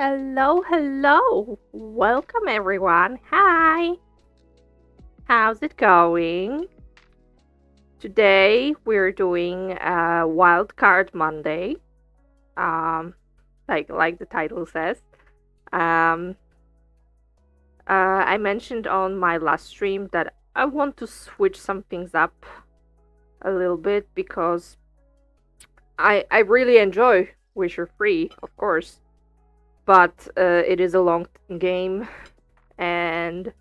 Hello, hello. Welcome everyone. Hi. How's it going? Today we're doing Wild Card Monday. Um like the title says. Um I mentioned on my last stream that I want to switch some things up a little bit because I really enjoy Wisher Free, of course, but it is a long game and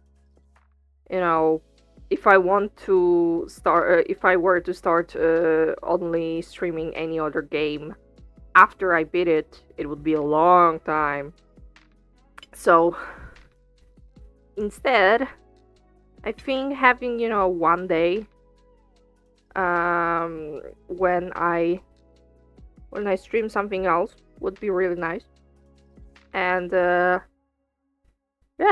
you know, if I want to start, if I were to start only streaming any other game after I beat it, it would be a long time. So instead, I think having one day um, when I stream something else would be really nice. And yeah,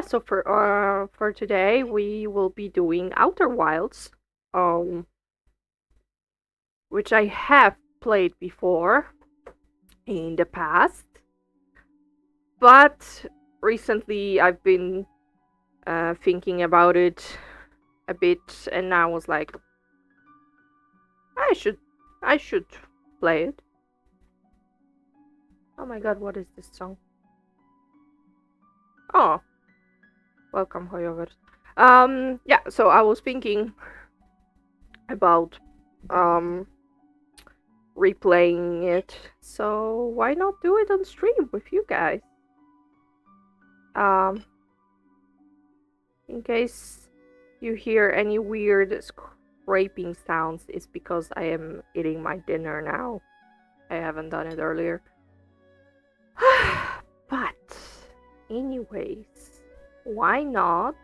so for today we will be doing Outer Wilds. Um, which I have played before in the past, but recently I've been thinking about it a bit, and I was like, I should, I should play it. Oh my god, what is this song? Oh, welcome, Hoyovers. Yeah, so I was thinking about um replaying it, so why not do it on stream with you guys? Um, in case you hear any weird scraping sounds, it's because I am eating my dinner now. I haven't done it earlier. But, anyways, why not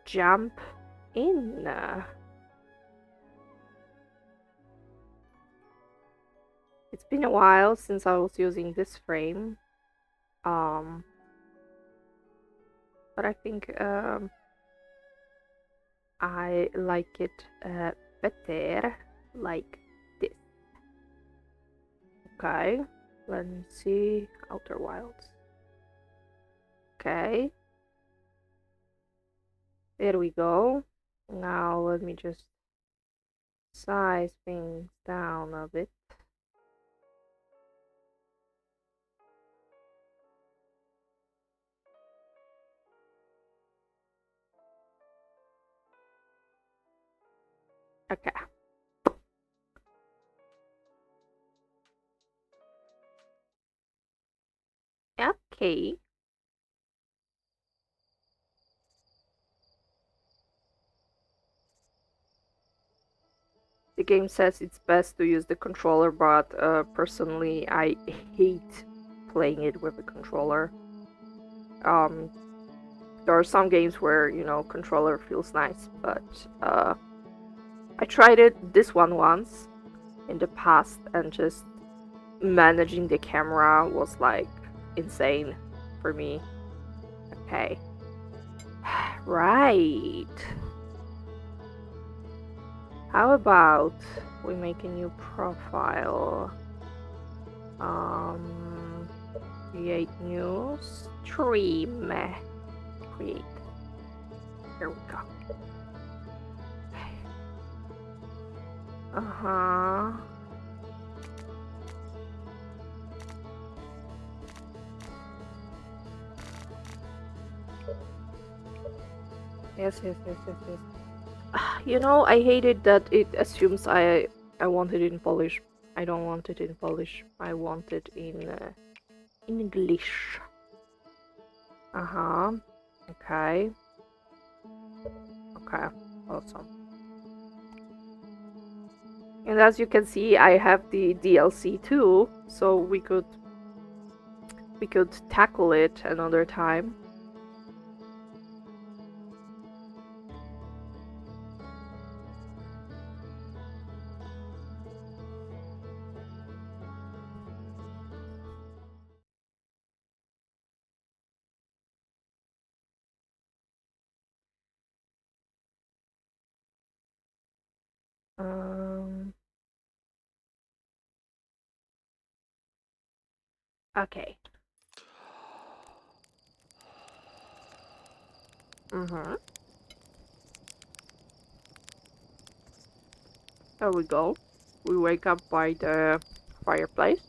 jump in? It's been a while since I was using this frame. Um, but I think I like it better like this. Okay, let me see. Outer Wilds. Okay, there we go. Now let me just size things down a bit. Okay. Okay. The game says it's best to use the controller, but personally, I hate playing it with a controller. Um, there are some games where controller feels nice, but I tried this one once in the past, and just managing the camera was like insane for me. Okay. Right. How about we make a new profile? Um, create new stream. Create. Here we go. Uh-huh. Yes. I hated that it assumes I want it in Polish. I don't want it in Polish. I want it in English. Uh-huh. Okay. Okay. Awesome. And as you can see, I have the DLC too, so we could tackle it another time. Um, Okay. Mm-hmm. There we go. We wake up by the fireplace.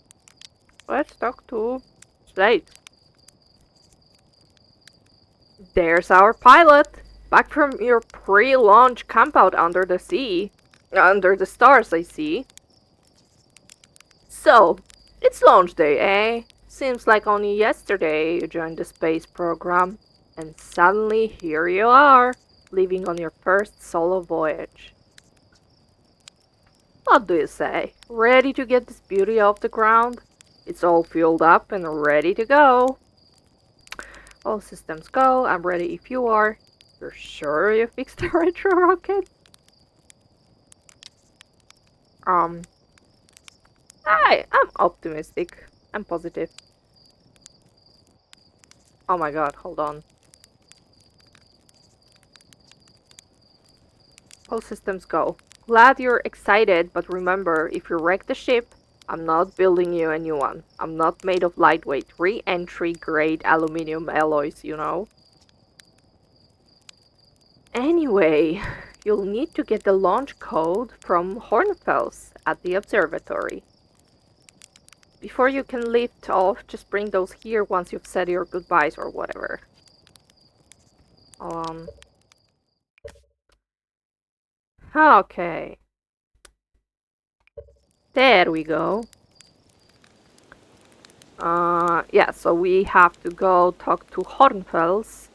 Let's talk to Slate. There's our pilot. Back from your pre-launch campout under the sea. Under the stars, I see. So, it's launch day, eh? Seems like only yesterday you joined the space program. And suddenly here you are, leaving on your first solo voyage. What do you say? Ready to get this beauty off the ground? It's all fueled up and ready to go. All systems go. I'm ready if you are. You're sure you fixed the retro rocket? Um, I'm optimistic. I'm positive. Oh my god, hold on. All systems go. Glad you're excited, but remember, if you wreck the ship, I'm not building you a new one. I'm not made of lightweight, re-entry grade aluminum alloys, you know? Anyway, you'll need to get the launch code from Hornfels at the observatory. Before you can lift off, just bring those here once you've said your goodbyes or whatever. Um. Okay. There we go. Yeah, so we have to go talk to Hornfels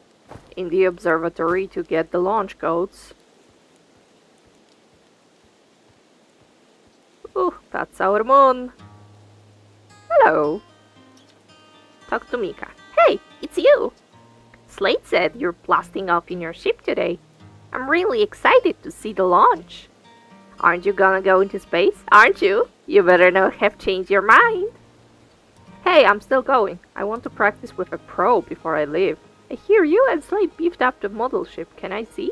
in the observatory to get the launch codes. Ooh, that's our moon. Hello. Talk to Mika. Hey, it's you. Slate said you're blasting off in your ship today. I'm really excited to see the launch. Aren't you gonna go into space? Aren't you? You better not have changed your mind. Hey, I'm still going. I want to practice with a pro before I leave. I hear you and Slate beefed up the model ship. Can I see?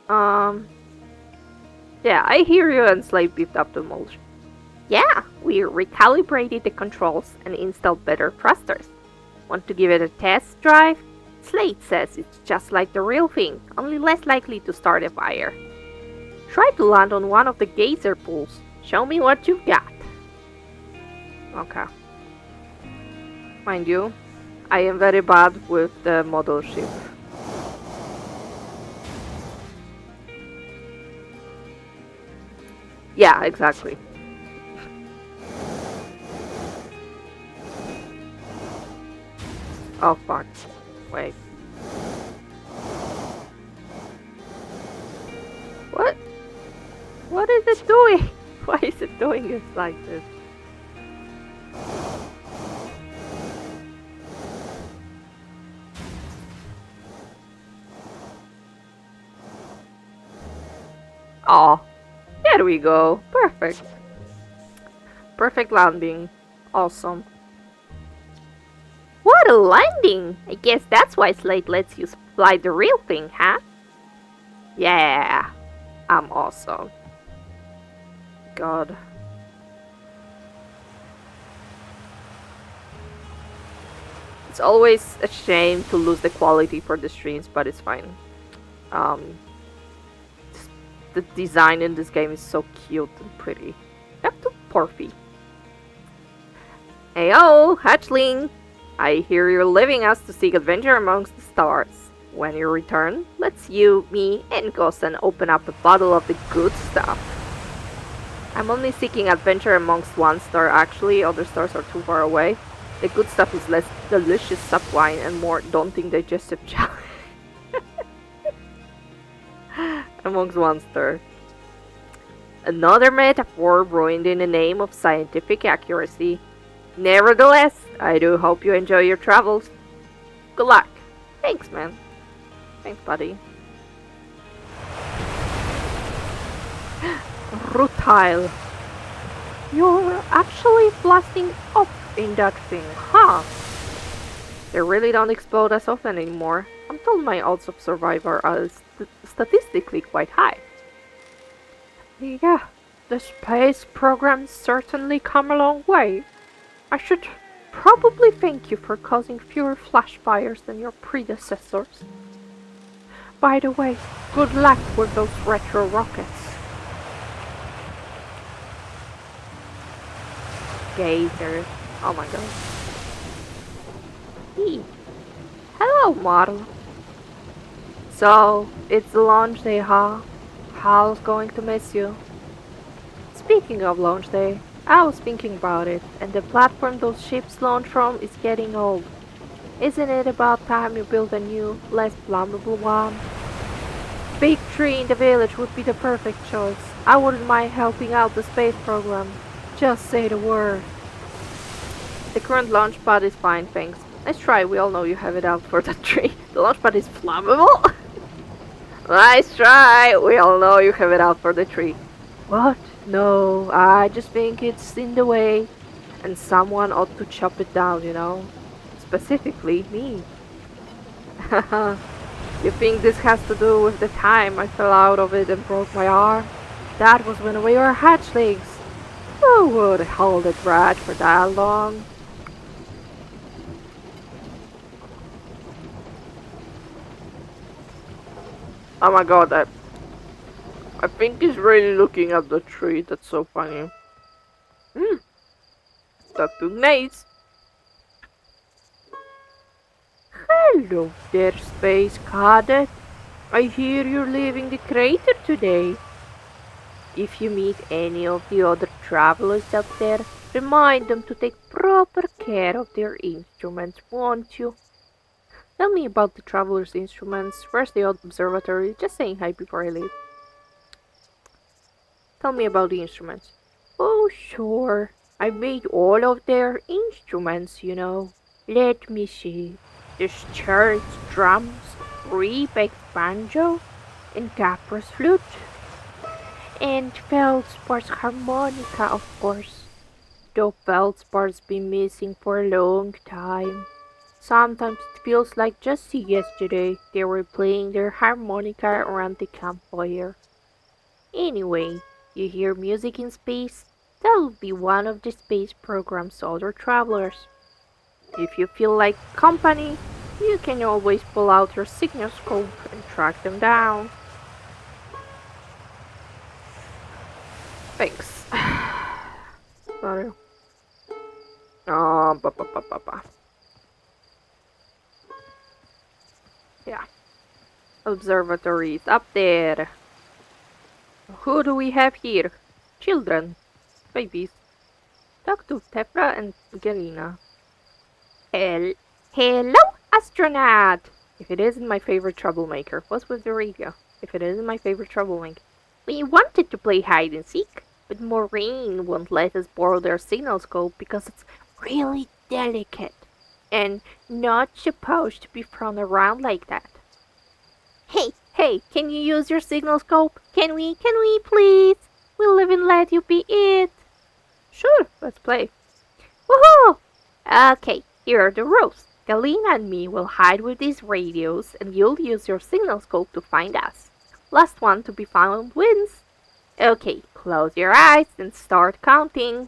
Yeah, I hear you and Slate beefed up the model ship. Yeah, we recalibrated the controls and installed better thrusters. Want to give it a test drive? Slate says it's just like the real thing, only less likely to start a fire. Try to land on one of the geyser pools. Show me what you've got. Okay. Mind you, I am very bad with the model ship. Yeah, exactly. Oh fuck. Wait. What? What is it doing? Why is it doing it like this? Oh, there we go. Perfect. Perfect landing. Awesome. What a landing! I guess that's why Slate lets you fly the real thing, huh? Yeah, I'm awesome. God. It's always a shame to lose the quality for the streams, but it's fine. Um, the design in this game is so cute and pretty. Back to Porphy. Heyo, hatchling! I hear you're leaving us to seek adventure amongst the stars. When you return, let's you, me, and Gosen open up a bottle of the good stuff. I'm only seeking adventure amongst one star actually, other stars are too far away. The good stuff is less delicious sub wine and more daunting digestive challenge. Amongst one star. Another metaphor ruined in the name of scientific accuracy. Nevertheless, I do hope you enjoy your travels. Good luck. Thanks, man. Thanks, buddy. Rutile. You're actually blasting off in that thing, huh? They really don't explode as often anymore. I'm told my odds of survival are statistically quite high. Yeah, the space program's certainly come a long way. I should probably thank you for causing fewer flash fires than your predecessors. By the way, good luck with those retro rockets. Gator. Oh my god. Hey. Hello, model. So, it's the launch day, huh? Hal's going to miss you. Speaking of launch day, I was thinking about it, and the platform those ships launch from is getting old. Isn't it about time you build a new, less flammable one? Big tree in the village would be the perfect choice. I wouldn't mind helping out the space program. Just say the word. The current launch pad is fine, thanks. Nice try, we all know you have it out for the tree. The launch pad is flammable? Nice try, we all know you have it out for the tree. What? No, I just think it's in the way. And someone ought to chop it down, you know? Specifically, me. You think this has to do with the time I fell out of it and broke my arm? That was when we were hatchlings. Who would hold a grudge for that long? Oh my god, I think he's really looking at the tree. That's so funny. That took nice. Hello there, Space Cadet. I hear you're leaving the crater today. If you meet any of the other travelers up there, remind them to take proper care of their instruments, won't you? Tell me about the travelers' instruments. Where's the observatory? Just saying hi before I leave. Tell me about the instruments. Oh, sure. I made all of their instruments, you know. Let me see. There's church drums, rebacked banjo, and Capra's flute, and Feldspat's harmonica, of course. Though Feldspat's been missing for a long time. Sometimes it feels like just yesterday they were playing their harmonica around the campfire. Anyway, you hear music in space? That'll be one of the space program's other travelers. If you feel like company, you can always pull out your signalscope and track them down. Thanks. Sorry. Oh, ba. Yeah. Observatory is up there. Who do we have here? Children. Babies. Talk to Tefra and Galina. Hello, astronaut! If it isn't my favorite troublemaker, what's with the radio? If it isn't my favorite troublemaker. We wanted to play hide and seek, but Maureen won't let us borrow their signalscope because it's really delicate and not supposed to be thrown around like that. Hey, can you use your signalscope? Can we please? We'll live and let you be it. Sure, let's play. Woohoo! Okay, here are the rules. Galina and me will hide with these radios, and you'll use your signalscope to find us. Last one to be found wins. Okay, close your eyes and start counting.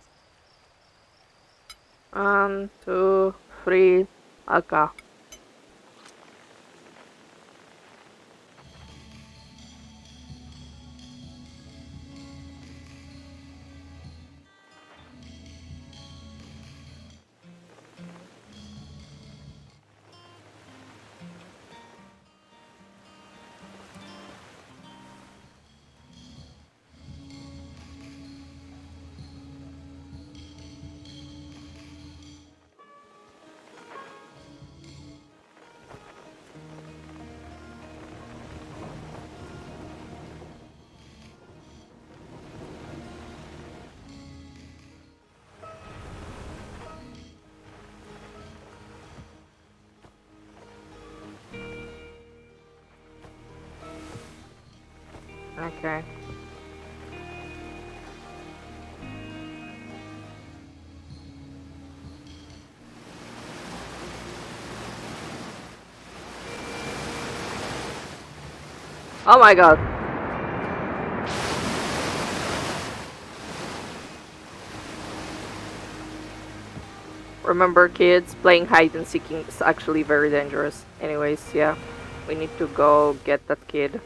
1, 2, 3, okay. Okay. Oh my god. Remember, kids, playing hide and seeking is actually very dangerous. Anyways, yeah, we need to go get that kid.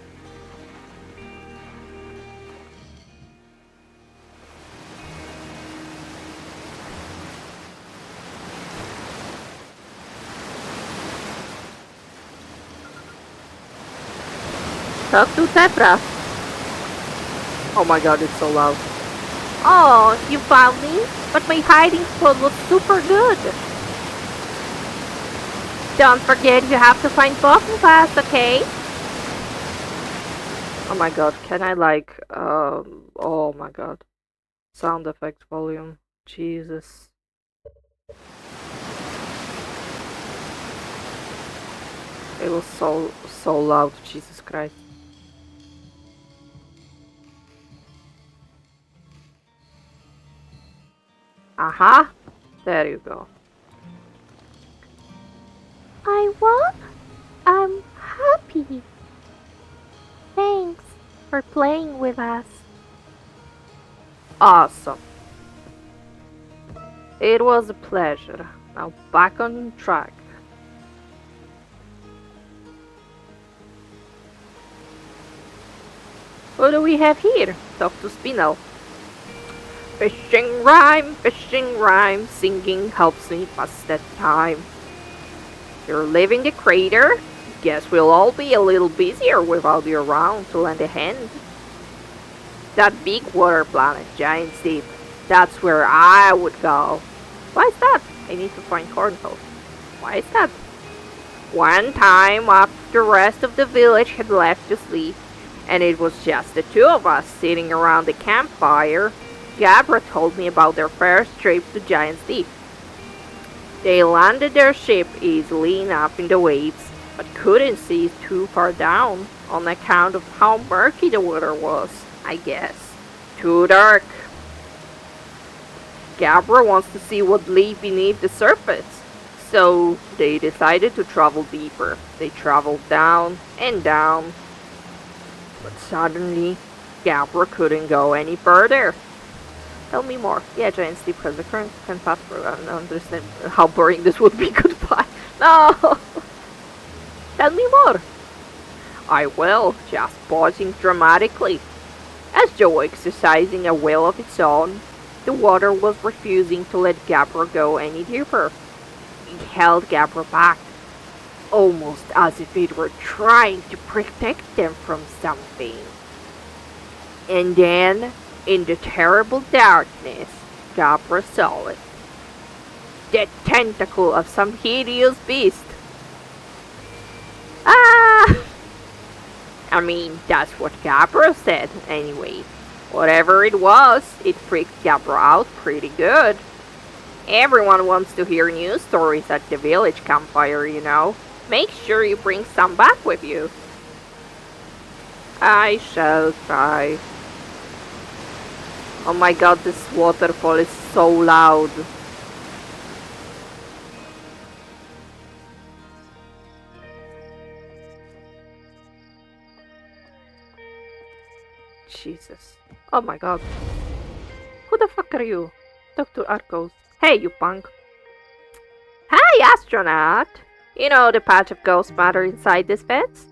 Talk to Tetra. Oh my god, it's so loud. Oh, you found me? But my hiding spot was super good. Don't forget you have to find Button Pass, okay? Oh my god, can I oh my god. Sound effect volume. Jesus. It was so loud, Jesus Christ. Aha! There you go. I won? I'm happy. Thanks for playing with us. Awesome. It was a pleasure. Now back on track. What do we have here? Talk to Spinel. Fishing rhyme, singing helps me pass that time. You're leaving the crater? Guess we'll all be a little busier without you around to lend a hand. That big water planet, Giant's Deep, that's where I would go. Why is that? I need to find Cornhouse. Why is that? One time after the rest of the village had left to sleep, and it was just the two of us sitting around the campfire, Gabra told me about their first trip to Giant's Deep. They landed their ship easily enough in the waves, but couldn't see too far down on account of how murky the water was, I guess. Too dark. Gabra wants to see what lay beneath the surface, so they decided to travel deeper. They traveled down and down, but suddenly Gabra couldn't go any further. Tell me more. Yeah, Giant's Deep has the current can pass through. I don't understand how boring this would be. Goodbye. No! Tell me more. I will, just pausing dramatically. As though exercising a will of its own, the water was refusing to let Gabra go any deeper. It held Gabra back, almost as if it were trying to protect them from something. And then, in the terrible darkness, Gabra saw it. The tentacle of some hideous beast. Ah! I mean, that's what Gabra said, anyway. Whatever it was, it freaked Gabra out pretty good. Everyone wants to hear news stories at the village campfire, you know. Make sure you bring some back with you. I shall try. Oh my god, this waterfall is so loud. Jesus. Oh my god. Who the fuck are you? Talk to Arcos. Hey, you punk. Hi, astronaut. You know the patch of ghost matter inside this fence?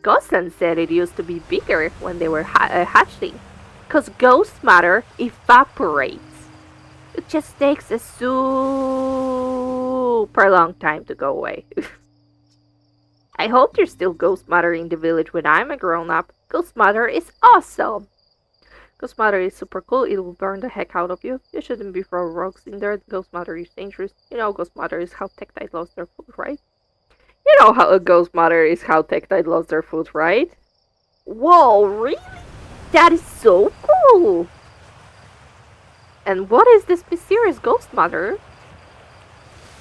Ghosten said it used to be bigger when they were hatching. Cause ghost matter evaporates. It just takes a super long time to go away. I hope there's still ghost matter in the village when I'm a grown up. Ghost matter is awesome. Ghost matter is super cool. It will burn the heck out of you. You shouldn't be throwing rocks in there. Ghost matter is dangerous. You know ghost matter is how Tektite lost their food, right? You know how a ghost matter is how Tektite lost their food, right? Whoa, really? That is so cool! And what is this mysterious ghost matter?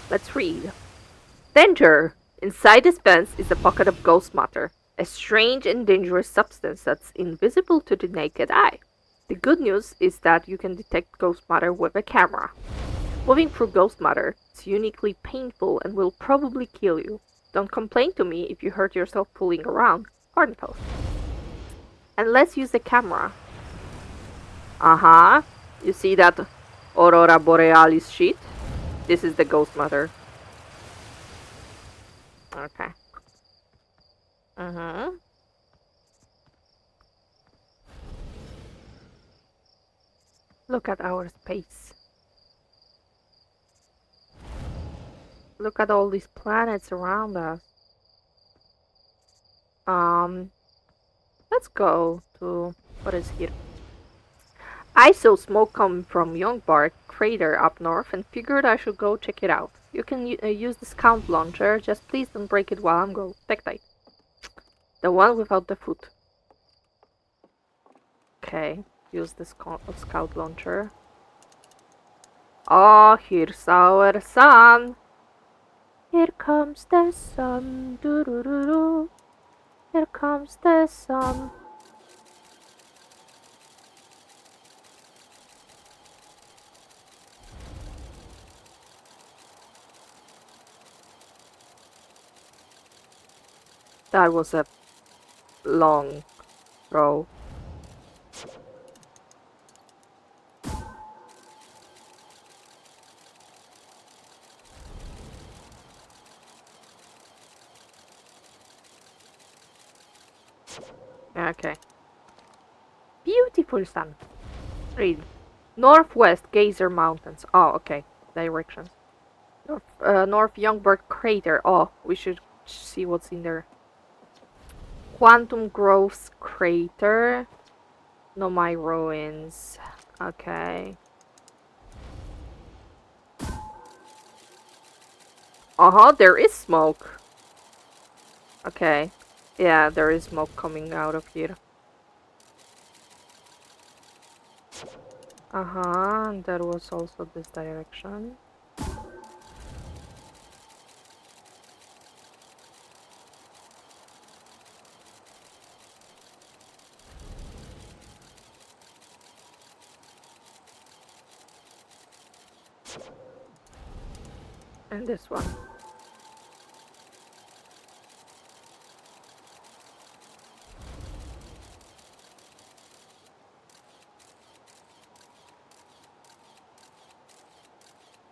Let's read. Danger! Inside this fence is a pocket of ghost matter, a strange and dangerous substance that's invisible to the naked eye. The good news is that you can detect ghost matter with a camera. Moving through ghost matter is uniquely painful and will probably kill you. Don't complain to me if you hurt yourself fooling around. Garden post. And let's use the camera. You see that Aurora Borealis sheet? This is the ghost mother. Okay. Mm-hmm. Look at our space. Look at all these planets around us. Um, let's go to what is here? I saw smoke coming from Youngbark crater up north and figured I should go check it out. You can use the scout launcher, just please don't break it while I'm go. Spectate. The one without the foot. Okay, use the scout launcher. Oh, here's our sun. Here comes the sun. Doo -doo -doo -doo. Here comes the sun. That was a long throw. Okay. Beautiful sun. Read. Northwest Geyser Mountains. Oh, okay. Directions. North Youngberg Crater. Oh, we should see what's in there. Quantum Groves Crater. Nomai Ruins. Okay. Uh-huh, there is smoke. Okay. Yeah, there is smoke coming out of here. Uh-huh, and there was also this direction. And this one.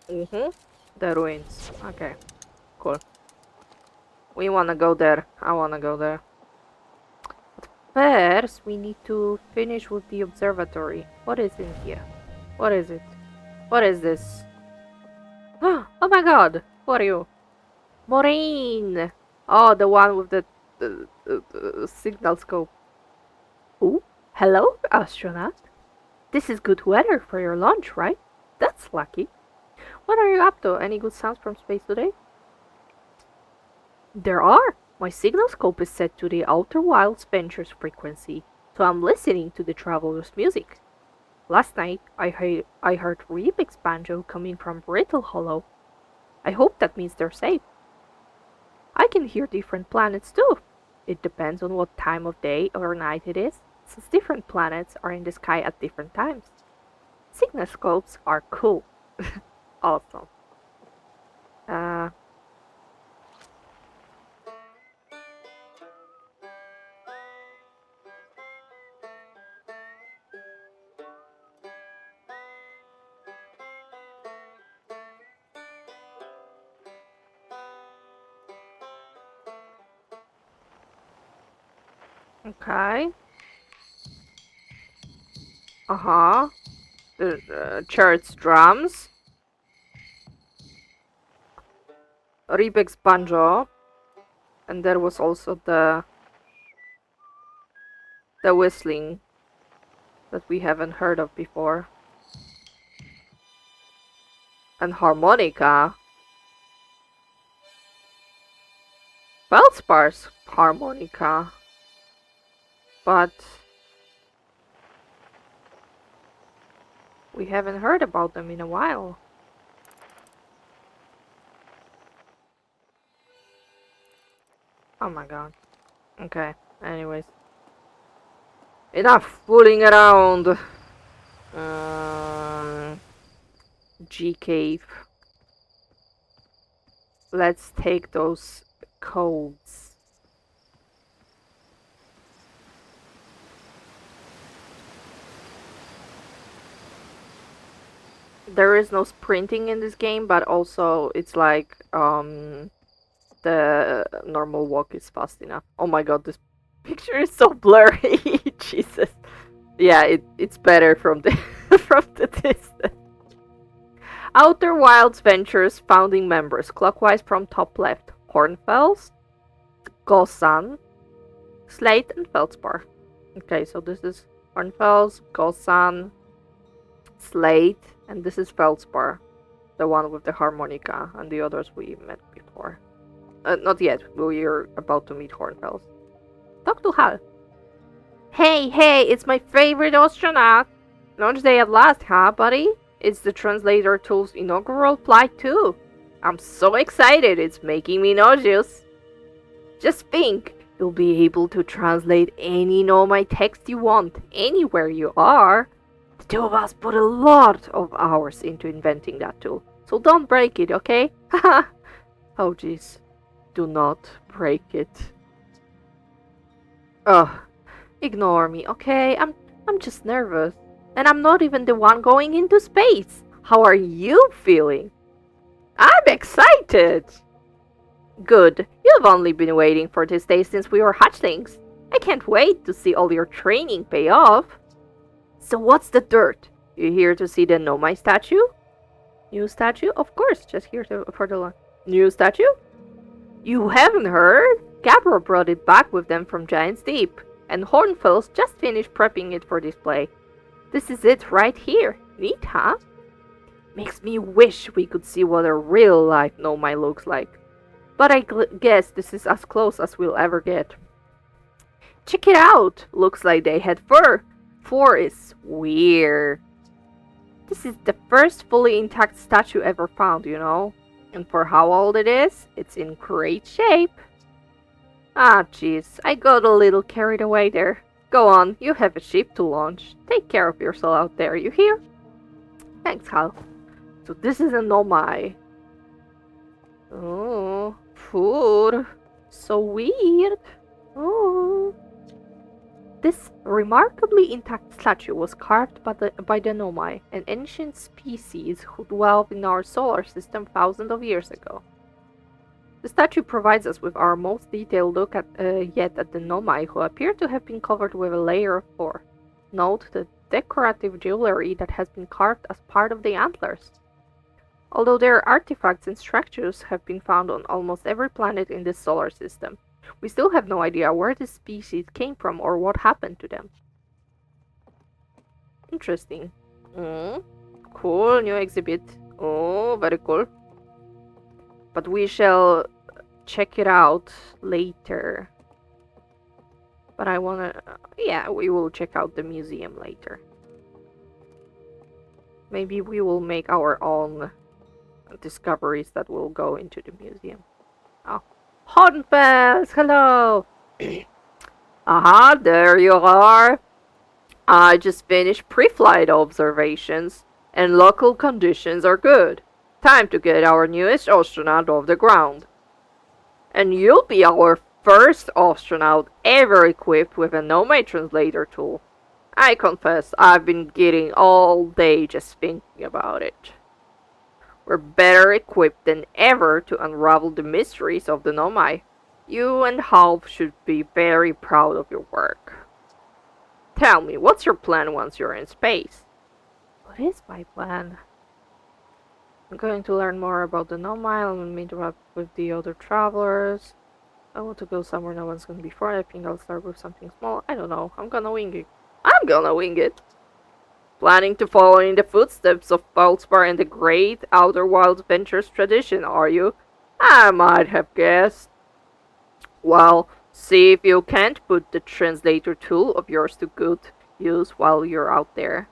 Mm-hmm. The ruins. Okay, cool. We wanna go there. I wanna go there. First, we need to finish with the observatory. What is in here? What is it? What is this? Oh my god! Who are you? Maureen! Oh, the one with the signal scope. Oh, hello, astronaut. This is good weather for your lunch, right? That's lucky. What are you up to? Any good sounds from space today? There are. My signal scope is set to the Outer Wilds Ventures frequency, so I'm listening to the traveler's music. Last night, I heard Rebec's banjo coming from Brittle Hollow. I hope that means they're safe. I can hear different planets too. It depends on what time of day or night it is, since different planets are in the sky at different times. Signal scopes are cool. Awesome. Uh, okay. Uh-huh. The church drums. Rebec's banjo. And there was also the whistling that we haven't heard of before. And harmonica. Feldspar's harmonica. But we haven't heard about them in a while. Oh my god. Okay, anyways. Enough fooling around! G cave. Let's take those codes. There is no sprinting in this game, but also it's like the normal walk is fast enough. Oh my god, this picture is so blurry. Jesus. Yeah, it's better from the from the distance. Outer Wilds Ventures founding members, clockwise from top left: Hornfels, Gossan, Slate, and Feldspar. Okay, so this is Hornfels, Gossan, Slate, and this is Feldspar, the one with the harmonica, and the others we met before. Not yet. We're about to meet Hornfels. Talk to Hal. Hey, it's my favorite astronaut. Launch day at last, huh, buddy? It's the translator tool's inaugural flight, too. I'm so excited, it's making me nauseous. Just think, you'll be able to translate any Nomai text you want, anywhere you are. The two of us put a lot of hours into inventing that tool, so don't break it, okay? Haha. Oh, jeez. Do not break it. Ugh. Ignore me, okay? I'm just nervous. And I'm not even the one going into space. How are you feeling? I'm excited! Good. You've only been waiting for this day since we were hatchlings. I can't wait to see all your training pay off. So what's the dirt? You here to see the Nomai statue? New statue? Of course, just here for the lunch. New statue? You haven't heard? Gabra brought it back with them from Giant's Deep, and Hornfels just finished prepping it for display. This is it right here. Neat, huh? Makes me wish we could see what a real-life Nomai looks like. But I guess this is as close as we'll ever get. Check it out! Looks like they had fur. Fur is weird. This is the first fully intact statue ever found, you know? And for how old it is, it's in great shape. Ah, jeez, I got a little carried away there. Go on, you have a ship to launch. Take care of yourself out there, you hear? Thanks, Hal. So this is a Nomai. Oh, food. So weird. Oh. This remarkably intact statue was carved by the Nomai, an ancient species who dwelled in our solar system thousands of years ago. The statue provides us with our most detailed look yet at the Nomai, who appear to have been covered with a layer of fur. Note the decorative jewelry that has been carved as part of the antlers. Although their artifacts and structures have been found on almost every planet in this solar system, we still have no idea where this species came from or what happened to them. Interesting. Cool, new exhibit. Oh, very cool. But we shall check it out later. But I wanna... yeah, we will check out the museum later. Maybe we will make our own discoveries that will go into the museum. Oh. Hornfels, hello! Aha, there you are. I just finished pre-flight observations, and local conditions are good. Time to get our newest astronaut off the ground. And you'll be our first astronaut ever equipped with a Nomai translator tool. I confess, I've been getting all day just thinking about it. We're better equipped than ever to unravel the mysteries of the Nomai. You and Half should be very proud of your work. Tell me, what's your plan once you're in space? What is my plan? I'm going to learn more about the Nomai and meet up with the other travelers. I want to go somewhere no one's gonna be before. I think I'll start with something small. I don't know. I'm gonna wing it. Planning to follow in the footsteps of Feldspar and the great Outer Wilds Ventures tradition, are you? I might have guessed. Well, see if you can't put the translator tool of yours to good use while you're out there.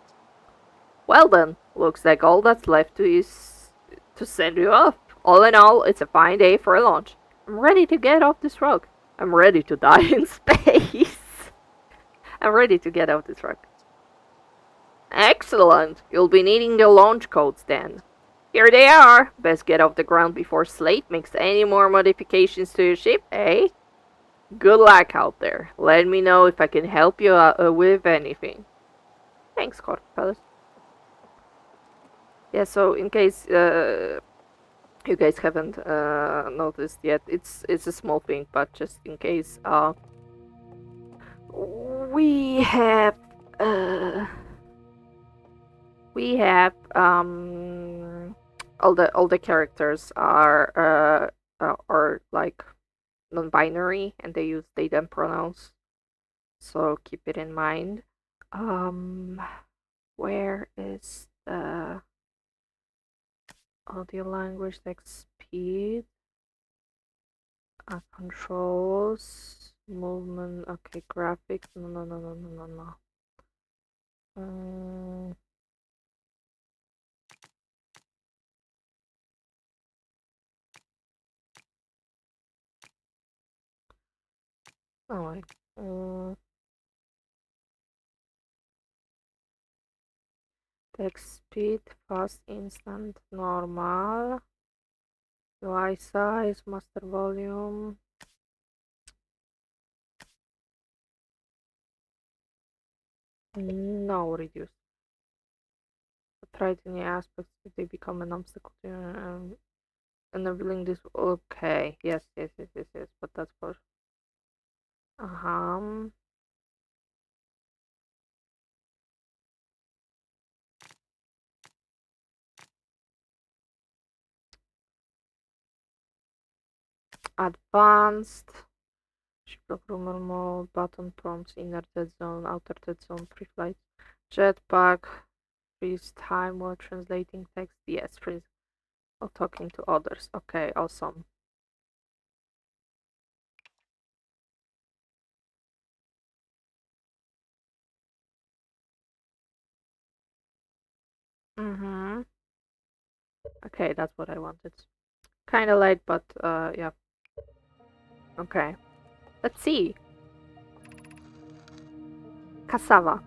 Well then, looks like all that's left is to send you off. All in all, it's a fine day for a launch. I'm ready to get off this rock. I'm ready to die in space. I'm ready to get off this rock. Excellent. You'll be needing the launch codes then. Here they are. Best get off the ground before Slate makes any more modifications to your ship, eh? Good luck out there. Let me know if I can help you with anything. Thanks, Corpus. Yeah, so in case you guys haven't noticed yet, it's a small thing, but just in case, we have uh, we have all the characters are like non-binary and they use they them pronouns, so keep it in mind. Um, where is the audio language text speed? Controls, movement, okay, graphics, no. Um, oh, text speed, fast, instant, normal, UI size, master volume. No, reduce. Try to new aspects if they become an obstacle to enabling this. Okay, yes. But that's for. Uh-huh. Advanced. Shiplock rumor mode, button prompts, inner dead zone, outer dead zone, pre-flight, jetpack, freeze time while translating text. Yes, freeze while talking to others. Okay, awesome. Mm-hmm. Okay, that's what I wanted. Kinda late, but yeah. Okay. Let's see. Cassava.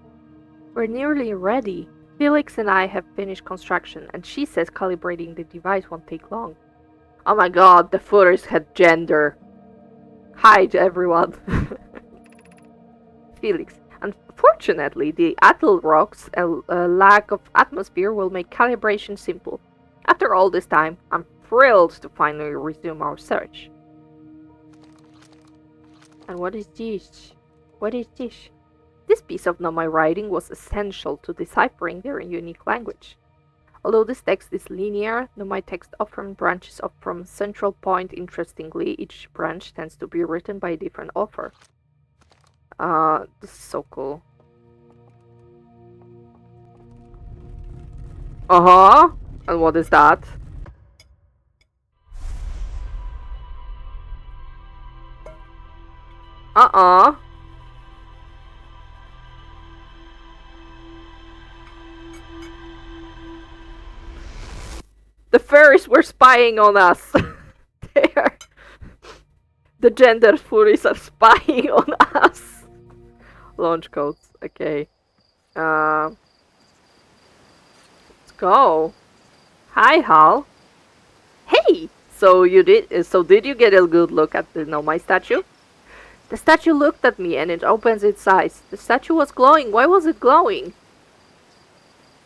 We're nearly ready. Felix and I have finished construction, and she says calibrating the device won't take long. Oh my god, the footers had gender. Hi to everyone. Felix. Unfortunately, the atoll rocks' a lack of atmosphere will make calibration simple. After all this time, I'm thrilled to finally resume our search. And what is this? What is this? This piece of Nomai writing was essential to deciphering their unique language. Although this text is linear, Nomai text often branches off from a central point. Interestingly, each branch tends to be written by a different author. This is so cool. Uh-huh. And what is that? Uh-uh. The fairies were spying on us. They are... The gender furies are spying on us. Launch codes. Okay. Let's go. Hi, Hal. Hey! So did you get a good look at the Nomai statue? The statue looked at me and it opens its eyes. The statue was glowing. Why was it glowing?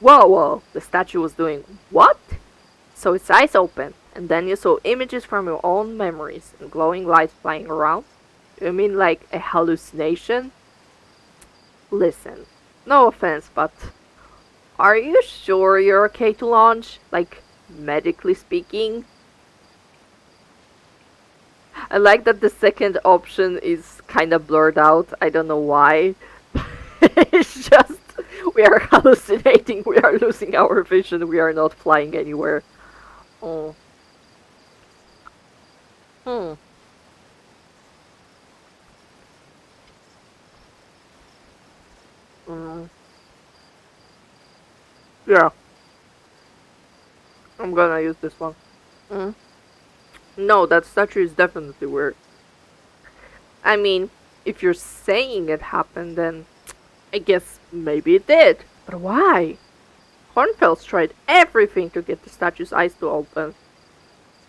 Whoa. The statue was doing what? So its eyes open, and then you saw images from your own memories and glowing lights flying around? You mean like a hallucination? Listen, no offense, but are you sure you're okay to launch? Like, medically speaking? I like that the second option is kind of blurred out. I don't know why. It's just, we are hallucinating, we are losing our vision, we are not flying anywhere. Oh. Hmm. Mm. Yeah, I'm gonna use this one. Mm. No, that statue is definitely weird. I mean, if you're saying it happened, then I guess maybe it did. But why? Hornfels tried everything to get the statue's eyes to open.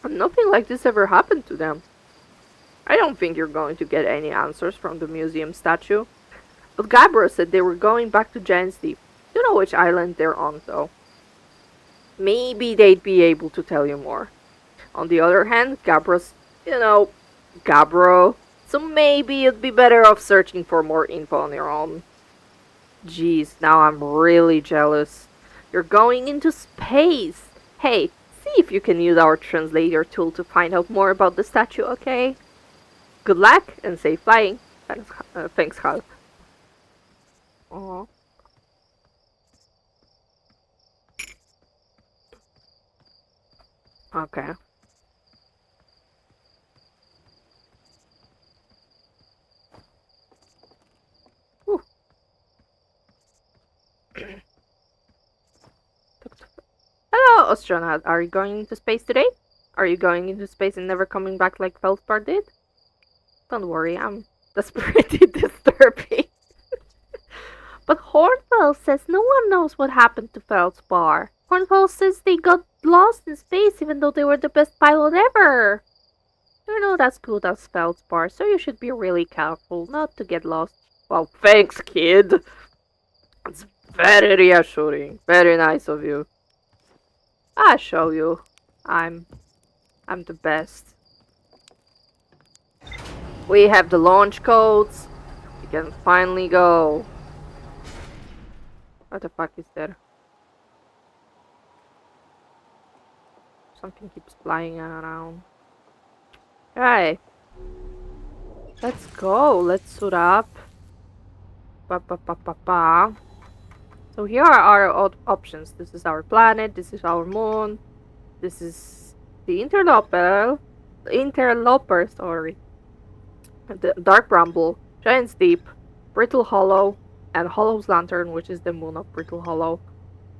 And nothing like this ever happened to them. I don't think you're going to get any answers from the museum statue. But Gabriel said they were going back to Giant's Deep. You know which island they're on, though. maybe they'd be able to tell you more. On the other hand, Gabbro, so maybe you'd be better off searching for more info on your own. Geez, now I'm really jealous. You're going into space. Hey, see if you can use our translator tool to find out more about the statue, okay? Good luck and safe flying. Thanks, Hal. Aw. Okay. Whew. Hello, astronaut. Are you going into space today? Are you going into space and never coming back like Feldspar did? Don't worry, that's pretty disturbing. But Hornfell says no one knows what happened to Feldspar. Hornfell says they got lost in space even though they were the best pilot ever. You're not as good as Feldspar, so you should be really careful not to get lost. Well, thanks, kid. It's very reassuring. Very nice of you. I'll show you. I'm the best. We have the launch codes. We can finally go. What the fuck is there? Something keeps flying around. Alright. Let's go. Let's suit up. Ba ba ba ba ba. So here are our options. This is our planet. This is our moon. This is the interloper. Sorry. The Dark Bramble, Giant's Deep, Brittle Hollow, and Hollow's Lantern, which is the moon of Brittle Hollow.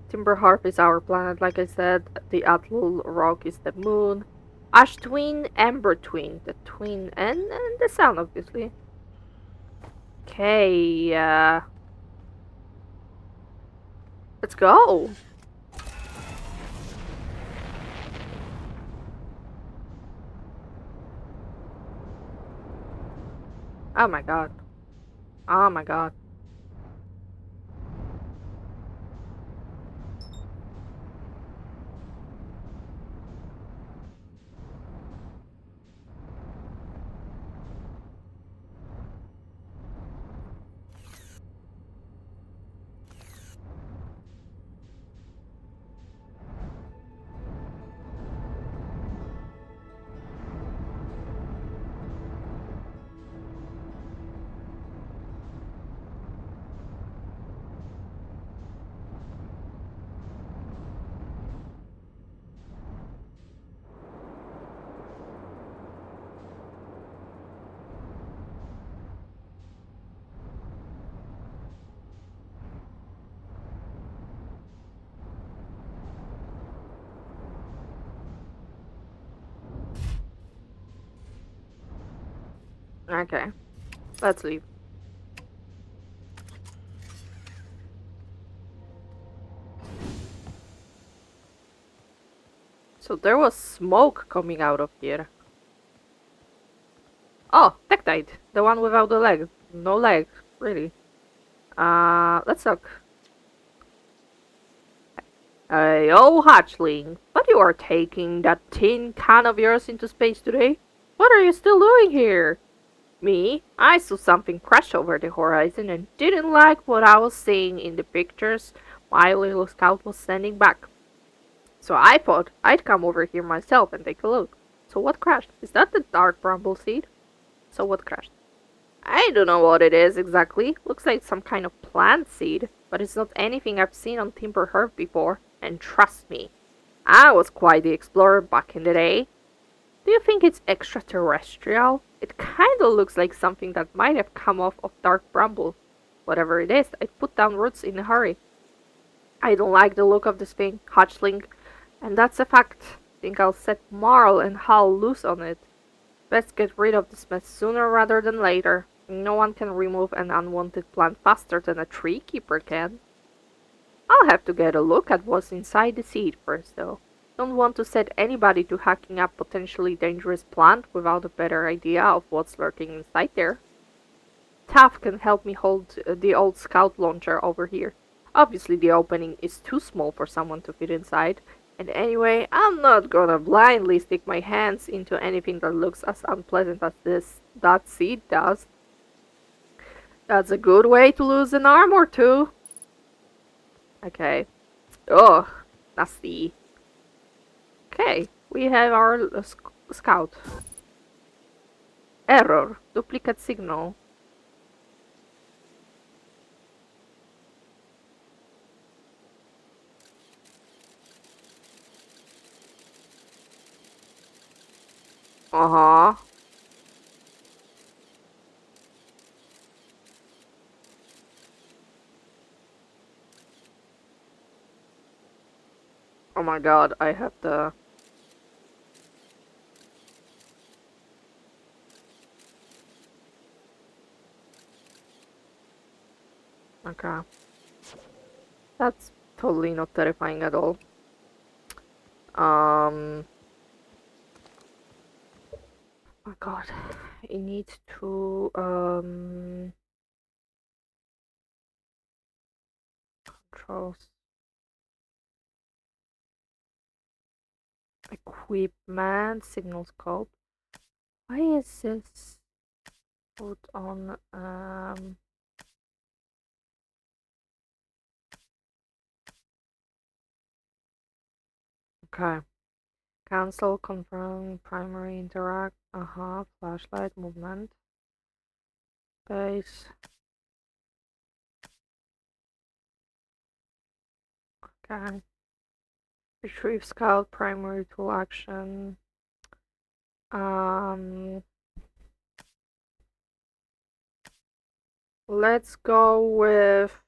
Timberharp is our planet, like I said. The Atl Rock is the moon. Ash Twin, Ember Twin, the twin, and the sun, obviously. Okay, let's go. Oh my god. Oh my god. Okay, let's leave. So there was smoke coming out of here. Oh, Tektite, the one without the leg. No leg, really. Let's look. Yo, hatchling, but you are taking that tin can of yours into space today? What are you still doing here? Me? I saw something crash over the horizon and didn't like what I was seeing in the pictures my little scout was sending back. So I thought I'd come over here myself and take a look. So what crashed? Is that the dark bramble seed? So what crashed? I don't know what it is exactly. Looks like some kind of plant seed, but it's not anything I've seen on Timber Hearth before. And trust me, I was quite the explorer back in the day. Do you think it's extraterrestrial? It kinda looks like something that might have come off of Dark Bramble. Whatever it is, I'd put down roots in a hurry. I don't like the look of this thing, hatchling, and that's a fact. Think I'll set Marl and Hal loose on it. Best get rid of this mess sooner rather than later. No one can remove an unwanted plant faster than a tree keeper can. I'll have to get a look at what's inside the seed first, though. Don't want to set anybody to hacking up potentially dangerous plant without a better idea of what's lurking inside there. Taff can help me hold the old scout launcher over here. Obviously the opening is too small for someone to fit inside. And anyway, I'm not gonna blindly stick my hands into anything that looks as unpleasant as that seed does. That's a good way to lose an arm or two. Okay. Ugh, nasty. Okay, we have our scout. Error. Duplicate signal. Uh-huh. Oh my god, I have the... Okay. That's totally not terrifying at all. Oh my god. I need to, controls. Equipment, signal scope. Why is this put on, okay. Cancel, confirm, primary interact, flashlight, movement, base, okay. Retrieve scout, primary tool action, let's go with,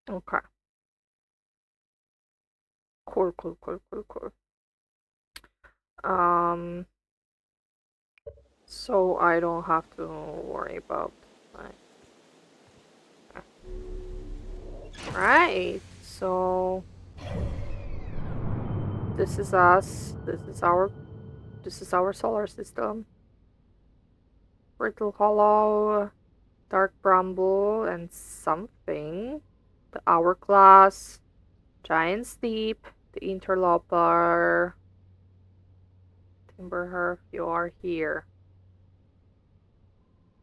okay. Cool, cool, cool, cool, cool. So I don't have to worry about, like, right, so this is us, this is our solar system. Brittle Hollow, Dark Bramble, and something. The Hourglass, Giant's Deep, the Interloper, Timberhearth, you are here.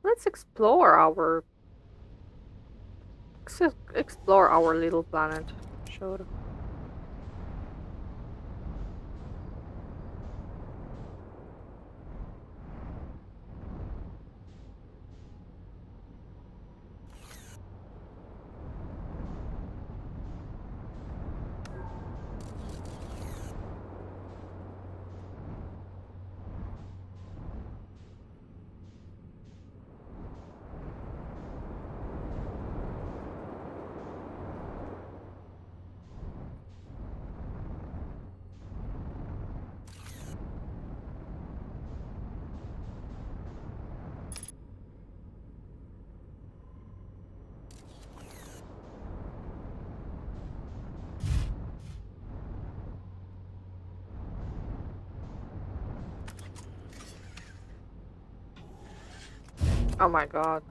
Let's explore our little planet. Sure. Oh my god.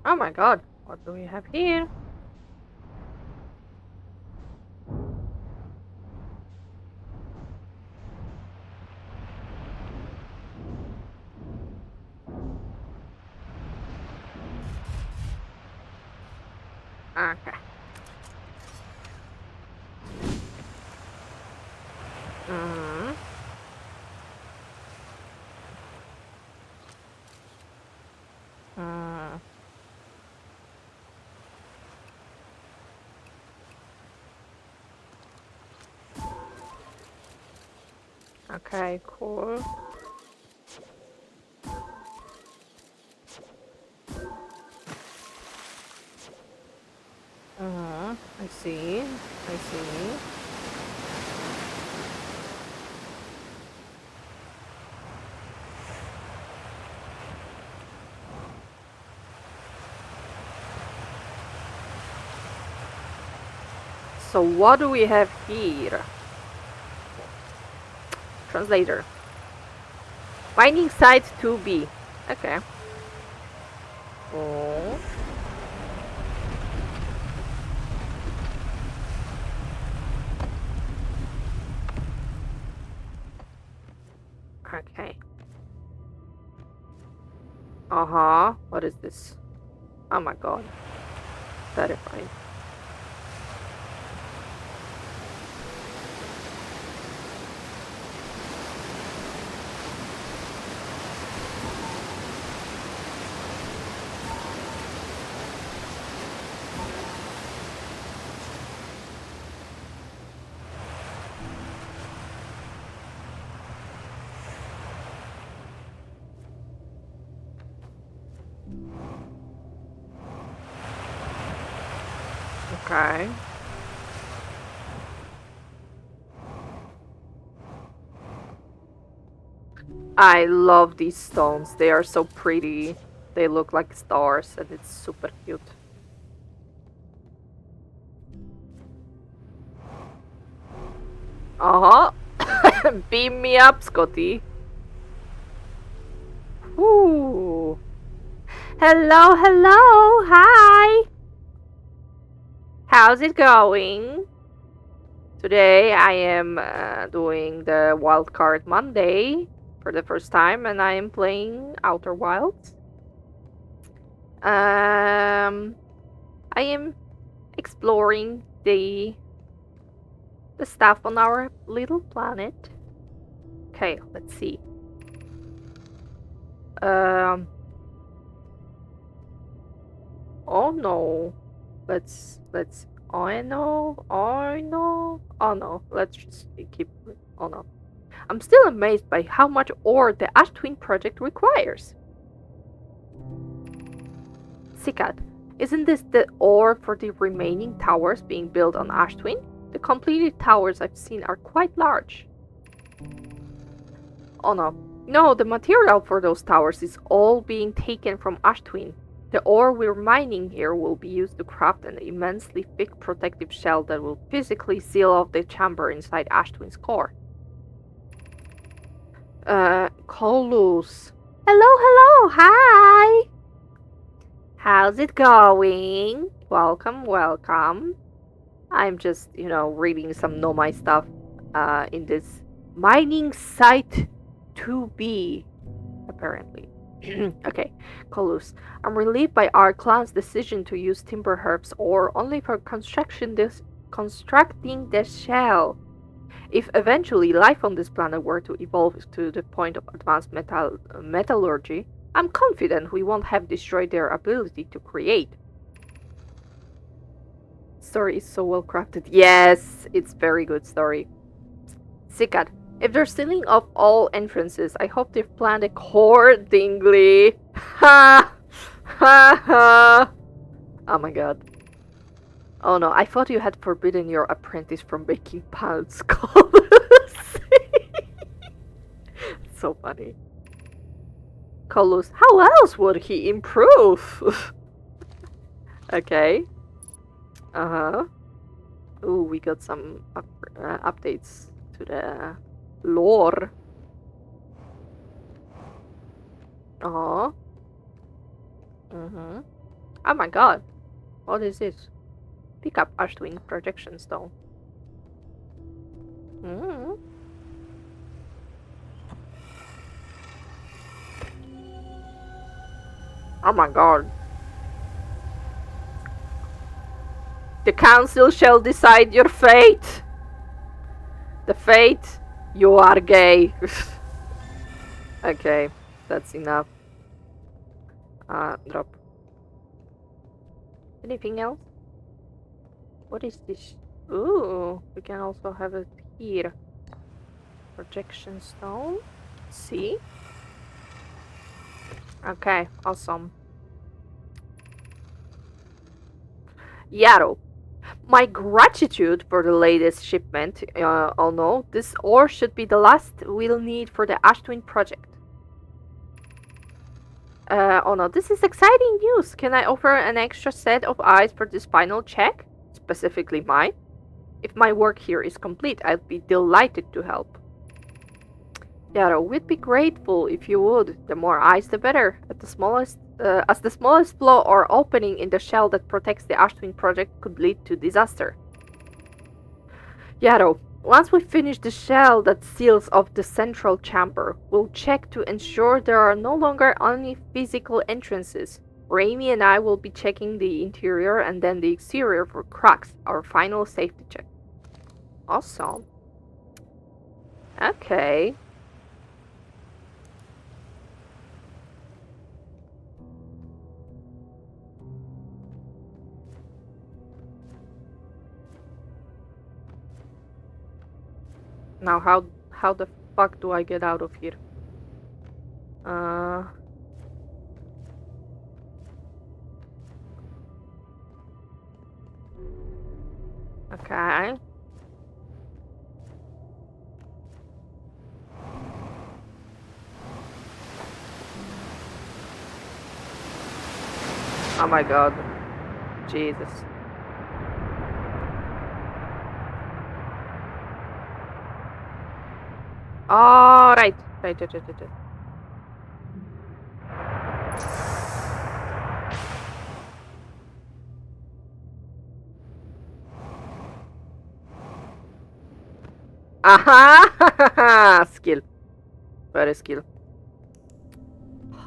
Oh my god. What do we have here? Okay. Mm-hmm. Mm. Okay, cool. I see. I see. So what do we have here? Translator. Mining site 2B. Okay. Oh. Okay. Uh-huh. What is this? Oh my god. Terrifying. Okay. I love these stones. They are so pretty. They look like stars and it's super cute. Uh-huh. Beam me up, Scotty. Ooh. Hello, hello. Hi. How's it going? Today I am doing the wildcard Monday for the first time and I am playing Outer Wilds. I am exploring the stuff on our little planet. Okay, let's see. Oh no. Let's oh no. Oh no. Let's just keep oh no. I'm still amazed by how much ore the Ash Twin project requires. Sikat, isn't this the ore for the remaining towers being built on Ash Twin? The completed towers I've seen are quite large. Oh no. No, the material for those towers is all being taken from Ash Twin. The ore we're mining here will be used to craft an immensely thick protective shell that will physically seal off the chamber inside Ash Twin's core. Colus. Hello, hi! How's it going? Welcome. I'm just, reading some Nomai stuff in this mining site 2B, apparently. Okay, Colus. I'm relieved by our clan's decision to use timber herbs ore only for constructing the shell. If eventually life on this planet were to evolve to the point of advanced metallurgy, I'm confident we won't have destroyed their ability to create. Story is so well crafted. Yes, it's very good story. Sikat, if they're sealing off all entrances, I hope they've planned accordingly. Ha! Ha ha! Oh my god. Oh no, I thought you had forbidden your apprentice from making pound skulls. So funny. Colus, how else would he improve? Okay. Uh-huh. Ooh, we got some updates to the lore. Uh-huh. Mm-hmm. Oh my god. What is this? Pick up Ash Twin projection stone. Mm-hmm. Oh my god. The council shall decide your fate. The fate? You are gay. Okay, that's enough. Drop. Anything else? What is this? Ooh, we can also have it here. Projection stone. Let's see. Okay, awesome. Yarrow. My gratitude for the latest shipment. Oh no, this ore should be the last we'll need for the Ash Twin project. Oh no, this is exciting news. Can I offer an extra set of eyes for this final check? Specifically mine? If my work here is complete, I'd be delighted to help. Yaro, we'd be grateful if you would. The more eyes, the better. As the smallest flaw or opening in the shell that protects the Ashwin project could lead to disaster. Yaro, once we finish the shell that seals off the central chamber, we'll check to ensure there are no longer any physical entrances. Raimi and I will be checking the interior and then the exterior for cracks, our final safety check. Awesome. Okay. Now how the fuck do I get out of here? Okay. Oh my god. Jesus. Oh, right. Right. Aha! Skill. Very skill.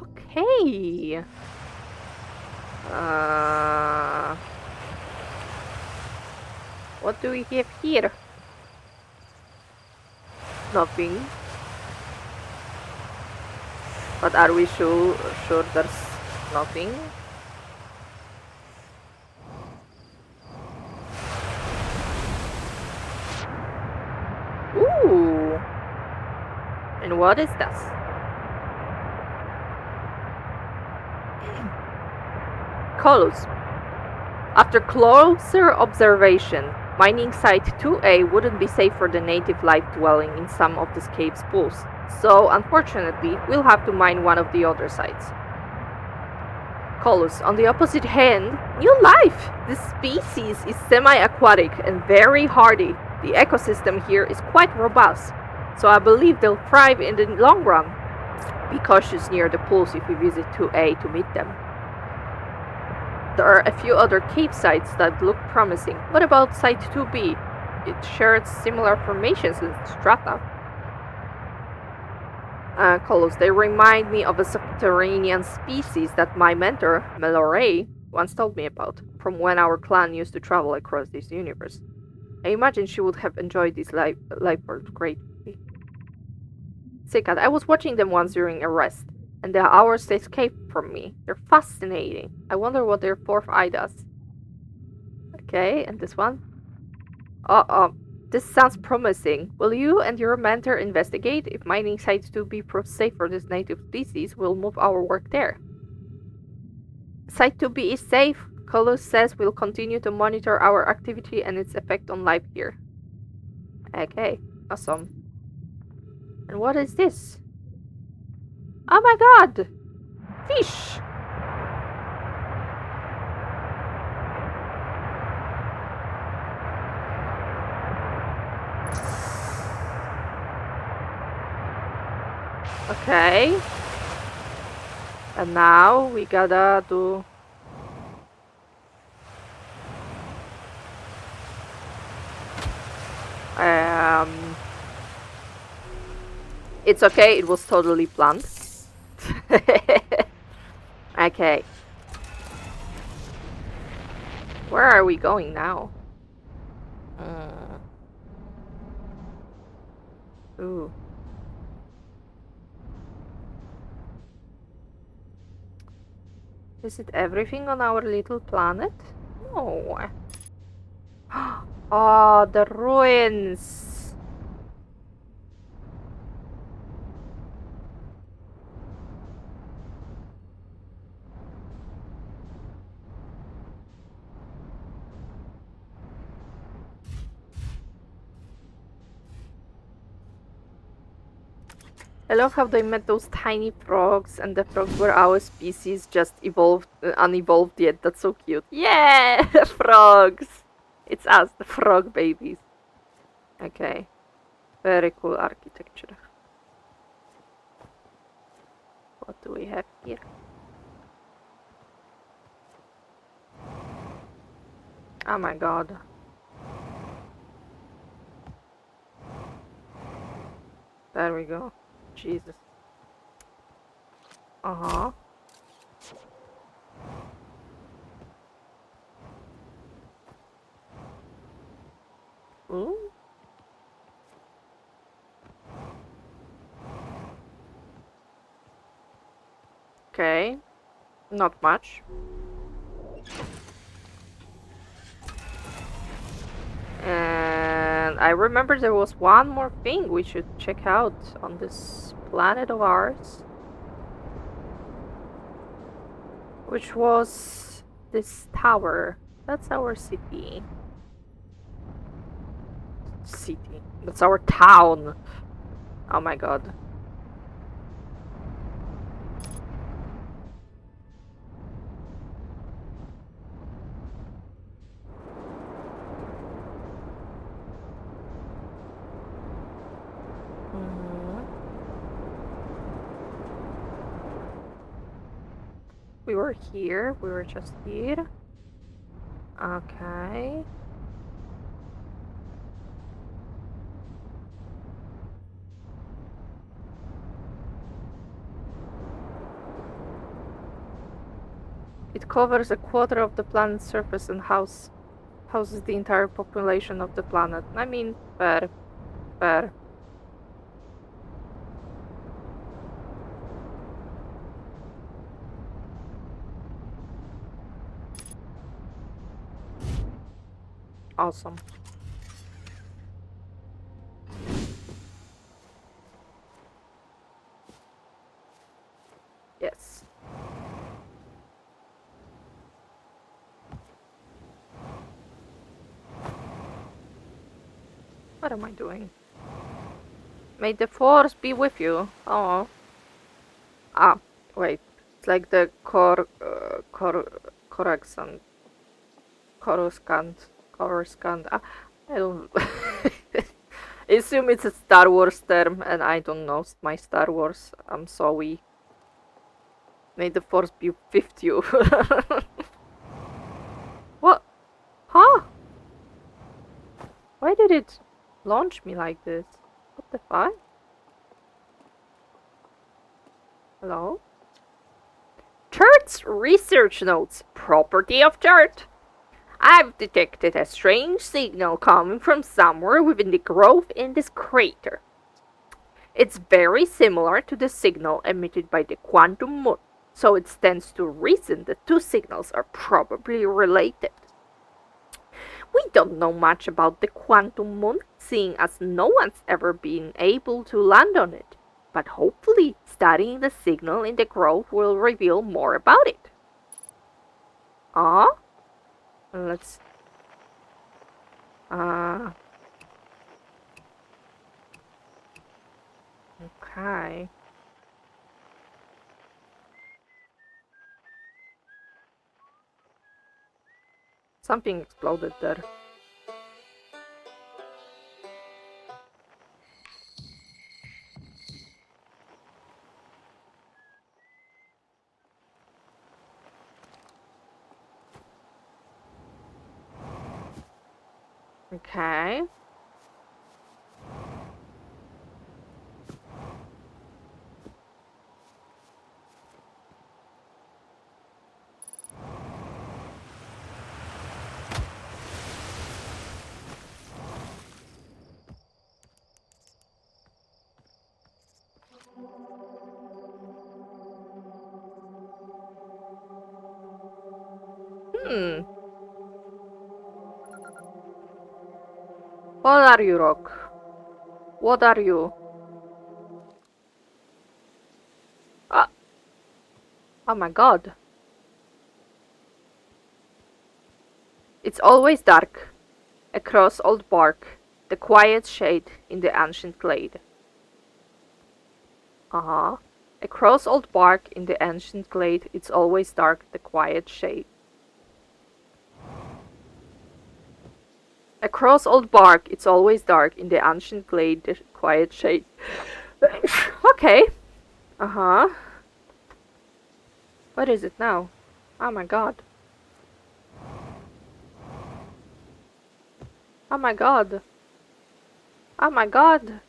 Okay. What do we have here? Nothing. But are we sure there's nothing? Ooh. And what is this? Colors. After closer observation, mining site 2A wouldn't be safe for the native life dwelling in some of the cave's pools, so unfortunately we'll have to mine one of the other sites. Colus, on the opposite hand, new life! This species is semi-aquatic and very hardy. The ecosystem here is quite robust, so I believe they'll thrive in the long run. Be cautious near the pools if you visit 2A to meet them. There are a few other cave sites that look promising. What about Site 2B? It shares similar formations and strata. Colors, they remind me of a subterranean species that my mentor, Meloray, once told me about, from when our clan used to travel across this universe. I imagine she would have enjoyed this life world greatly. Sikat, I was watching them once during a rest, and the hours they escaped from me. They're fascinating. I wonder what their fourth eye does. Okay, and this one? This sounds promising. Will you and your mentor investigate? If mining sites to be proved safe for this native species, we'll move our work there. Site 2B is safe. Colus says we'll continue to monitor our activity and its effect on life here. Okay, awesome. And what is this? Oh my god! Fish! Okay. And now we gotta do... It's okay, it was totally planned. Okay. Where are we going now? Ooh. Is it everything on our little planet? No. Oh, the ruins. I love how they met those tiny frogs, and the frogs were our species, just unevolved yet. That's so cute. Yeah, frogs! It's us, the frog babies. Okay. Very cool architecture. What do we have here? Oh my god. There we go. Jesus. Uh-huh. Ooh. Okay. Not much. And I remember there was one more thing we should check out on this planet of ours, which was this tower. That's our city. City. That's our town. Oh my god. Mhm. We were here. We were just here. Okay. It covers a quarter of the planet's surface and houses the entire population of the planet. I mean, fair, fair. Awesome. Yes. What am I doing? May the force be with you. Oh. Ah, wait. It's like the Coruscant. Coruscant. Ah, I don't. I assume it's a Star Wars term, and I don't know my Star Wars. I'm sorry. May the force be with you. What? Huh? Why did it launch me like this? What the fuck? Hello? Turt's research notes. Property of Turt. I've detected a strange signal coming from somewhere within the growth in this crater. It's very similar to the signal emitted by the quantum moon, so it stands to reason the two signals are probably related. We don't know much about the quantum moon, seeing as no one's ever been able to land on it, but hopefully studying the signal in the growth will reveal more about it. Ah, let's uh okay. Something exploded there. Okay. Hmm. What are you, Rock? What are you? Ah, oh my god. It's always dark. Across old bark, the quiet shade in the ancient glade. Uh-huh. Across old bark in the ancient glade, it's always dark, the quiet shade. Across old bark, it's always dark in the ancient glade, the quiet shade. Okay. Uh-huh. What is it now? Oh my god. Oh my god. Oh my god.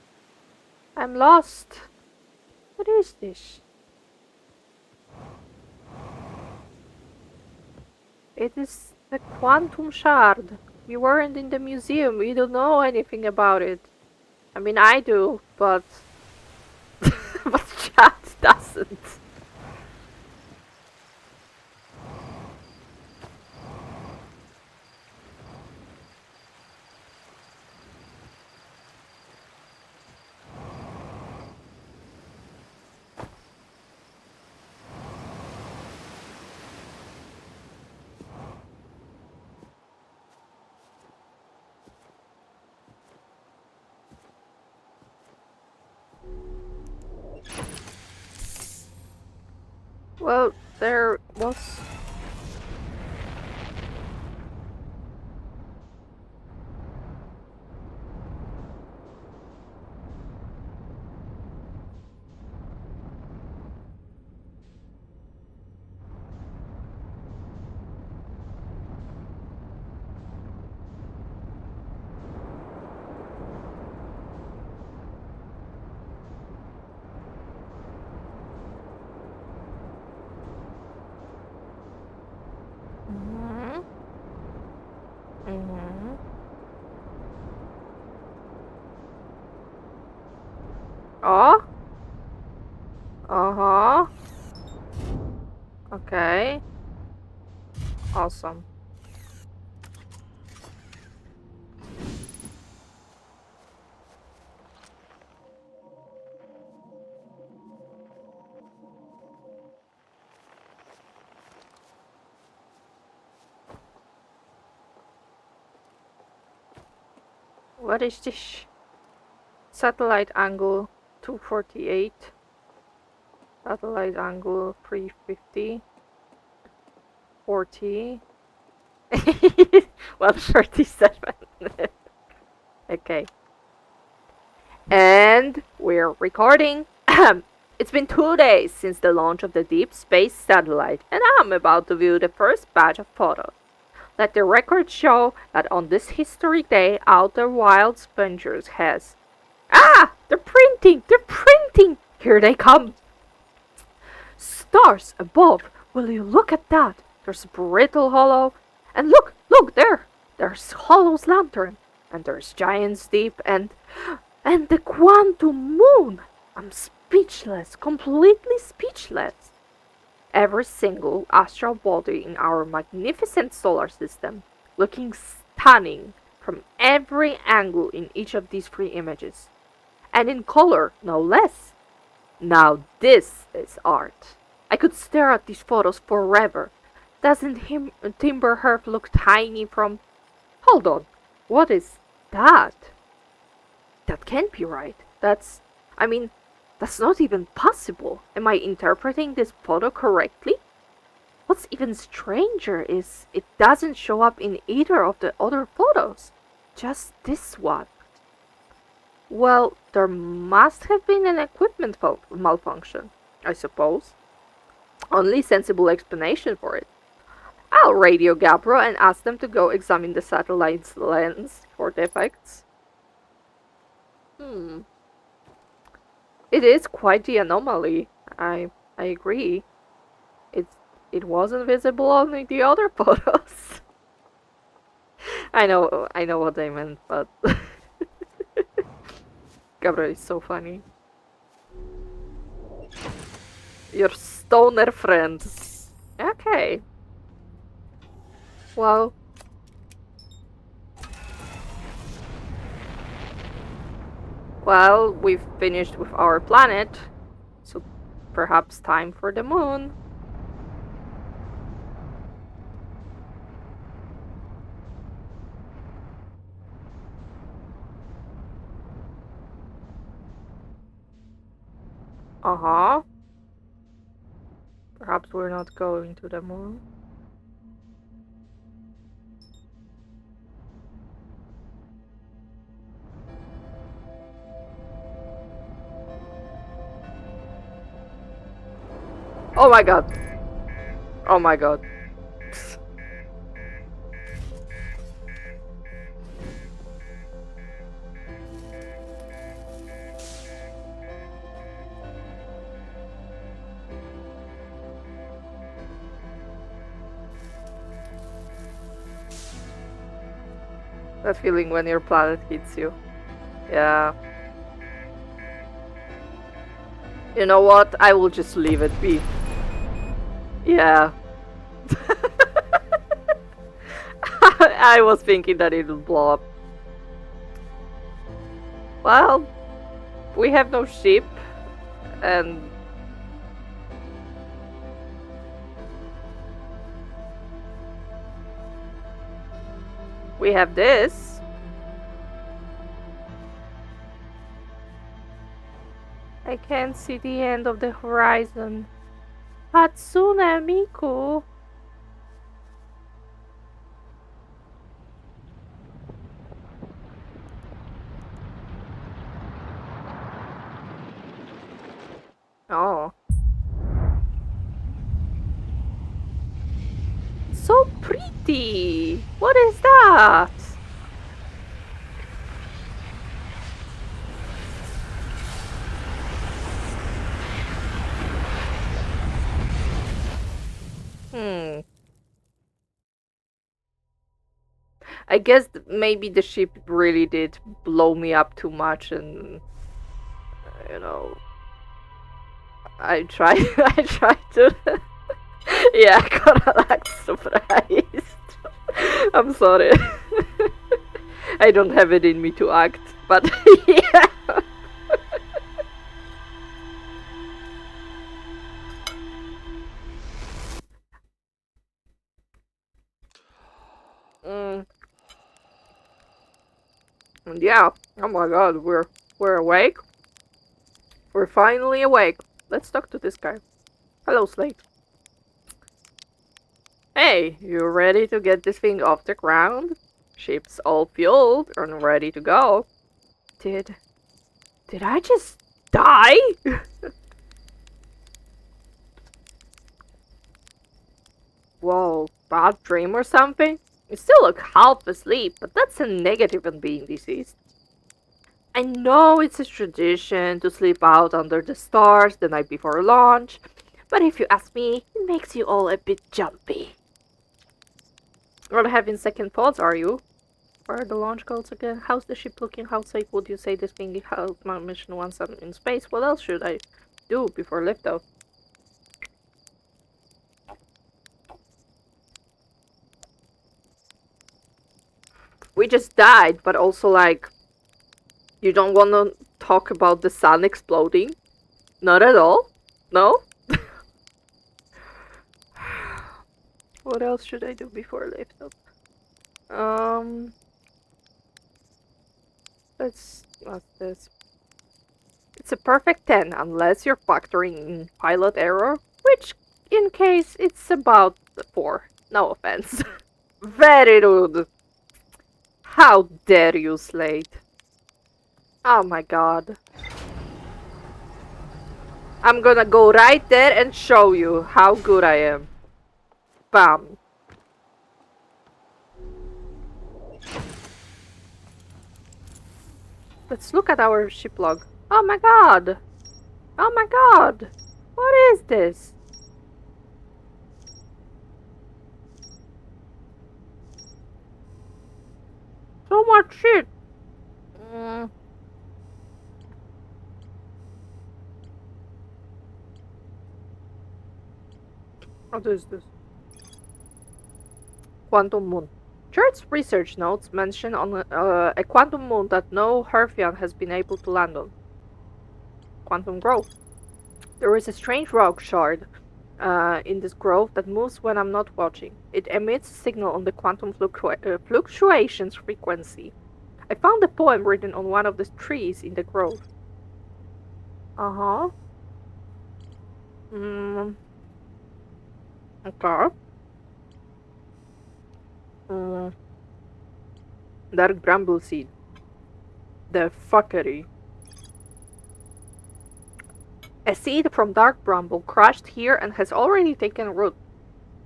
I'm lost. What is this? It is the quantum shard. We weren't in the museum. We don't know anything about it. I mean, I do, but but chat doesn't. Well, there was. Mhm. Mhm. Oh. Uh-huh. Okay. Awesome. What is this? Satellite angle 248. Satellite angle 350. 40. 137. Okay. And we're recording. It's been 2 days since the launch of the Deep Space Satellite, and I'm about to view the first batch of photos. Let the record show that on this historic day, Outer Wilds Ventures has. Ah! They're printing! They're printing! Here they come! Stars above! Will you look at that? There's Brittle Hollow. And look! Look there! There's Hollow's Lantern. And there's Giant's Deep and the Quantum Moon! I'm speechless, completely speechless. Every single astral body in our magnificent solar system, looking stunning from every angle in each of these three images. And in color, no less. Now this is art. I could stare at these photos forever. Doesn't Timber Herb look tiny from... Hold on, what is that? That can't be right. I mean, that's not even possible. Am I interpreting this photo correctly? What's even stranger is it doesn't show up in either of the other photos. Just this one. Well, there must have been an equipment malfunction, I suppose. Only sensible explanation for it. I'll radio Gabro and ask them to go examine the satellite's lens for defects. Hmm. It is quite the anomaly. I agree. It's it wasn't visible on the other photos. I know what I meant, but Gabriel is so funny. Your stoner friend. Okay. Well, we've finished with our planet, so perhaps time for the moon. Uh-huh. Perhaps we're not going to the moon. Oh my god. Oh my god. That feeling when your planet hits you. Yeah. You know what? I will just leave it be. Yeah. I was thinking that it would blow up. Well, we have no ship, and we have this. I can't see the end of the horizon. Hatsune Miku. Oh. So pretty. What is that? Hmm. I guess maybe the ship really did blow me up too much, and you know, I try, I try to, yeah, I gotta act surprised. I'm sorry. I don't have it in me to act, but yeah. Mm, and yeah. Oh my god, we're awake. We're finally awake. Let's talk to this guy. Hello, Slate. Hey, you ready to get this thing off the ground? Ship's all fueled and ready to go. Did I just die? Whoa, bad dream or something? You still look half asleep, but that's a negative on being deceased. I know it's a tradition to sleep out under the stars the night before launch, but if you ask me, it makes you all a bit jumpy. Not having second thoughts, are you? Where are the launch codes again? How's the ship looking? How safe would you say this thing held my mission once I'm in space? What else should I do before liftoff? We just died, but also like, you don't want to talk about the sun exploding? Not at all? No? What else should I do before liftoff? Um, what's this? It's a perfect 10 unless you're factoring in pilot error, which in case it's about 4. No offense. Very rude. How dare you, Slate? Oh my god. I'm gonna go right there and show you how good I am. Bam. Let's look at our ship log. Oh my god. Oh my god. What is this? So much shit. Mm. What is this? Quantum moon. Church's research notes mention on a quantum moon that no Herfian has been able to land on. Quantum growth. There is a strange rock shard in this grove that moves when I'm not watching. It emits a signal on the quantum fluctuations frequency. I found a poem written on one of the trees in the grove. Uh-huh. Mm, okay. Mm, dark bramble seed. The fuckery. A seed from dark bramble crushed here and has already taken root.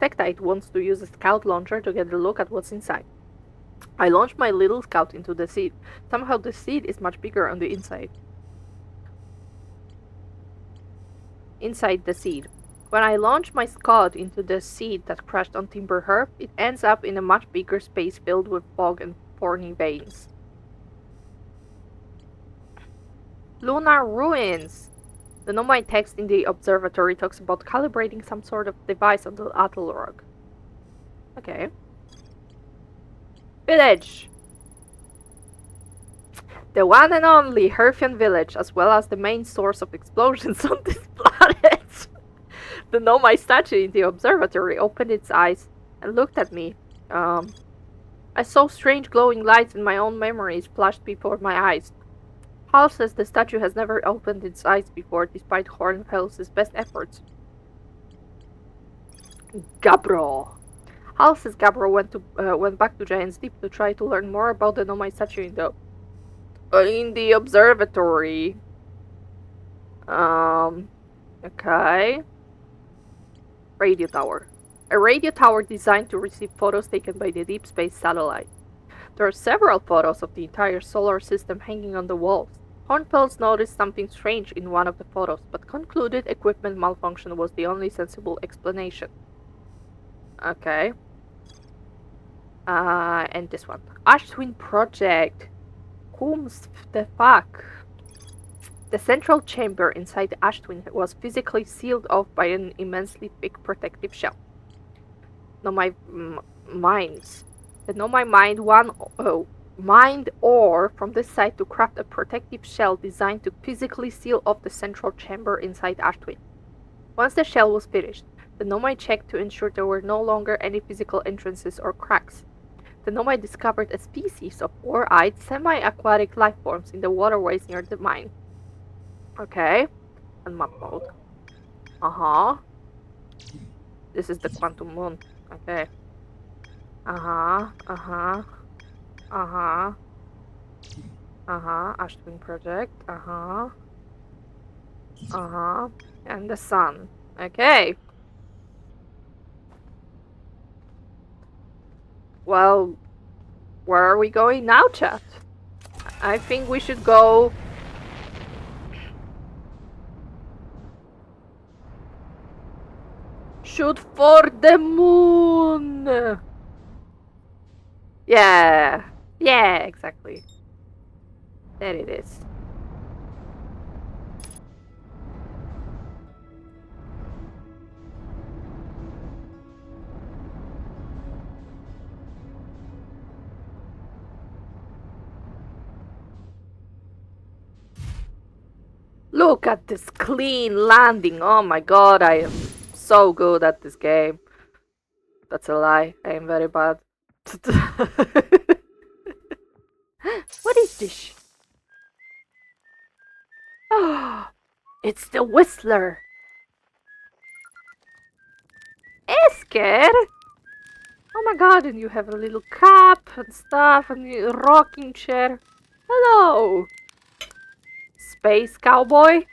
Tektite wants to use a scout launcher to get a look at what's inside. I launched my little scout into the seed. Somehow the seed is much bigger on the inside. Inside the seed. When I launch my scout into the seed that crashed on Timber Herb, it ends up in a much bigger space filled with fog and thorny veins. Lunar ruins! The nomad text in the observatory talks about calibrating some sort of device on the atoll rock. Okay. Village! The one and only Herfian village, as well as the main source of explosions on this planet. The nomad statue in the observatory opened its eyes and looked at me. I saw strange glowing lights in my own memories flashed before my eyes. Hal says the statue has never opened its eyes before, despite Hornfels' best efforts. Gabro. Hal says Gabro went back to Giant's Deep to try to learn more about the nomad statue in the observatory. Okay. Radio tower. A radio tower designed to receive photos taken by the deep space satellite. There are several photos of the entire solar system hanging on the walls. Hornfels noticed something strange in one of the photos, but concluded equipment malfunction was the only sensible explanation. Okay. And this one. Ashwin Project. Whom's the fuck? The central chamber inside the Ashtwin was physically sealed off by an immensely thick protective shell. Nomai mines. The Nomai mined ore from this site to craft a protective shell designed to physically seal off the central chamber inside Ashtwin. Once the shell was finished, the Nomai checked to ensure there were no longer any physical entrances or cracks. The Nomai discovered a species of four-eyed, semi-aquatic life forms in the waterways near the mine. Okay. And map mode. This is the quantum moon. Okay. Ashwin Project. And the sun. Okay. Well, where are we going now, chat? I think we should go... Shoot for the moon! Yeah, exactly. There it is. Look at this clean landing. Oh my god, I am so good at this game. That's a lie. I am very bad. What is this? Oh, it's the Whistler. Esker? Oh my god, and you have a little cap and stuff and a rocking chair. Hello. Space cowboy?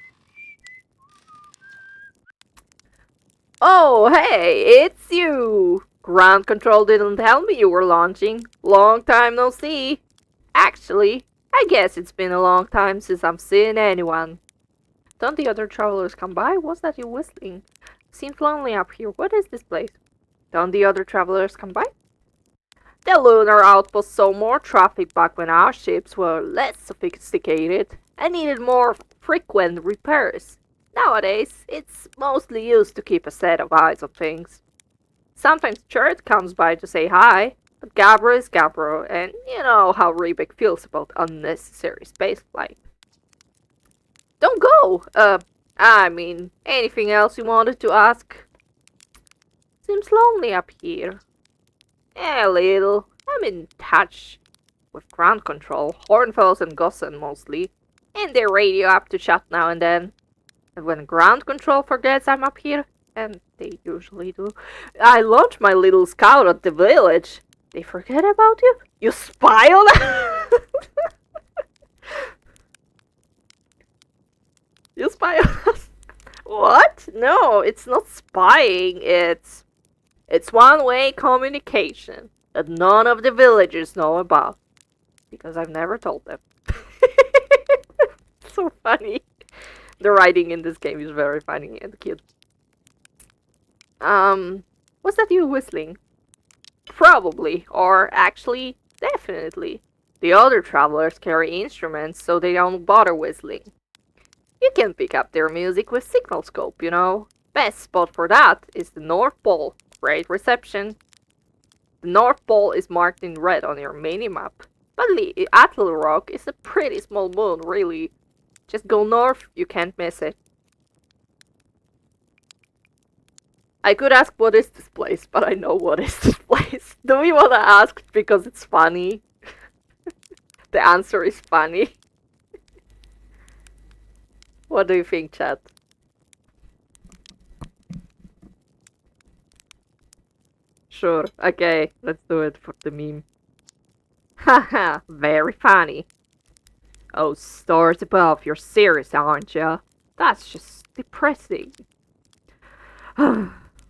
Oh, hey, it's you! Ground control didn't tell me you were launching. Long time no see. Actually, I guess it's been a long time since I've seen anyone. Don't the other travelers come by? What's that you whistling? Seems lonely up here. What is this place? Don't the other travelers come by? The lunar outpost saw more traffic back when our ships were less sophisticated and needed more frequent repairs. Nowadays, it's mostly used to keep a set of eyes on things. Sometimes Chert comes by to say hi, but Gabro is Gabro, and you know how Rebek feels about unnecessary spaceflight. Don't go! Anything else you wanted to ask? Seems lonely up here. A little. I'm in touch with ground control, Hornfels and Gossen mostly, and they radio up to chat now and then. And when ground control forgets I'm up here, and they usually do, I launch my little scout at the village. They forget about you? You spy on us? You spy on us? What? No, it's not spying. It's one-way communication that none of the villagers know about because I've never told them. So funny. The writing in this game is very funny and cute. Was that you whistling? Probably, or actually, definitely. The other travelers carry instruments, so they don't bother whistling. You can pick up their music with signal scope, you know. Best spot for that is the North Pole. Great reception. The North Pole is marked in red on your mini-map. But Atl Rock is a pretty small moon, really. Just go north, you can't miss it. I could ask what is this place, but I know what is this place. Do we want to ask because it's funny? The answer is funny. What do you think, chat? Sure, okay, let's do it for the meme. Haha, very funny. Oh, stars above, you're serious, aren't you? That's just depressing.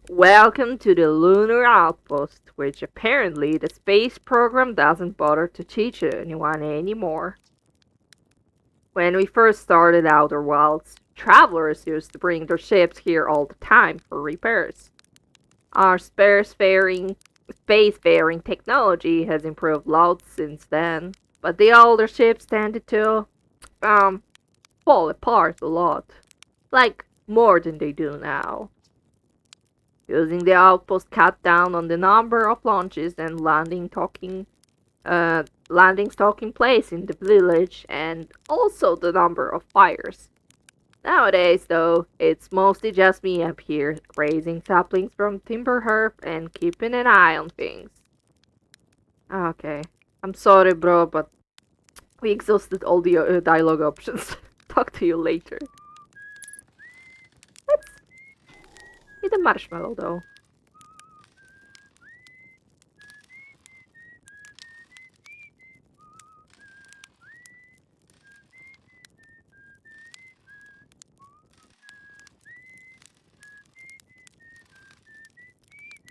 Welcome to the Lunar Outpost, which apparently the space program doesn't bother to teach anyone anymore. When we first started Outer Wilds, travelers used to bring their ships here all the time for repairs. Our spacefaring technology has improved loads since then, but the older ships tended to, um, fall apart a lot. Like, more than they do now. Using the outpost cut down on the number of launches and landings taking place in the village, and also the number of fires. Nowadays, though, it's mostly just me up here, raising saplings from timber hearth and keeping an eye on things. Okay, I'm sorry, bro, but we exhausted all the dialogue options. Talk to you later. Let's eat a marshmallow, though.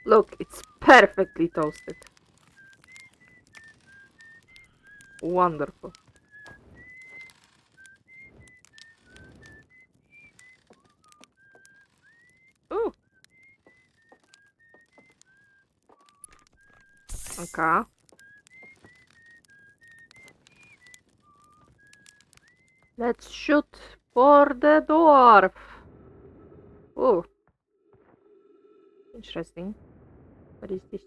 Look, it's perfectly toasted. Wonderful. Ooh, okay. Let's shoot for the dwarf. Oh, interesting. What is this?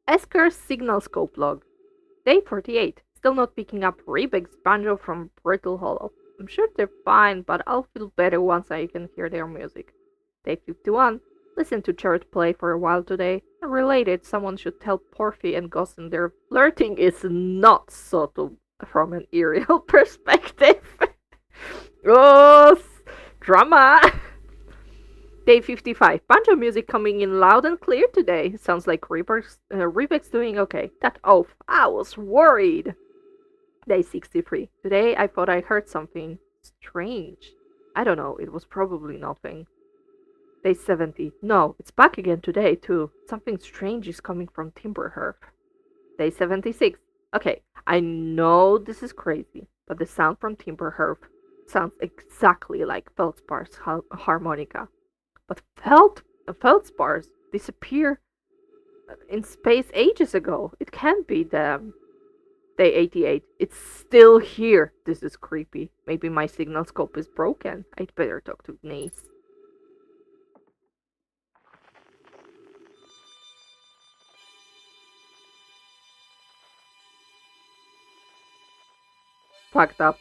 Esker's signal scope log. Day 48. Still not picking up Rebec's banjo from Brittle Hollow. I'm sure they're fine, but I'll feel better once I can hear their music. Day 51. Listen to Church play for a while today. Related, someone should tell Porphy and Gossen their flirting is not subtle from an aerial perspective. Oh, drama! Day 55. Banjo music coming in loud and clear today. Sounds like Rebec's doing okay. That oath. I was worried. Day 63. Today I thought I heard something strange. I don't know. It was probably nothing. Day 70. No, it's back again today, too. Something strange is coming from Timberhearth. Day 76. Okay, I know this is crazy, but the sound from Timberhearth sounds exactly like Feldspar's harmonica. But feldspars disappear in space ages ago. It can't be them. Day 88. It's still here. This is creepy. Maybe my signal scope is broken. I'd better talk to Nace. Fucked up.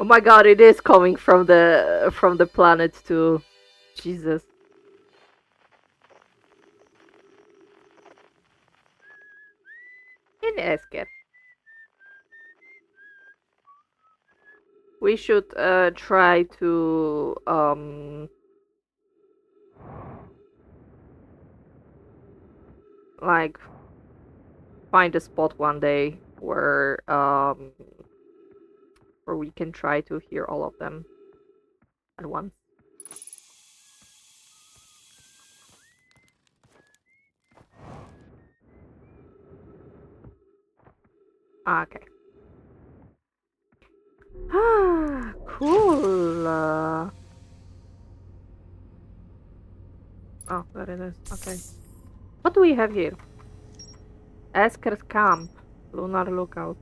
Oh my god, it is coming from the planet too. Jesus. In Esker. We should try to like find a spot one day where we can try to hear all of them at once. Okay. Ah, cool. Oh, there it is. Okay. What do we have here? Esker's camp. Lunar lookout.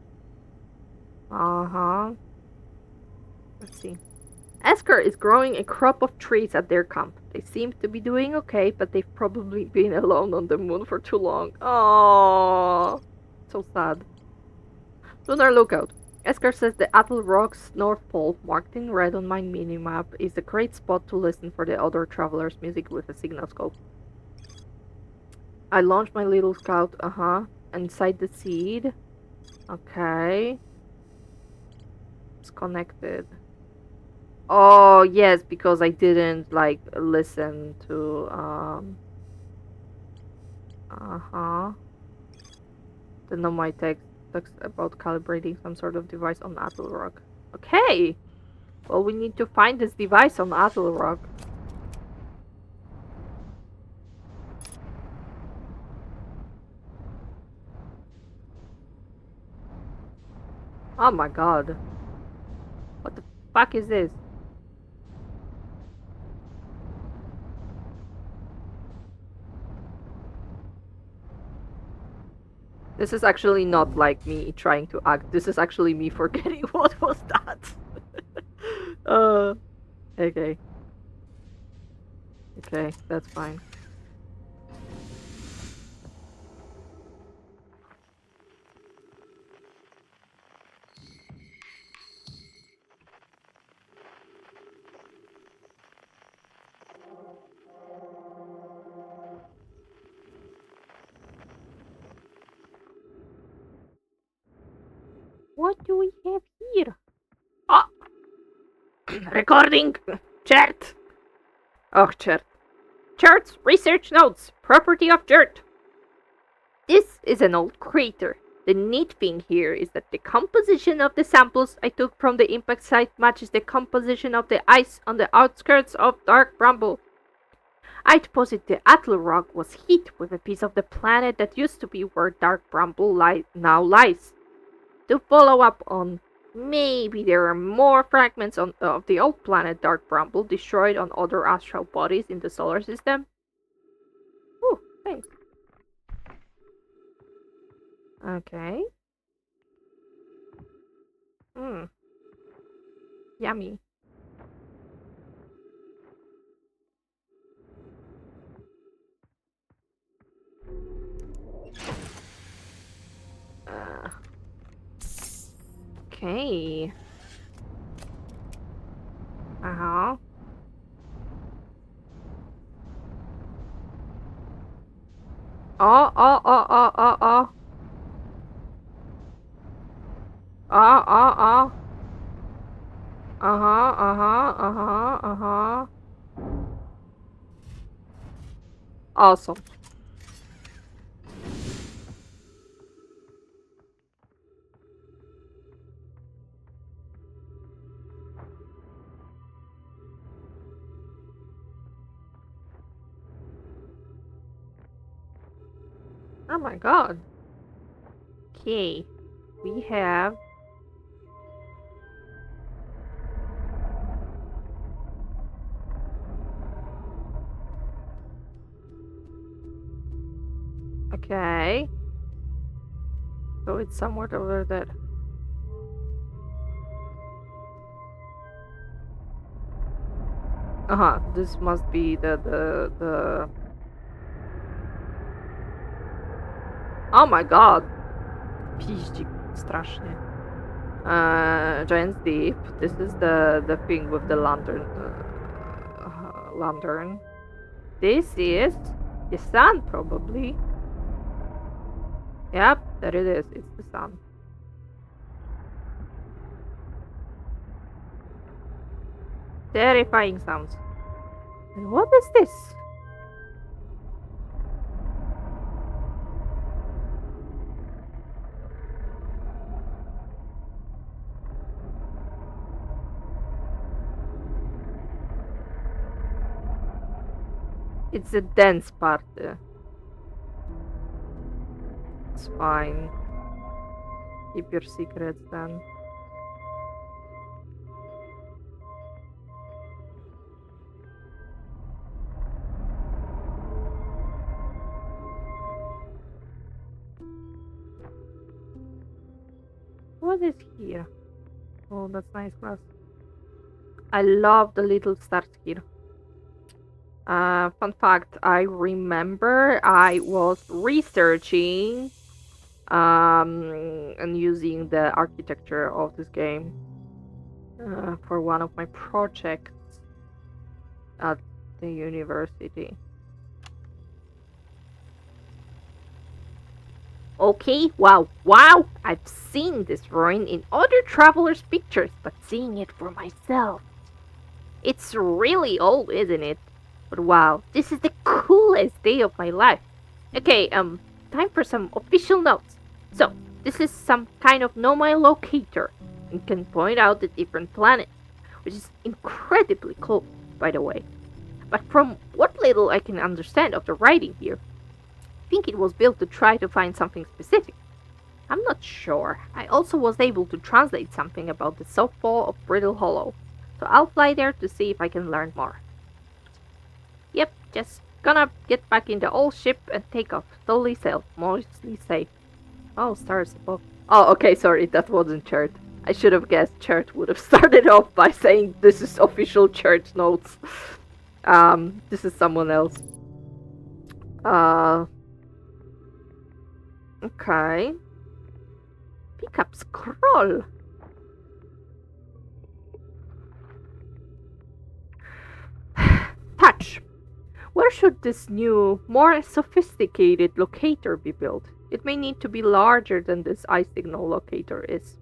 Uh-huh. Let's see. Esker is growing a crop of trees at their camp. They seem to be doing okay, but they've probably been alone on the moon for too long. Oh, so sad. Lunar lookout. Esker says the Atl Rock's North Pole, marked in red on my minimap, is a great spot to listen for the other travelers' music with a signal scope. I launched my little scout, inside the seed. Okay. It's connected. Oh, yes, because I didn't, like, listen to, the my text talks about calibrating some sort of device on Atl Rock. Okay! Well, we need to find this device on Atl Rock. Oh my god. What the fuck is this? This is actually not like me trying to act. This is actually me forgetting what was that. Okay. Okay, that's fine. What do we have here? Oh! Recording! Chat! Oh, chat. Charts, research notes, property of dirt. This is an old crater. The neat thing here is that the composition of the samples I took from the impact site matches the composition of the ice on the outskirts of Dark Bramble. I'd posit the Atl Rock was hit with a piece of the planet that used to be where Dark Bramble now lies. To follow up on, maybe there are more fragments of the old planet Dark Bramble destroyed on other astral bodies in the solar system. Ooh, thanks. Okay. Yummy. Okay. Uh-huh. Oh. Oh. Uh-huh. Awesome. Oh my god. Okay. We have... Okay. So it's somewhere over there. Uh-huh. This must be the... Oh my god. Piździk strasznie. Giant's Deep. This is the thing with the lantern. Lantern. This is the sun, probably. Yep, there it is. It's the sun. Terrifying sounds. And what is this? It's a dense part. It's fine. Keep your secrets then. What is here? Oh, that's nice glass. I love the little stars here. Fun fact, I remember I was researching and using the architecture of this game for one of my projects at the university. Okay, wow, I've seen this ruin in other travelers' pictures, but seeing it for myself. It's really old, isn't it? But wow, this is the coolest day of my life. Okay, time for some official notes. So, this is some kind of nomad locator and can point out the different planets, which is incredibly cool, by the way. But from what little I can understand of the writing here, I think it was built to try to find something specific. I'm not sure. I also was able to translate something about the south pole of Brittle Hollow, so I'll fly there to see if I can learn more. Yep, just gonna get back in the old ship and take off. Totally safe, mostly safe. Oh, stars above. Oh, okay, sorry, that wasn't Chert. I should have guessed Chert would have started off by saying this is official Chert notes. This is someone else. Okay. Pick up scroll. Touch. Where should this new, more sophisticated locator be built? It may need to be larger than this eye signal locator is.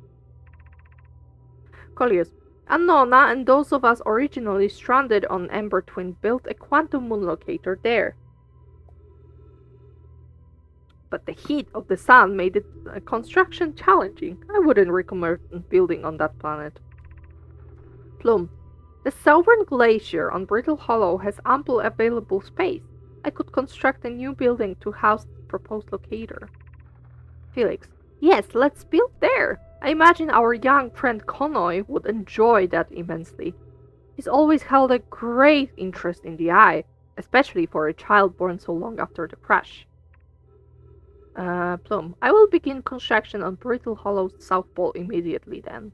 Colliers. Annona and those of us originally stranded on Ember Twin built a quantum moon locator there. But the heat of the sun made its construction challenging. I wouldn't recommend building on that planet. Plum. The Sovereign Glacier on Brittle Hollow has ample available space. I could construct a new building to house the proposed locator. Felix. Yes, let's build there. I imagine our young friend Konoe would enjoy that immensely. He's always held a great interest in the eye, especially for a child born so long after the crash. Plum. I will begin construction on Brittle Hollow's south pole immediately then.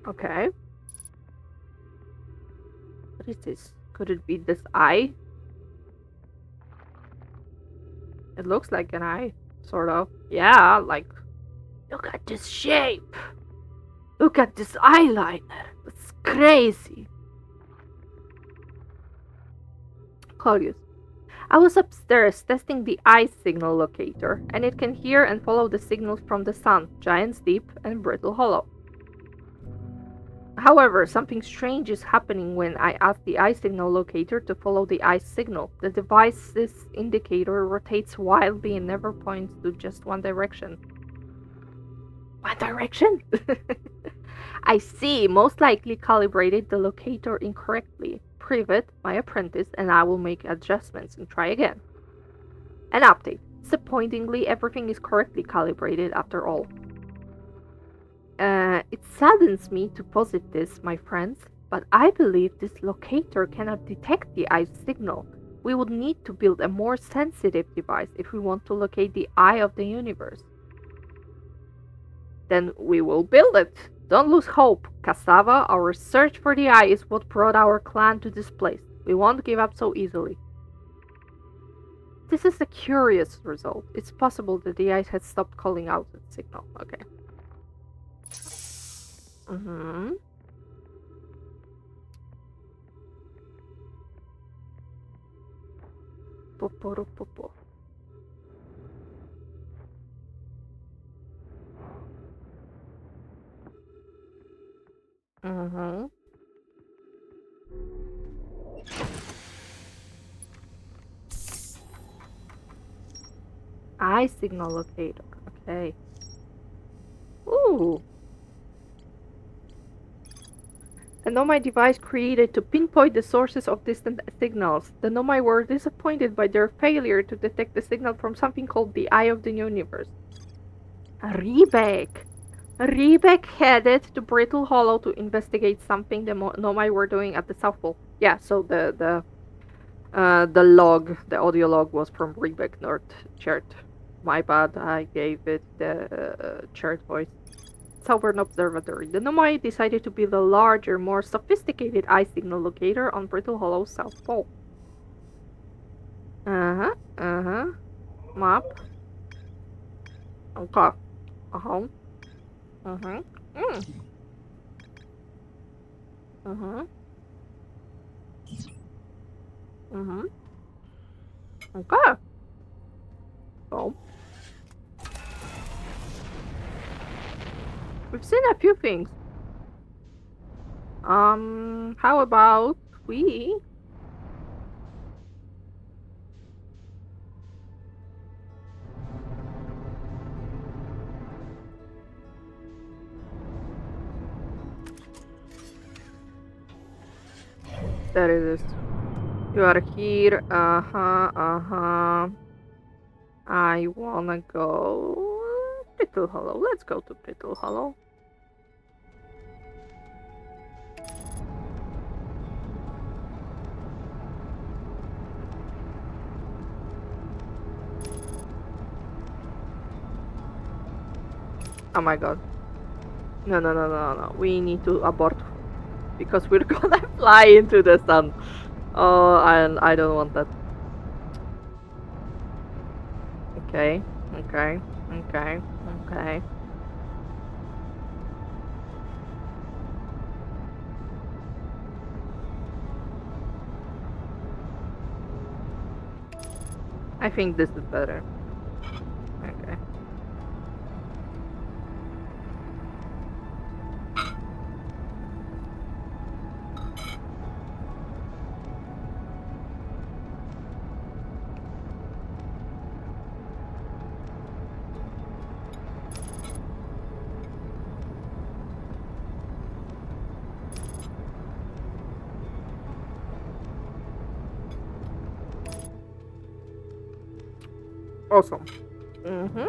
Okay. What is this? Could it be this eye? It looks like an eye, sort of. Yeah, like... Look at this shape! Look at this eyeliner! It's crazy! Claudius. I was upstairs testing the eye signal locator, and it can hear and follow the signals from the sun, Giant's Deep, and Brittle Hollow. However, something strange is happening when I ask the eye signal locator to follow the eye signal. The device's indicator rotates wildly and never points to just one direction. One direction? I see. Most likely calibrated the locator incorrectly. Privet, my apprentice, and I will make adjustments and try again. An update. Disappointingly, everything is correctly calibrated after all. It saddens me to posit this, my friends, but I believe this locator cannot detect the eye signal. We would need to build a more sensitive device if we want to locate the eye of the universe. Then we will build it. Don't lose hope, Cassava. Our search for the eye is what brought our clan to this place. We won't give up so easily. This is a curious result. It's possible that the eye had stopped calling out its signal. Okay. Mm-hmm. Poporopopo. Mm-hmm. Eye signal locator. Okay. Ooh. A Nomai device created to pinpoint the sources of distant signals. The Nomai were disappointed by their failure to detect the signal from something called the Eye of the Universe. Rebek! Rebek headed to Brittle Hollow to investigate something the Nomai were doing at the South Pole. Yeah, so the audio log was from Rebek North Chart. My bad, I gave it the chart voice. Southern Observatory. The Nomai decided to build a larger, more sophisticated eye signal locator on Brittle Hollow's South Pole. Uh-huh, uh-huh. Map. Okay. Uh-huh. Uh-huh. Mm. Uh-huh. Uh-huh. Okay. So, we've seen a few things. How about we... There it is. You are here. Uh-huh, uh-huh. I wanna go... Brittle Hollow. Let's go to Brittle Hollow. Oh my god. No, no, no, no, no. We need to abort because we're gonna fly into the sun. Oh, and I don't want that. Okay, okay, okay, okay. I think this is better. Okay. Awesome. Mm-hmm.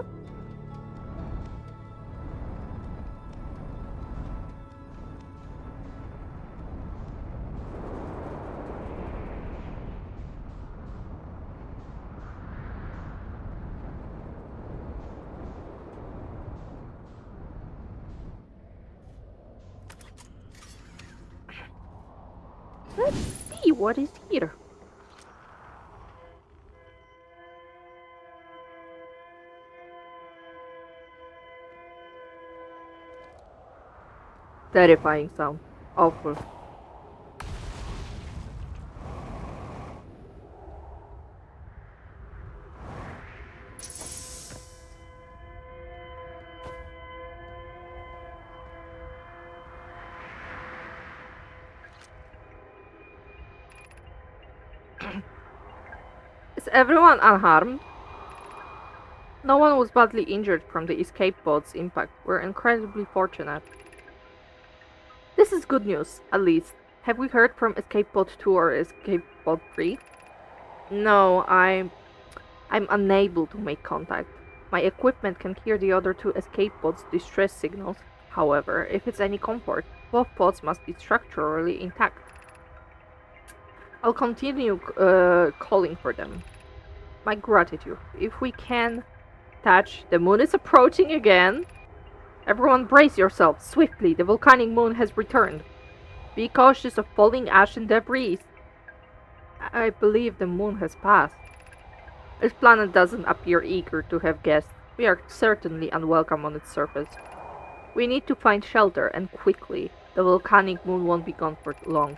Let's see what is here. Terrifying sound. Awful. Is everyone unharmed? No one was badly injured from the escape pod's impact. We're incredibly fortunate. This is good news, at least. Have we heard from Escape Pod 2 or Escape Pod 3? No, I'm unable to make contact. My equipment can hear the other two escape pods' distress signals. However, if it's any comfort, both pods must be structurally intact. I'll continue calling for them. My gratitude. If we can touch, the moon is approaching again. Everyone brace yourselves swiftly. The volcanic moon has returned. Be cautious of falling ash and debris. I believe the moon has passed. This planet doesn't appear eager to have guests. We are certainly unwelcome on its surface. We need to find shelter, and quickly. The volcanic moon won't be gone for long.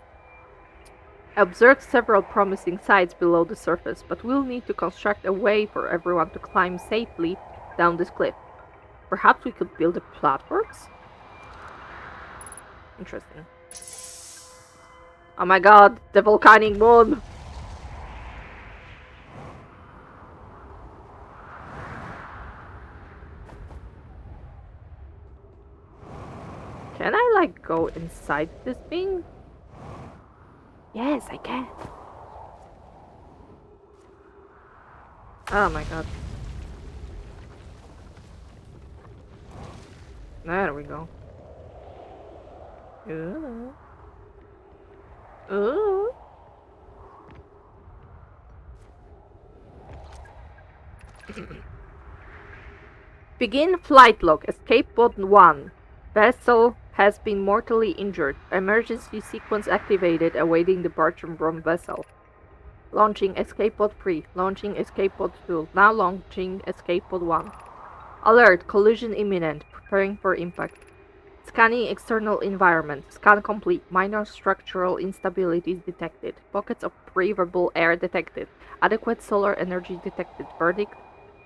I observed several promising sites below the surface, but we'll need to construct a way for everyone to climb safely down this cliff. Perhaps we could build a platforms? Interesting. Oh my god, the volcanic moon! Can I, like, go inside this thing? Yes, I can. Oh my god. There we go. Ooh. Ooh. Begin flight log. Escape pod 1. Vessel has been mortally injured. Emergency sequence activated, awaiting departure from vessel. Launching escape pod 3. Launching escape pod 2. Now launching escape pod 1. Alert. Collision imminent. Preparing for impact. Scanning external environment. Scan complete. Minor structural instabilities detected. Pockets of breathable air detected. Adequate solar energy detected. Verdict: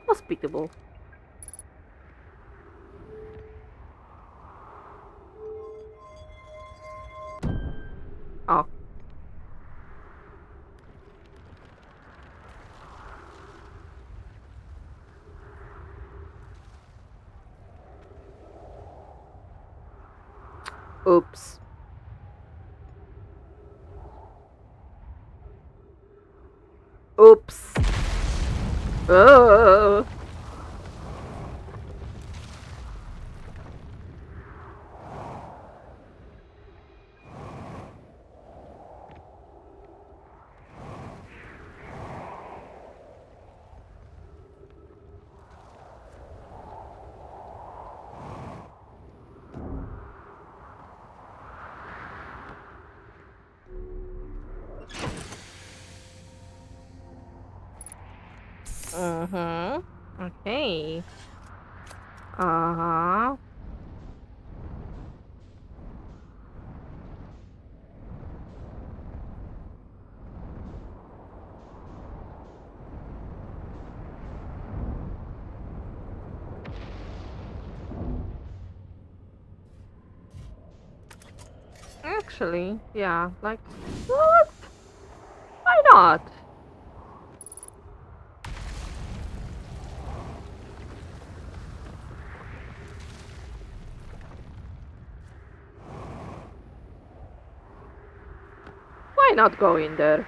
hospitable. Oh. Oops. Oops. Oh. Okay. Uh-huh. Actually, yeah, like, what? Why not? Why not go in there?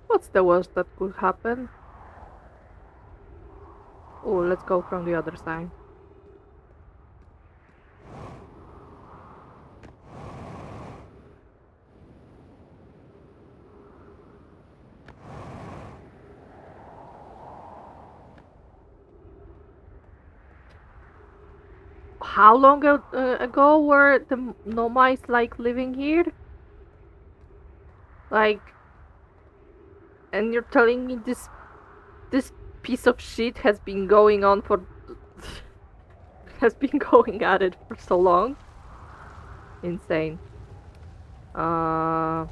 What's the worst that could happen? Oh, let's go from the other side. How long ago were the nomads like living here? Like, and you're telling me this piece of shit has been going on for has been going at it for so long? Insane. Uh,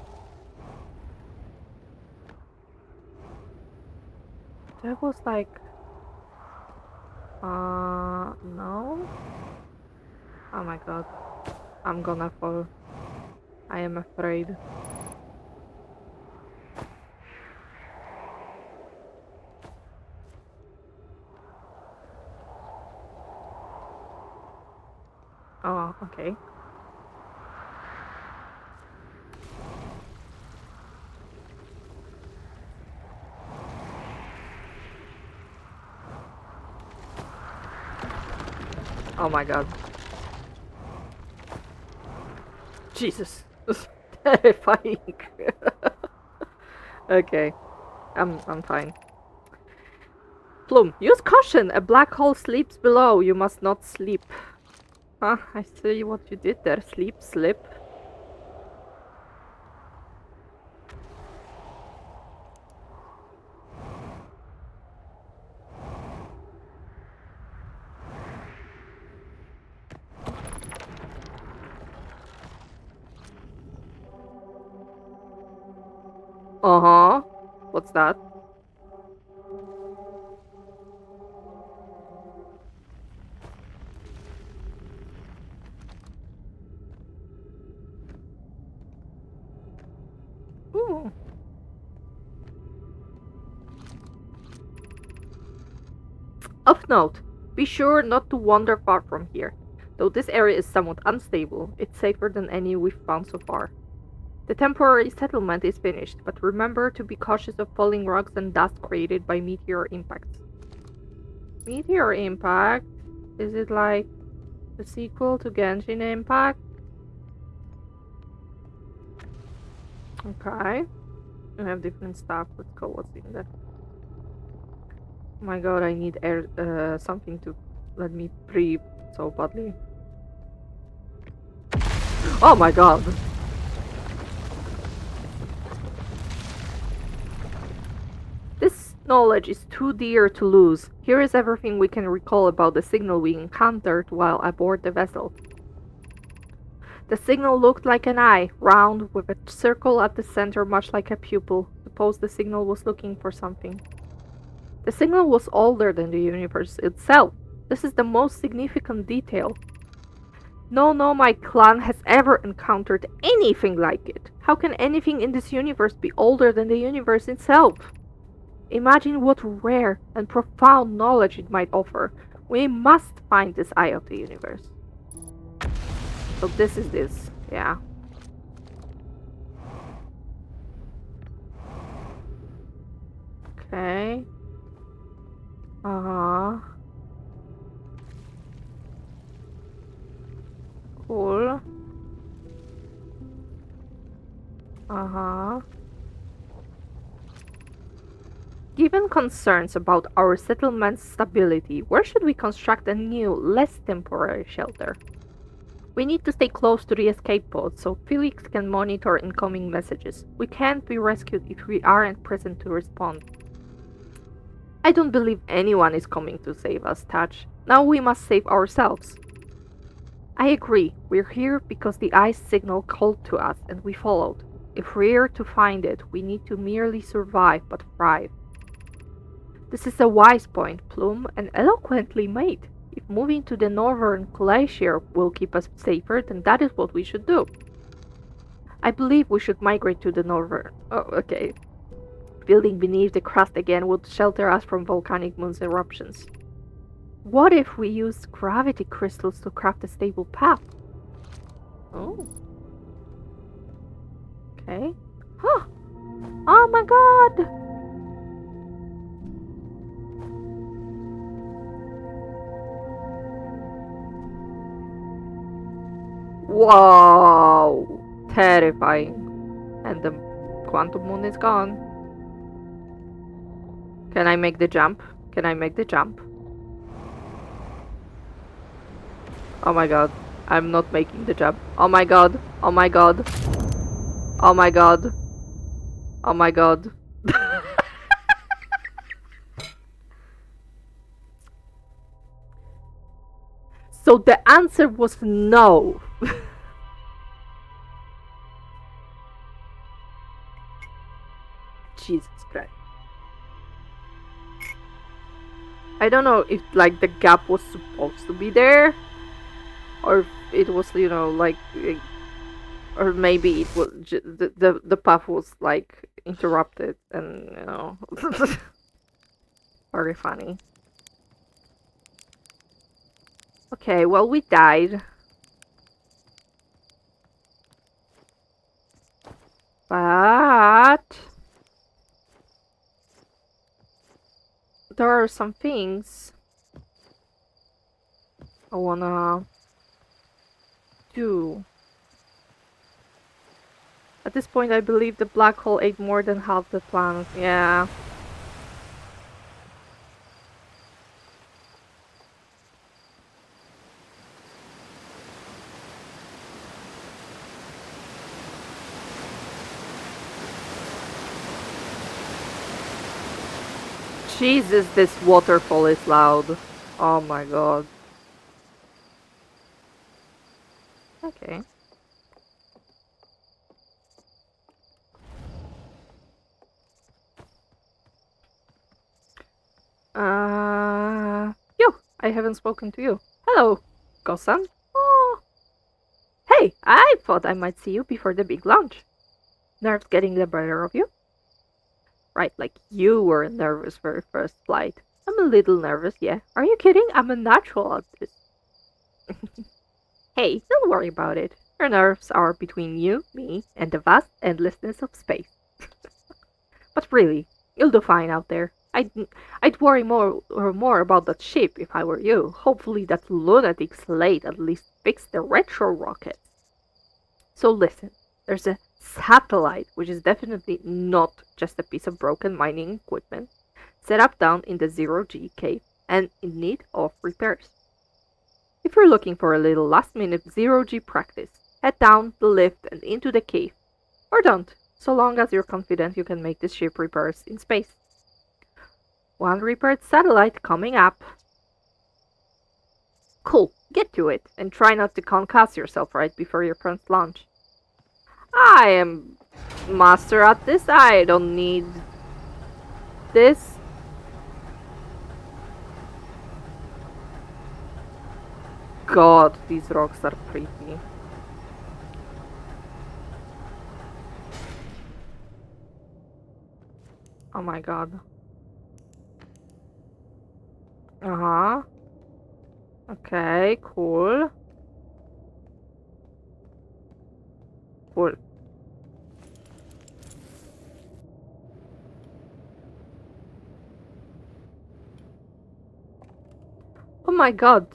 that was like, no. Oh my god, I'm gonna fall. I am afraid. Oh, okay. Oh my god. Jesus. Terrifying. Okay. I'm fine. Plum, use caution! A black hole sleeps below. You must not sleep. Huh? I see what you did there. Sleep, slip. Uh-huh. What's that? Ooh. Of note, be sure not to wander far from here. Though this area is somewhat unstable, it's safer than any we've found so far. The temporary settlement is finished, but remember to be cautious of falling rocks and dust created by meteor impacts. Meteor Impact? Is it like the sequel to Genshin Impact? Okay. We have different stuff. Let's go. What's in there? Oh my god, I need air, something to let me breathe so badly. Oh my god! This knowledge is too dear to lose. Here is everything we can recall about the signal we encountered while aboard the vessel. The signal looked like an eye, round, with a circle at the center much like a pupil. Suppose the signal was looking for something. The signal was older than the universe itself. This is the most significant detail. No nomad clan has ever encountered anything like it. How can anything in this universe be older than the universe itself? Imagine what rare and profound knowledge it might offer. We must find this eye of the universe. So this is this, yeah. Okay. Uh-huh. Cool. Uh-huh. Given concerns about our settlement's stability, where should we construct a new, less temporary shelter? We need to stay close to the escape pod so Felix can monitor incoming messages. We can't be rescued if we aren't present to respond. I don't believe anyone is coming to save us, Touch. Now we must save ourselves. I agree. We're here because the ice signal called to us and we followed. If we're to find it, we need to merely survive but thrive. This is a wise point, Plume, and eloquently made. If moving to the northern glacier will keep us safer, then that is what we should do. I believe we should migrate to the northern. Oh, okay. Building beneath the crust again would shelter us from volcanic moon's eruptions. What if we used gravity crystals to craft a stable path? Oh. Okay. Huh. Oh my god! Wow! Terrifying. And the quantum moon is gone. Can I make the jump? Can I make the jump? Oh my god. I'm not making the jump. Oh my god. Oh my god. Oh my god. Oh my god. So the answer was no. Jesus Christ. I don't know if like the gap was supposed to be there, or if it was, you know, like, or maybe it was the path was like interrupted, and you know, very funny. Okay, well we died, but there are some things I wanna do. At this point, I believe the black hole ate more than half the planet. Yeah. Jesus, this waterfall is loud. Oh my god. Okay. Yo, I haven't spoken to you. Hello, Gosan. Oh, hey, I thought I might see you before the big launch. Nerves getting the better of you? Right, like you were nervous for your first flight. I'm a little nervous, yeah. Are you kidding? I'm a natural at this. Hey, don't worry about it. Your nerves are between you, me, and the vast endlessness of space. But really, you'll do fine out there. I'd worry more about that ship if I were you. Hopefully that lunatic Slade at least fixed the retro rocket. So listen, there's a satellite, which is definitely not just a piece of broken mining equipment, set up down in the zero-G cave and in need of repairs. If you're looking for a little last-minute zero-G practice, head down the lift and into the cave. Or don't, so long as you're confident you can make this ship repairs in space. One repaired satellite coming up. Cool, get to it, and try not to concuss yourself right before your first launch. I am master at this, I don't need this. God, these rocks are pretty. Oh my god. Uh-huh. Okay, cool. Cool. Oh my god.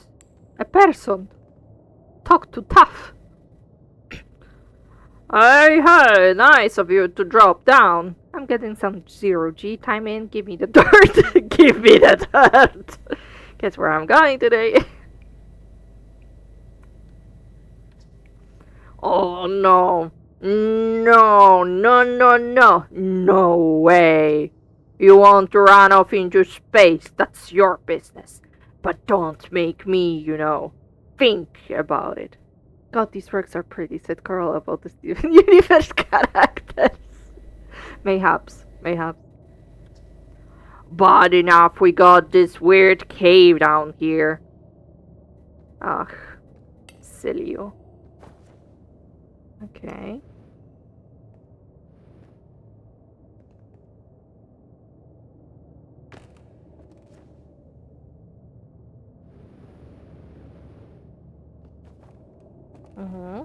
A person. Talk to tough. Hey, hey, nice of you to drop down. I'm getting some zero-G time in. Give me the dirt. Give me the dirt. Guess where I'm going today. Oh no. No, no, no, no. No way. You want to run off into space, that's your business. But don't make me, think about it. God, these works are pretty, said Carl about the Steven Universe characters. Mayhaps, mayhaps. But enough, we got this weird cave down here. Ugh, silly you. Okay. Mm-hmm.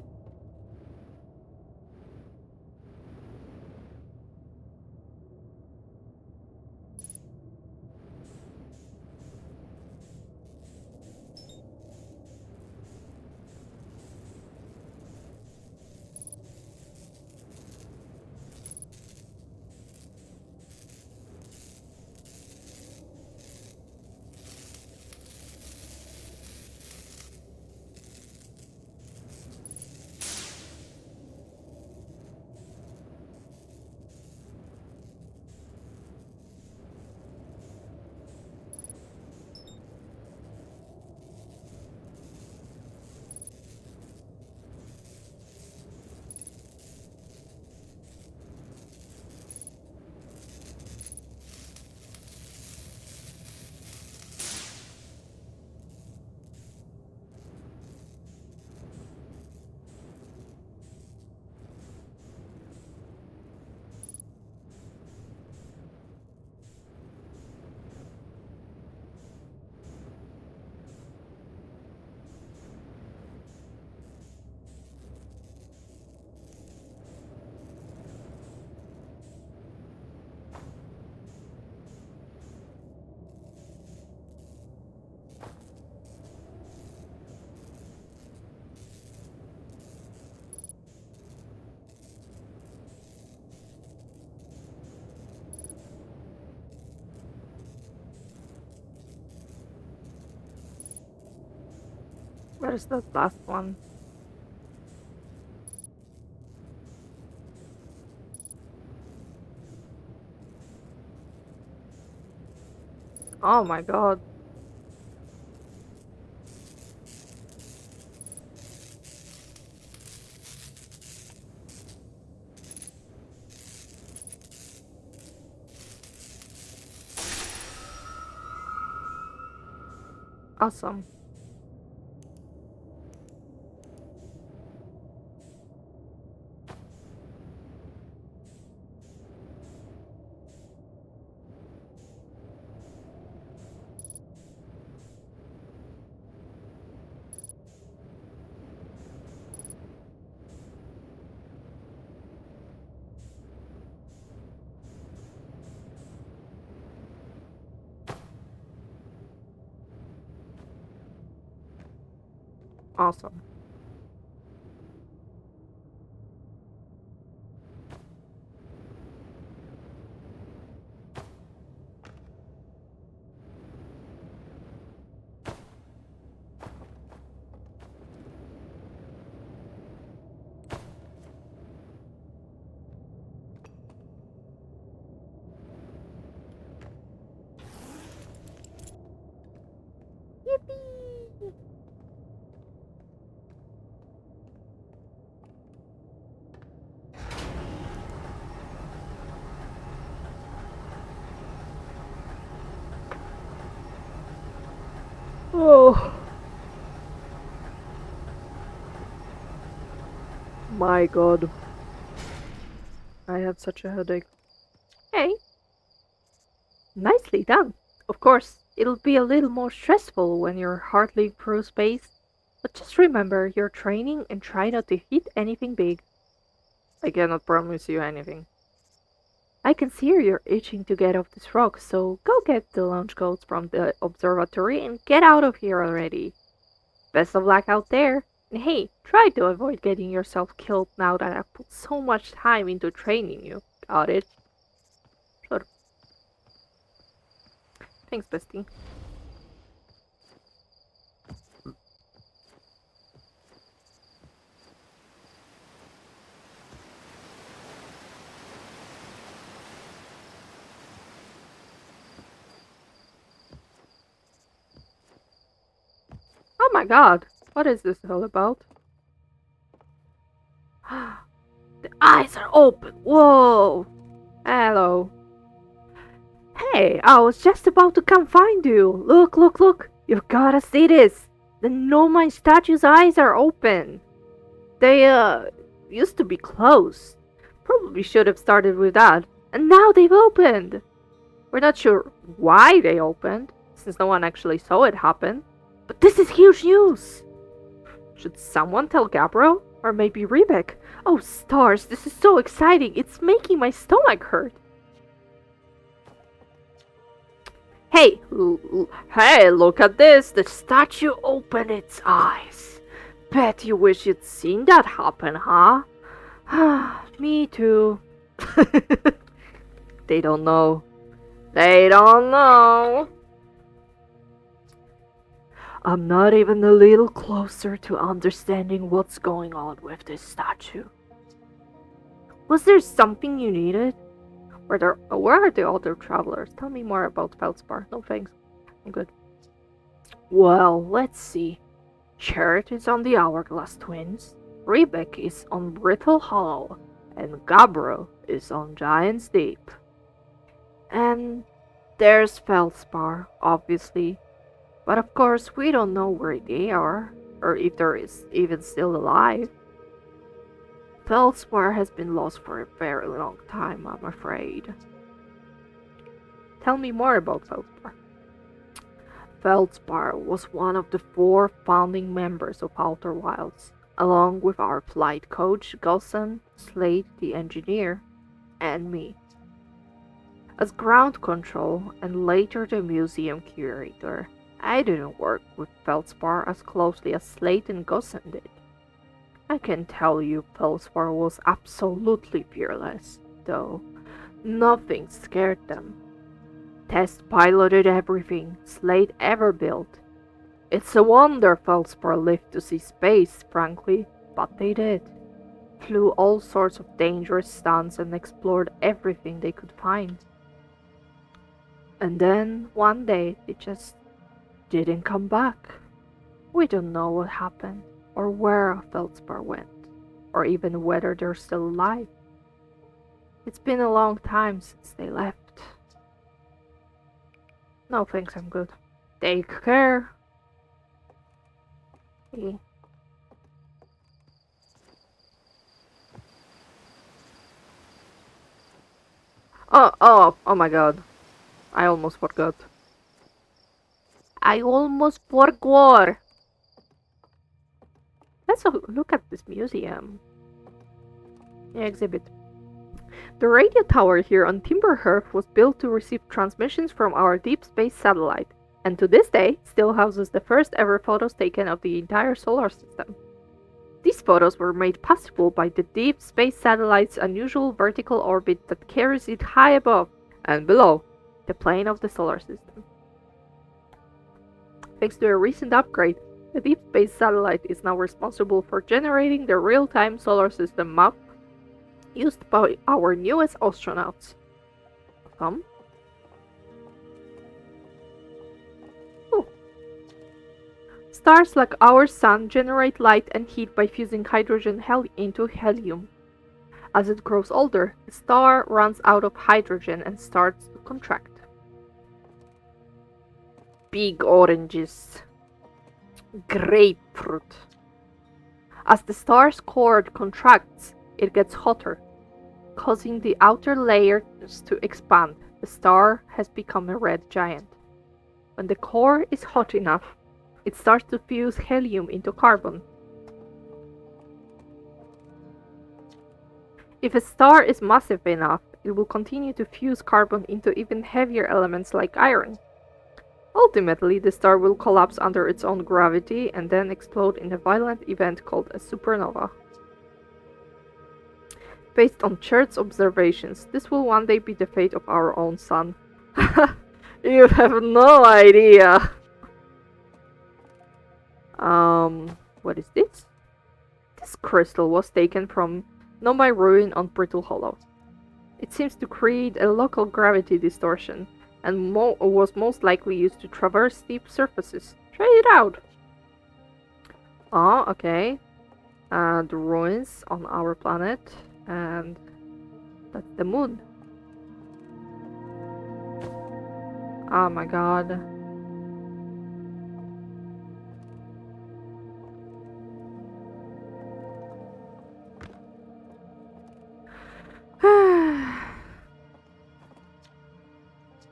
Where's that last one? Oh my god. Awesome. Awesome. Yippee! Oh my god. I have such a headache. Hey, nicely done. Of course, it'll be a little more stressful when you're hardly through space, but just remember you're training and try not to hit anything big. I cannot promise you anything. I can see you're itching to get off this rock, so go get the launch codes from the observatory and get out of here already. Best of luck out there. And hey, try to avoid getting yourself killed now that I've put so much time into training you. Got it? Sure. Thanks, bestie. Oh my god, what is this all about? The eyes are open. Whoa. Hello. Hey, I was just about to come find you. Look, look, look. You've gotta see this. The Nomine statue's eyes are open. They, used to be closed. Probably should have started with that. And now they've opened. We're not sure why they opened, since no one actually saw it happen. But this is huge news. Should someone tell Gabriel? Or maybe Rebek? Oh, stars, this is so exciting. It's making my stomach hurt. Hey, hey, look at this. The statue opened its eyes. Bet you wish you'd seen that happen, huh? Me too. They don't know. They don't know. I'm not even a little closer to understanding what's going on with this statue. Was there something you needed? Where are the other travelers? Tell me more about Feldspar. No thanks. I'm good. Well, let's see. Chert is on the Hourglass Twins, Rebek is on Brittle Hollow, and Gabbro is on Giant's Deep. And there's Feldspar, obviously. But of course, we don't know where they are, or if they're even still alive. Feldspar has been lost for a very long time, I'm afraid. Tell me more about Feldspar. Feldspar was one of the 4 founding members of Outer Wilds, along with our flight coach, Gusson, Slade the engineer, and me. As ground control and later the museum curator, I didn't work with Feldspar as closely as Slade and Gusson did. I can tell you Feldspar was absolutely fearless, though nothing scared them. Test piloted everything Slade ever built. It's a wonder Feldspar lived to see space, frankly, but they did. Flew all sorts of dangerous stunts and explored everything they could find. And then, one day, they just didn't come back. We don't know what happened, or where Feldspar went, or even whether they're still alive. It's been a long time since they left. No thanks, I'm good. Take care. Okay. Oh my god. I almost forgot. I almost forgot. Let's look at this museum. Yeah, exhibit. The radio tower here on Timberhearth was built to receive transmissions from our deep space satellite, and to this day still houses the first ever photos taken of the entire solar system. These photos were made possible by the deep space satellite's unusual vertical orbit that carries it high above and below the plane of the solar system. Thanks to a recent upgrade, the deep space satellite is now responsible for generating the real-time solar system map used by our newest astronauts. Come. Oh. Stars like our sun generate light and heat by fusing hydrogen into helium. As it grows older, the star runs out of hydrogen and starts to contract. Big oranges. Grapefruit. As the star's core contracts, it gets hotter, causing the outer layers to expand. The star has become a red giant. When the core is hot enough, it starts to fuse helium into carbon. If a star is massive enough, it will continue to fuse carbon into even heavier elements like iron. Ultimately, the star will collapse under its own gravity and then explode in a violent event called a supernova. Based on Church's observations, this will one day be the fate of our own sun. You have no idea! What is this? This crystal was taken from Nomai ruin on Brittle Hollow. It seems to create a local gravity distortion, and was most likely used to traverse steep surfaces. Try it out! Oh, okay. The ruins on our planet, and that's the moon. Oh my god.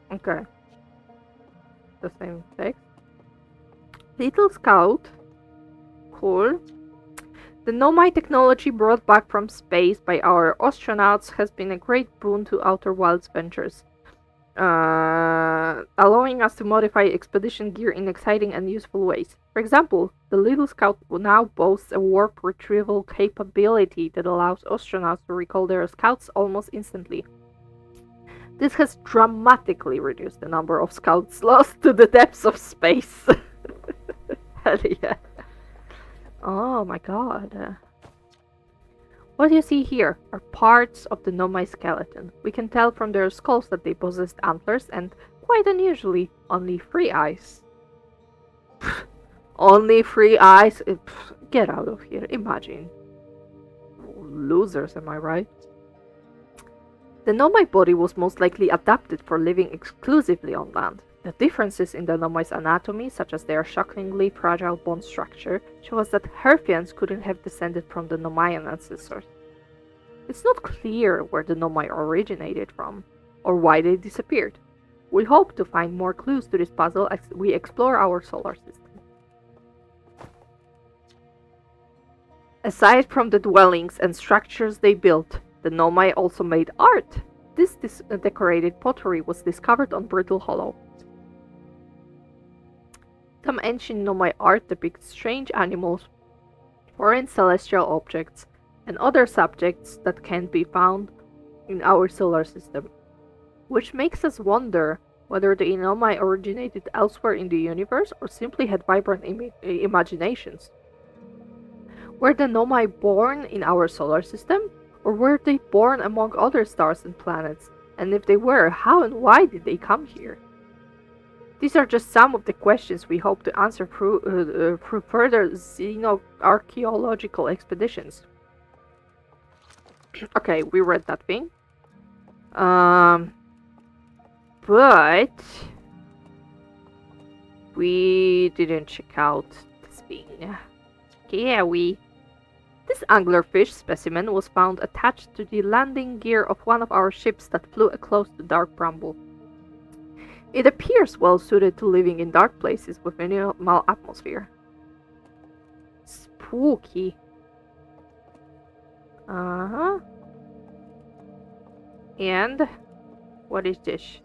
Okay. The same text. Little Scout. Cool. The Nomai technology brought back from space by our astronauts has been a great boon to Outer Wilds ventures, allowing us to modify expedition gear in exciting and useful ways. For example, the Little Scout now boasts a warp retrieval capability that allows astronauts to recall their scouts almost instantly. This has dramatically reduced the number of scouts lost to the depths of space. Hell yeah. Oh my god. What you see here are parts of the Nomai skeleton. We can tell from their skulls that they possessed antlers and, quite unusually, only 3 eyes. Only 3 eyes? Get out of here, imagine. Losers, am I right? The Nomai body was most likely adapted for living exclusively on land. The differences in the Nomai's anatomy, such as their shockingly fragile bone structure, show us that Herfians couldn't have descended from the Nomaian ancestors. It's not clear where the Nomai originated from, or why they disappeared. We hope to find more clues to this puzzle as we explore our solar system. Aside from the dwellings and structures they built, the Nomai also made art. This decorated pottery was discovered on Brittle Hollow. Some ancient Nomai art depicts strange animals, foreign celestial objects, and other subjects that can be found in our solar system, which makes us wonder whether the Nomai originated elsewhere in the universe or simply had vibrant imaginations. Were the Nomai born in our solar system, or were they born among other stars and planets? And if they were, how and why did they come here? These are just some of the questions we hope to answer through further xenoarchaeological expeditions. Okay, we read that thing. But we didn't check out this thing. Kiwi. This anglerfish specimen was found attached to the landing gear of one of our ships that flew close to Dark Bramble. It appears well suited to living in dark places with minimal atmosphere. Spooky. Uh-huh. And what is this?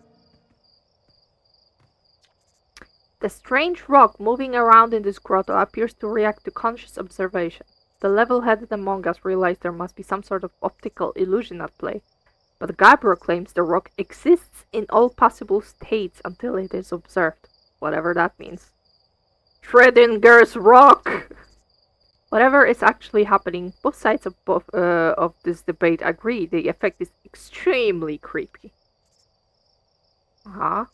The strange rock moving around in this grotto appears to react to conscious observation. The level-headed among us realize there must be some sort of optical illusion at play, but Gabriel claims the rock exists in all possible states until it is observed, whatever that means. Schrodinger's rock! Whatever is actually happening, both sides of this debate agree the effect is extremely creepy. Uh-huh.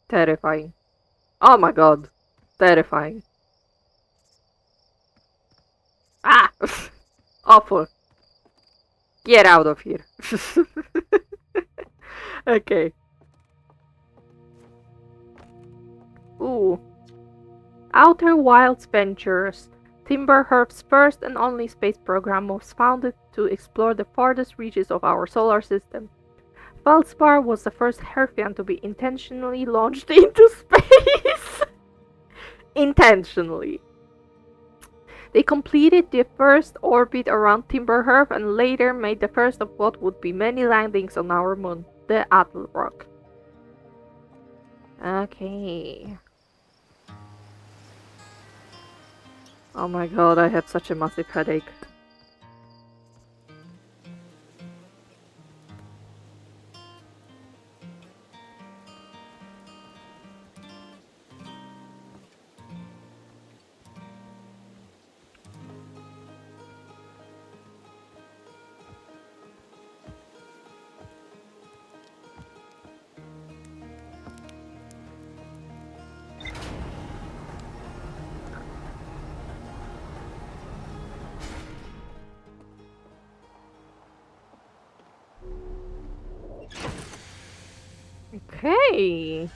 Terrifying. Oh my god. Terrifying. Ah! Awful. Get out of here. Okay. Ooh. Outer Wilds Ventures. Timberherb's first and only space program was founded to explore the farthest reaches of our solar system. Feldspar was the first Herfian to be intentionally launched into space. Intentionally. They completed the first orbit around Timberherb and later made the first of what would be many landings on our moon, the Atl Rock. Okay. Oh my god, I had such a massive headache. Okay.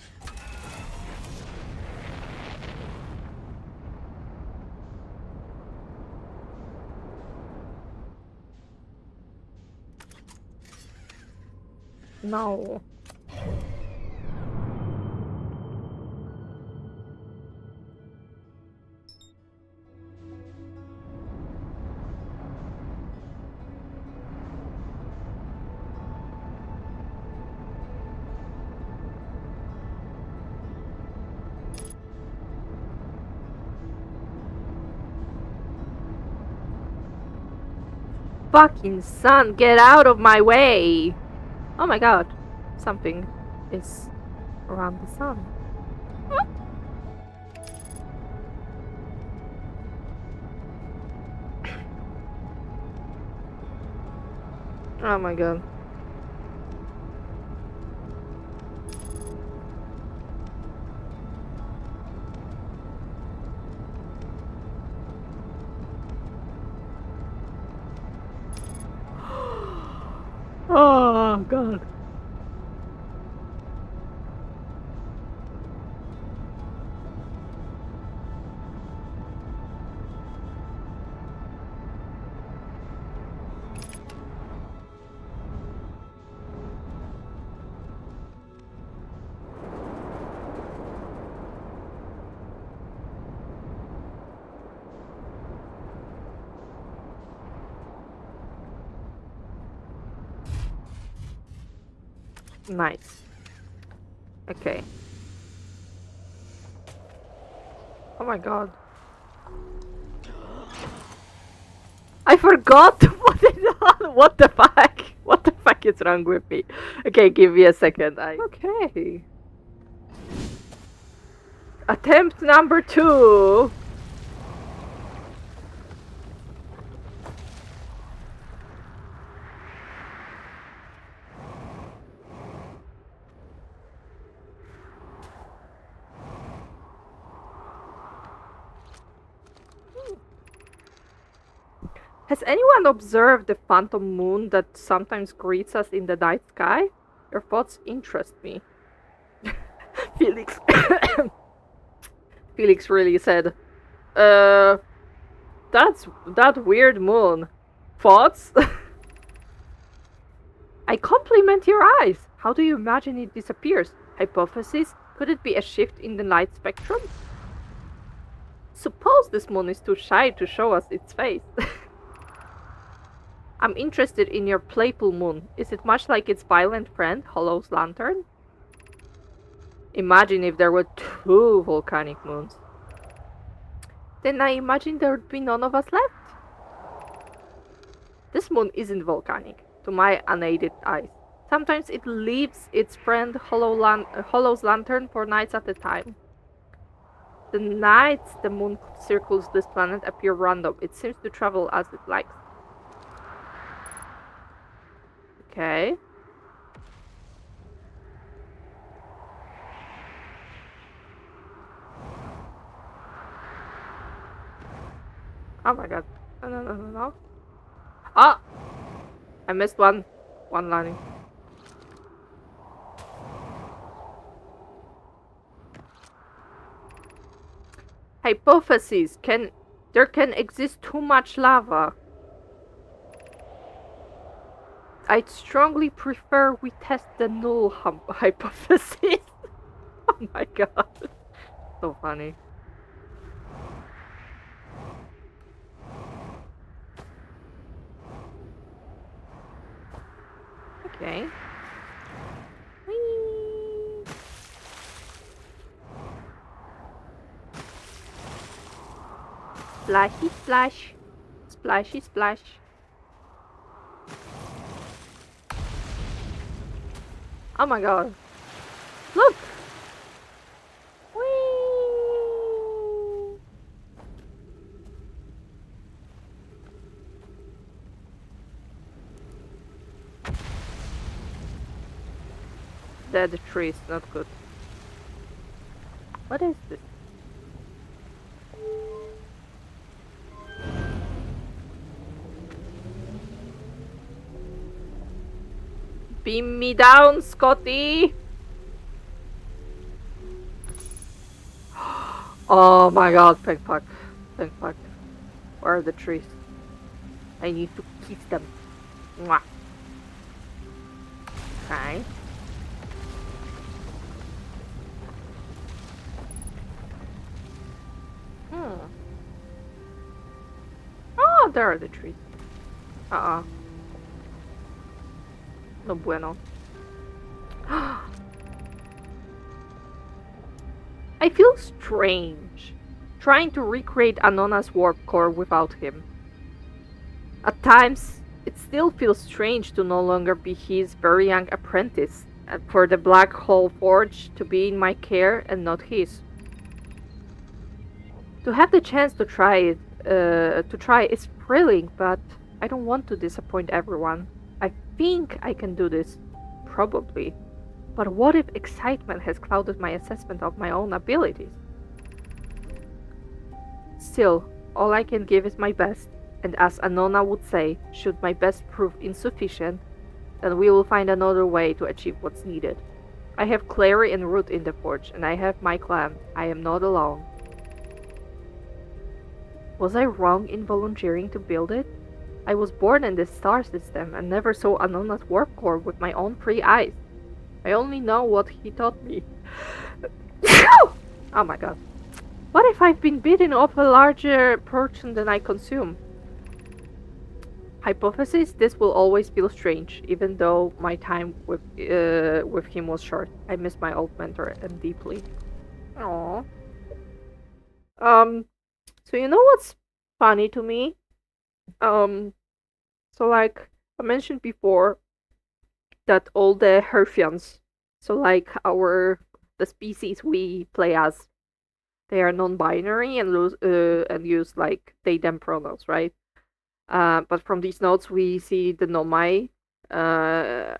No. Fucking sun, get out of my way! Oh my god. Something is around the sun. Oh my god. Oh god. Nice. Okay. Oh my god. I forgot to put it on! What the fuck? What the fuck is wrong with me? Okay, give me a second. Okay. Attempt number 2. Has anyone observed the phantom moon that sometimes greets us in the night sky? Your thoughts interest me. Felix Felix really said, uh that weird moon. Thoughts? I compliment your eyes. How do you imagine it disappears? Hypothesis? Could it be a shift in the light spectrum? Suppose this moon is too shy to show us its face. I'm interested in your playful moon. Is it much like its violent friend, Hollow's lantern? Imagine if there were two volcanic moons. Then I imagine there would be none of us left. This moon isn't volcanic, to my unaided eyes. Sometimes it leaves its friend Hollow's lantern for nights at a time. The nights the moon circles this planet appear random. It seems to travel as it likes. Okay. Oh my god. No. Ah! I missed one lining. Hypothesis. There can exist too much lava. I'd strongly prefer we test the null hypothesis. Oh my god. So funny. Okay. Whee! Splashy splash. Splashy splash. Oh my god. Look! Whee! Dead trees, not good. What is this? Beam me down, Scotty! Oh my god, thank fuck. Thank fuck. Where are the trees? I need to kiss them. Mwah. Okay. Oh, there are the trees. No bueno. I feel strange trying to recreate Anona's warp core without him. At times, it still feels strange to no longer be his very young apprentice, and for the Black Hole Forge to be in my care and not his. To have the chance to try is thrilling, but I don't want to disappoint everyone. I think I can do this. Probably. But what if excitement has clouded my assessment of my own abilities? Still, all I can give is my best, and as Anona would say, should my best prove insufficient, then we will find another way to achieve what's needed. I have Clary and Root in the forge, and I have my clan. I am not alone. Was I wrong in volunteering to build it? I was born in this star system and never saw Anona's warp core with my own free eyes. I only know what he taught me. Oh my god. What if I've been bitten off a larger portion than I consume? Hypothesis, this will always feel strange, even though my time with him was short. I miss my old mentor and deeply. Aww. So you know what's funny to me? So like I mentioned before that all the Herfians, so like the species we play as, they are non-binary and use like they them pronouns, right? But from these notes we see the nomai have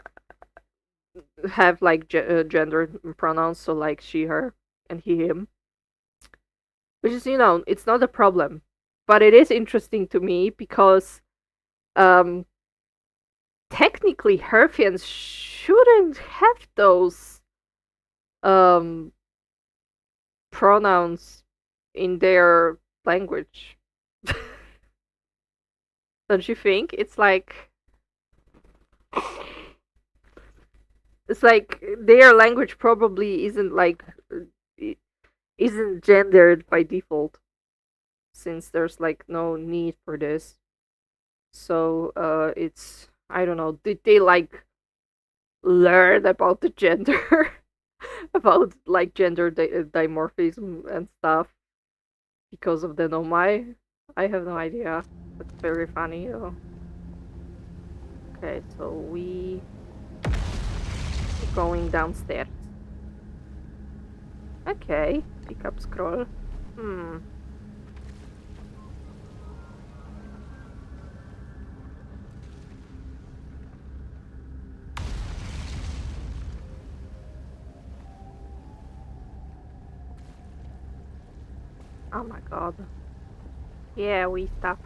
like gendered pronouns, so like she, her, and he, him, which is, it's not a problem, but it is interesting to me because Um, technically, Herfians shouldn't have those um pronouns in their language. Don't you think? It's like their language probably isn't like i- isn't gendered by default since there's like no need for this. So it's I don't know. Did they like learn about the gender about like gender dimorphism and stuff because of the nomai? I have no idea. That's very funny though. Okay, so we going downstairs. Okay, pick up scroll. Hmm. Oh my god. Yeah, we stop.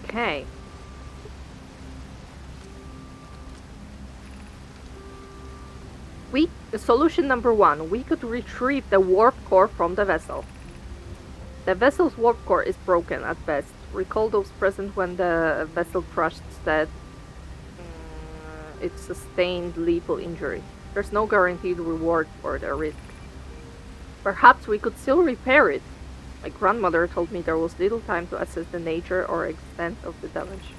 Okay. Solution number one, we could retrieve the warp core from the vessel. The vessel's warp core is broken at best. Recall those present when the vessel crashed said it sustained lethal injury. There's no guaranteed reward for the risk. Perhaps we could still repair it. My grandmother told me there was little time to assess the nature or extent of the damage.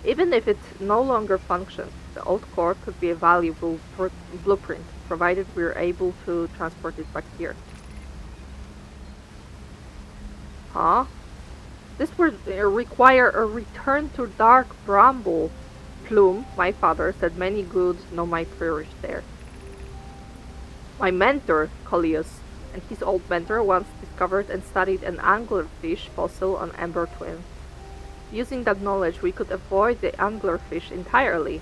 Even if it no longer functions, the old core could be a valuable blueprint, provided we're able to transport it back here. Huh? This would require a return to Dark Bramble. Plume, my father, said many good no might perish there. My mentor, Coleus, and his old mentor once discovered and studied an anglerfish fossil on Amber Twin. Using that knowledge, we could avoid the anglerfish entirely.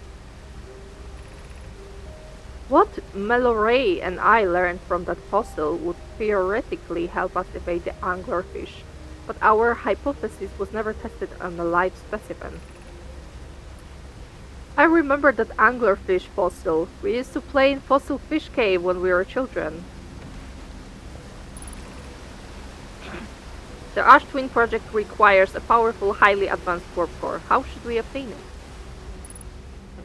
What Meloray and I learned from that fossil would theoretically help us evade the anglerfish, but our hypothesis was never tested on a live specimen. I remember that anglerfish fossil. We used to play in Fossil Fish Cave when we were children. The Ash Twin project requires a powerful, highly advanced warp core. How should we obtain it?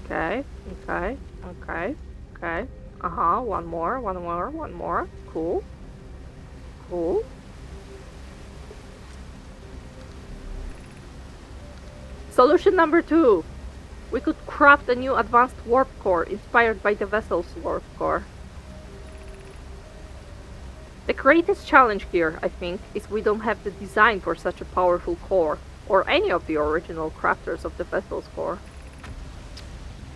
Okay, okay, okay, okay. One more, one more, one more. Cool. Cool. Solution number two. We could craft a new advanced warp core inspired by the vessel's warp core. The greatest challenge here, I think, is we don't have the design for such a powerful core, or any of the original crafters of the vessel's core.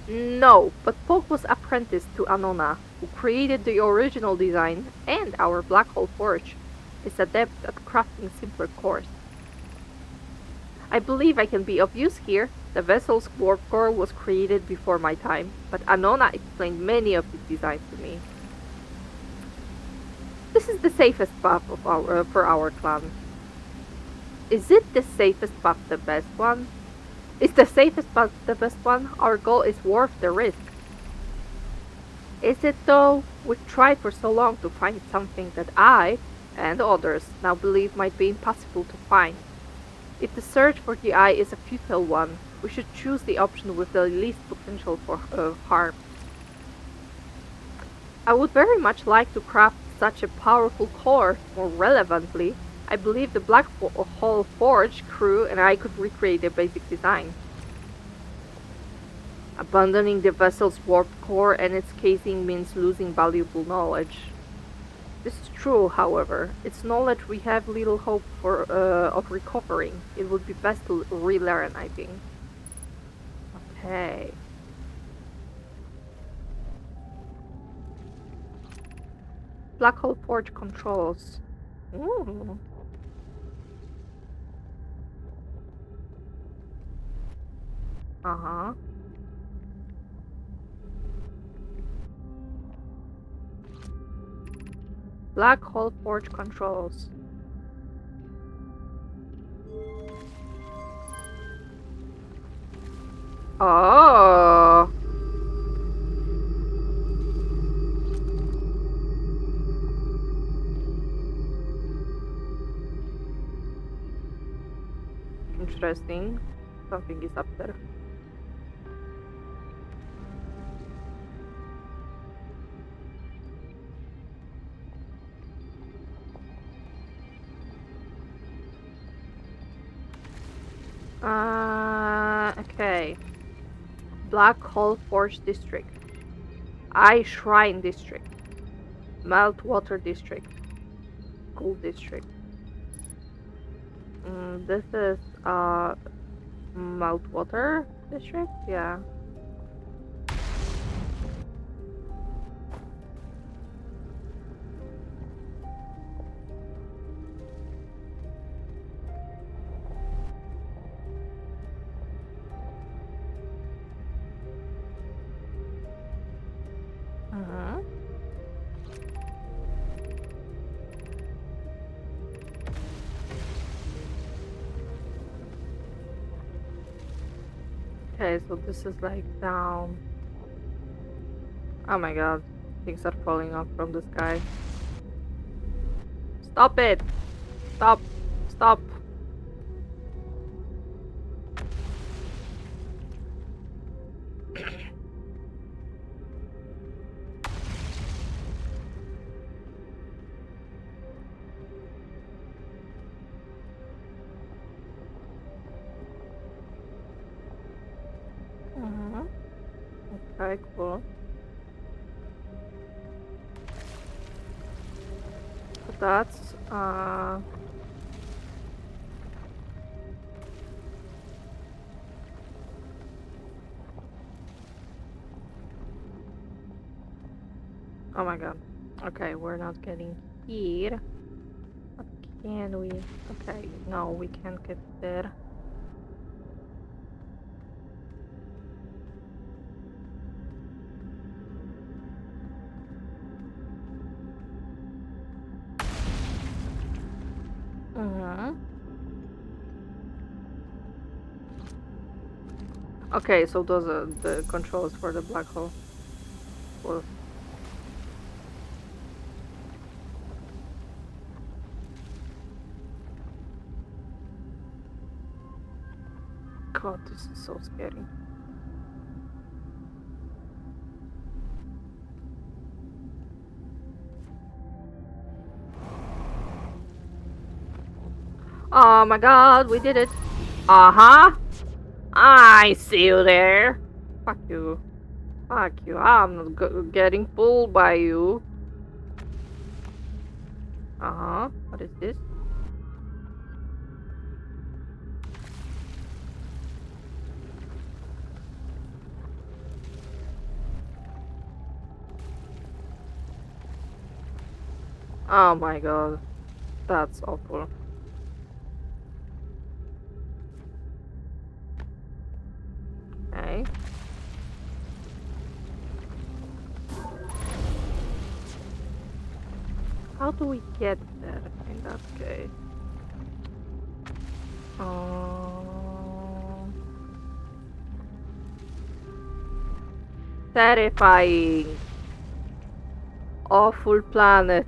No, but Pogue was apprenticed to Anona, who created the original design, and our black hole forge is adept at crafting simpler cores. I believe I can be of use here. The vessel's warp core was created before my time, but Anona explained many of his designs to me. This is the safest path for our clan. Is it the safest path the best one? Is the safest path the best one? Our goal is worth the risk. Is it though? We've tried for so long to find something that I, and others, now believe might be impossible to find. If the search for the eye is a futile one, we should choose the option with the least potential for harm. I would very much like to craft such a powerful core. More relevantly, I believe the Black Hole Forge crew and I could recreate the basic design. Abandoning the vessel's warp core and its casing means losing valuable knowledge. This is true, however. It's knowledge we have little hope of recovering. It would be best to relearn, I think. Okay. Black Hole Forge controls. Ooh. Uh-huh. Black hole forge controls. Oh. Interesting. Something is up there. Okay. Black Hole Forge District. Eye Shrine District. Meltwater District. School District. This is Meltwater District? Yeah. Mm-hmm. Okay, so this is like down. Oh my god. Things are falling off from the sky. Stop it! Stop! Stop! Mm-hmm. Okay, cool. So that's oh my god. Okay, we're not getting here. What can we? Okay, no, we can't get there. Mm-hmm. Okay, so those are the controls for the black hole. Well, God, this is so scary. Oh my god, we did it. Uh-huh. I see you there. Fuck you. Fuck you. I'm not getting fooled by you. Uh-huh. What is this? Oh my god. That's awful. Okay. How do we get there in that case? Terrifying. Awful planet.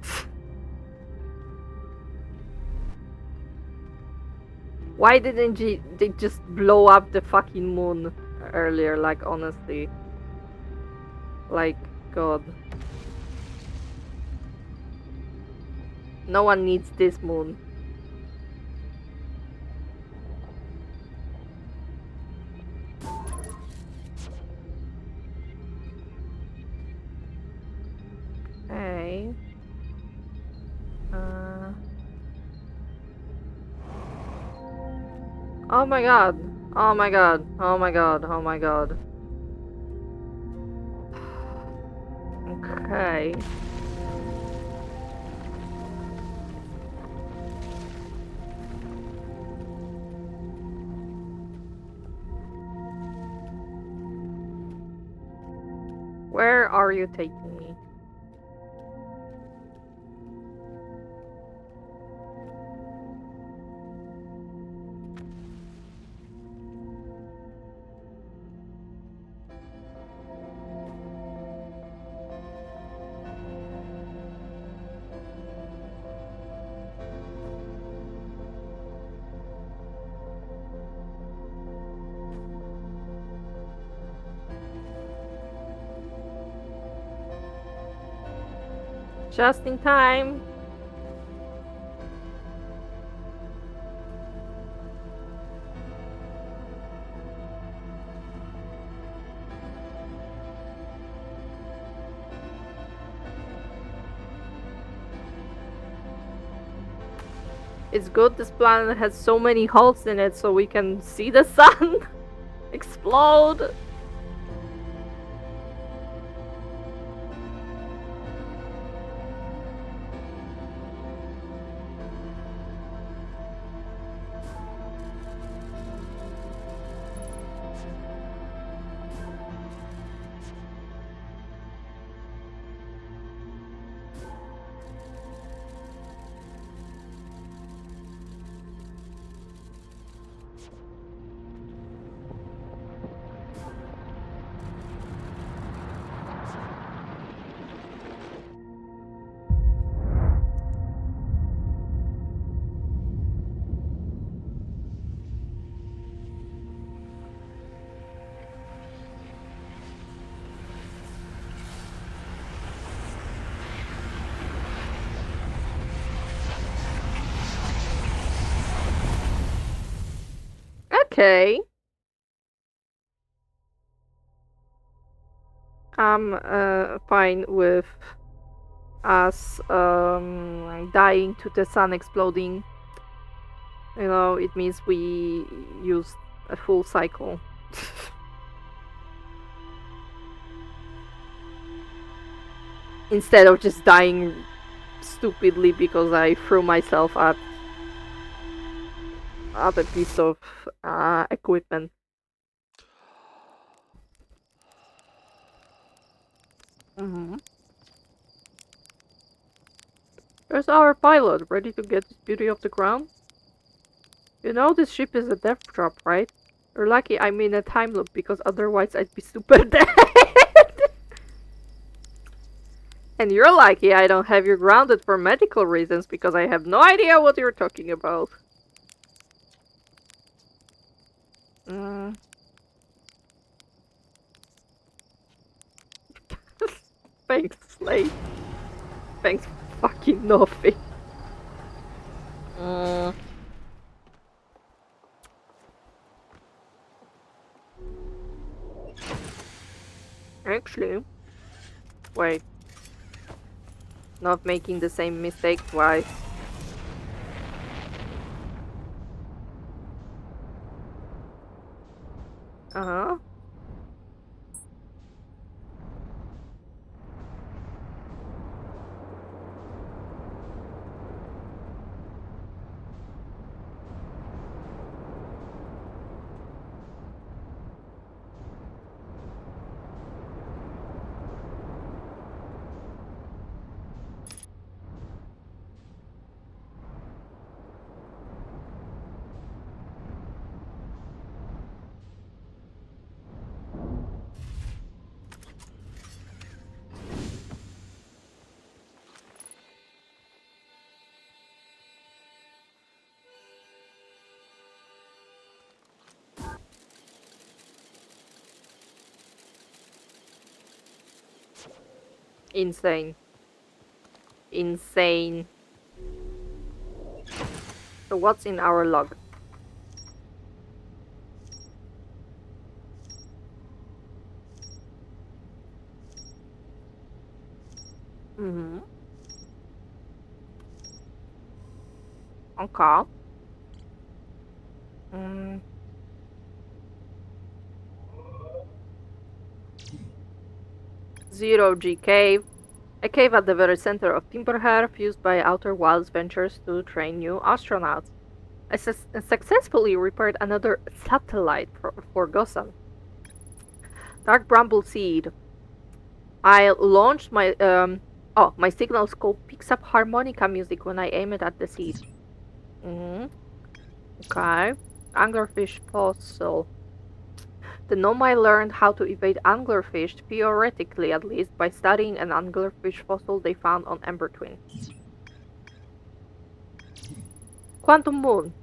Why didn't they just blow up the fucking moon earlier? Like, honestly. Like, God. No one needs this moon. Okay. Oh my god. Oh my god. Oh my god. Oh my god. Okay. Where are you taking me? Just in time. It's good this planet has so many holes in it so we can see the sun explode. Okay. I'm fine with us dying to the sun exploding. You know, it means we used a full cycle. Instead of just dying stupidly because I threw myself at a piece of equipment. Mm-hmm. There's our pilot, ready to get this beauty off the ground. You know this ship is a death trap, right? You're lucky I'm in a time loop because otherwise I'd be super dead. And you're lucky I don't have you grounded for medical reasons because I have no idea what you're talking about. Mm. Thanks, Slade. Thanks fucking nothing. Mm. Actually, wait. Not making the same mistake twice. Uh-huh. Insane. Insane. So what's in our log? Mm-hmm. Okay. Mm. Zero G cave. A cave at the very center of Timberhair, used by Outer Wilds Ventures to train new astronauts. I successfully repaired another satellite for Gosan. Dark Bramble Seed. I launched my oh, my signal scope picks up harmonica music when I aim it at the seed. Mm-hmm. Okay. Anglerfish fossil. The Nomai learned how to evade anglerfish, theoretically at least, by studying an anglerfish fossil they found on Ember Twin. Quantum Moon.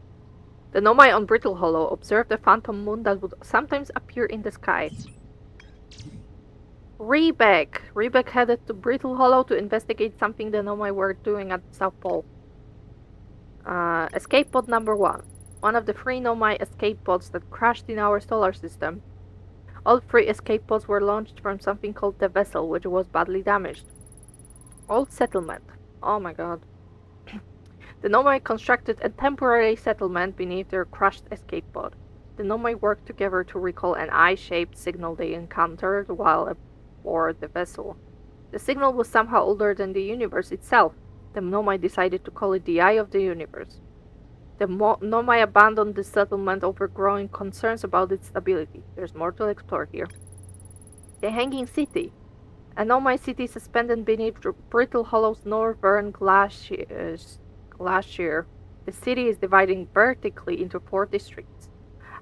The Nomai on Brittle Hollow observed a phantom moon that would sometimes appear in the sky. Rebeck. Rebeck headed to Brittle Hollow to investigate something the Nomai were doing at the South Pole. Escape pod number 1. One of the 3 Nomai escape pods that crashed in our solar system. All 3 escape pods were launched from something called the vessel, which was badly damaged. Old settlement. Oh my god. The Nomai constructed a temporary settlement beneath their crushed escape pod. The Nomai worked together to recall an eye-shaped signal they encountered while aboard the vessel. The signal was somehow older than the universe itself. The Nomai decided to call it the Eye of the Universe. The Nomai abandoned the settlement over growing concerns about its stability. There's more to explore here. The Hanging City. A Nomai city suspended beneath Brittle Hollow's northern glacier. The city is dividing vertically into 4 districts.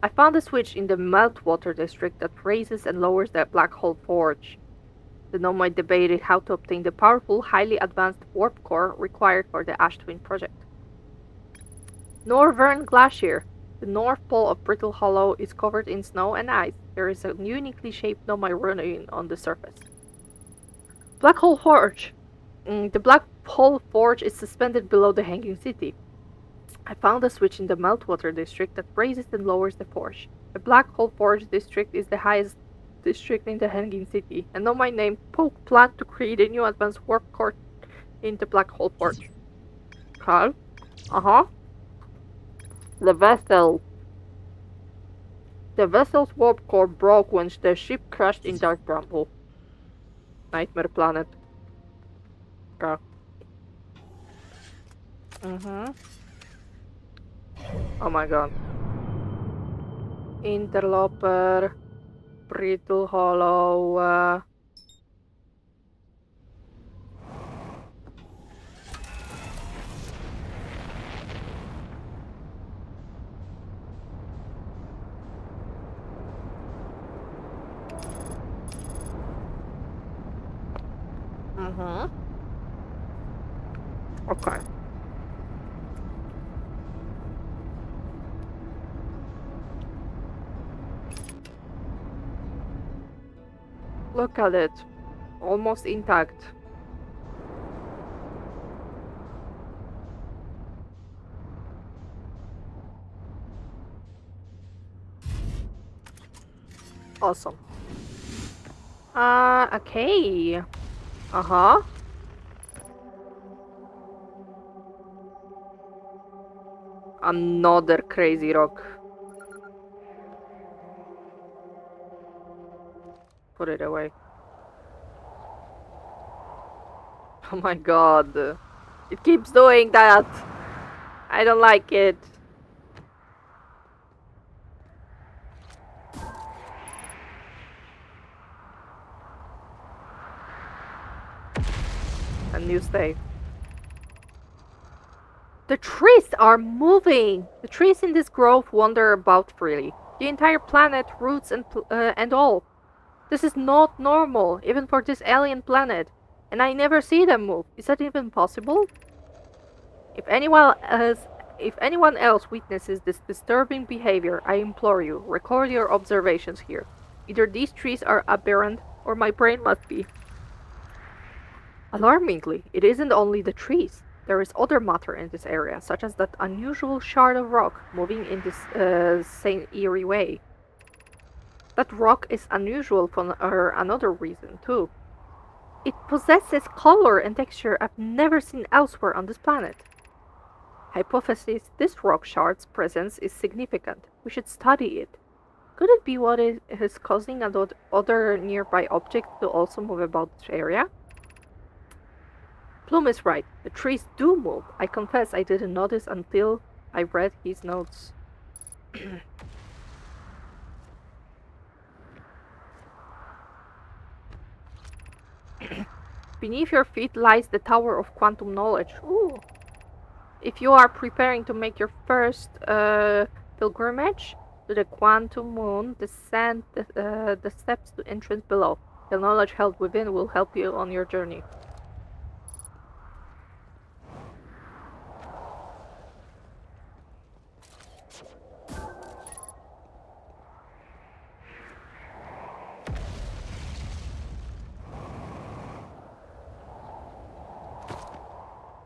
I found a switch in the Meltwater district that raises and lowers the Black Hole Forge. The Nomai debated how to obtain the powerful, highly advanced warp core required for the Ash Twin project. Northern Glacier. The north pole of Brittle Hollow is covered in snow and ice. There is a uniquely shaped Nomai ruin on the surface. Black Hole Forge. The Black Hole Forge is suspended below the Hanging City. I found a switch in the Meltwater district that raises and lowers the forge. The Black Hole Forge district is the highest district in the Hanging City, and Nomai named Poke planned to create a new advanced warp core in the Black Hole Forge. Carl? Uh-huh. The vessel. The vessel's warp core broke when the ship crashed in Dark Bramble. Nightmare Planet. Carl. Mm-hmm. Oh my god. Interloper. Brittle Hollow. Okay. Look at it. Almost intact. Awesome. Okay. Uh-huh. Another crazy rock. Put it away. Oh my god. It keeps doing that. I don't like it. And you stay. The trees are moving! The trees in this grove wander about freely. The entire planet, roots and all. This is not normal, even for this alien planet. And I never see them move. Is that even possible? If anyone else witnesses this disturbing behavior, I implore you, record your observations here. Either these trees are aberrant, or my brain must be. Alarmingly, it isn't only the trees. There is other matter in this area, such as that unusual shard of rock moving in this same eerie way. That rock is unusual for another reason, too. It possesses color and texture I've never seen elsewhere on this planet. Hypothesis: this rock shard's presence is significant. We should study it. Could it be what is causing other nearby objects to also move about this area? Plume is right. The trees do move. I confess I didn't notice until I read his notes. Beneath your feet lies the Tower of Quantum Knowledge. Ooh. If you are preparing to make your first pilgrimage to the Quantum Moon, descend the steps to entrance below. The knowledge held within will help you on your journey.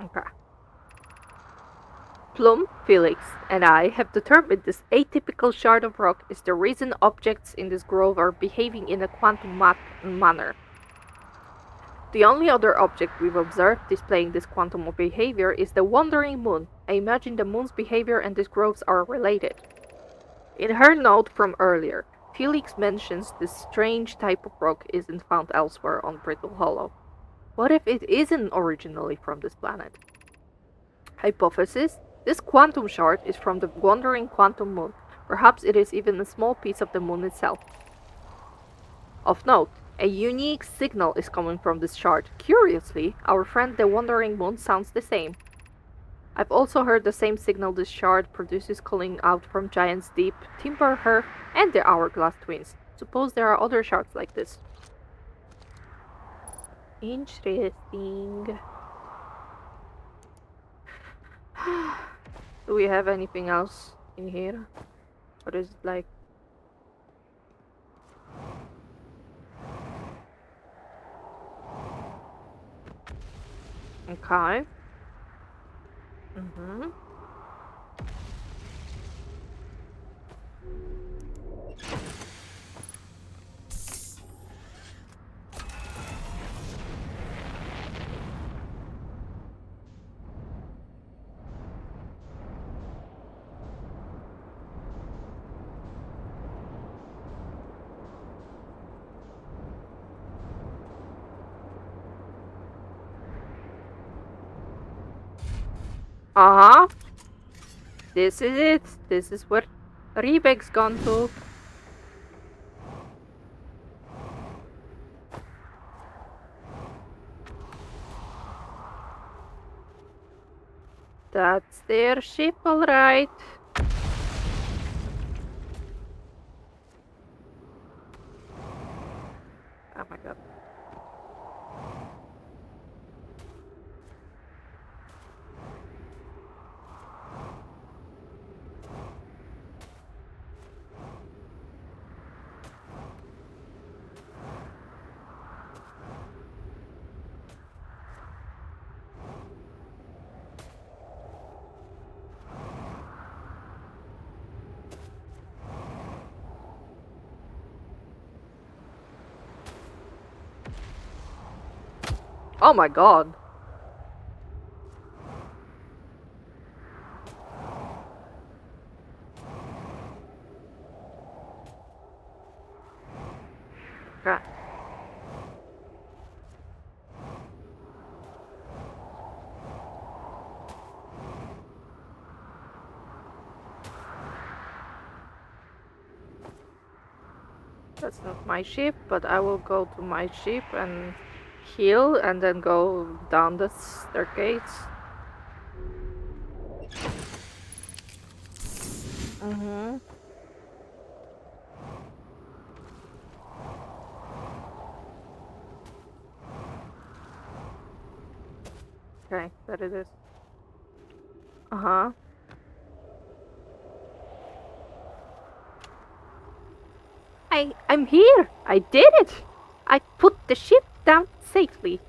Okay. Plum, Felix, and I have determined this atypical shard of rock is the reason objects in this grove are behaving in a quantum manner. The only other object we've observed displaying this quantum behavior is the wandering moon. I imagine the moon's behavior and these groves are related. In her note from earlier, Felix mentions this strange type of rock isn't found elsewhere on Brittle Hollow. What if it isn't originally from this planet? Hypothesis: this quantum shard is from the wandering quantum moon. Perhaps it is even a small piece of the moon itself. Of note, a unique signal is coming from this shard. Curiously, our friend the wandering moon sounds the same. I've also heard the same signal this shard produces calling out from Giant's Deep, Timber Her, and the Hourglass Twins. Suppose there are other shards like this. Interesting. Do we have anything else in here? Or is it like... Okay. Uh-huh. This is it. This is where Rebek's gone to. That's their ship, alright. Oh my god. Oh my god. Okay. That's not my ship, but I will go to my ship and heal and then go down the staircase. Okay, there it is. Uh-huh. I'm here! I did it! I put the ship down safely.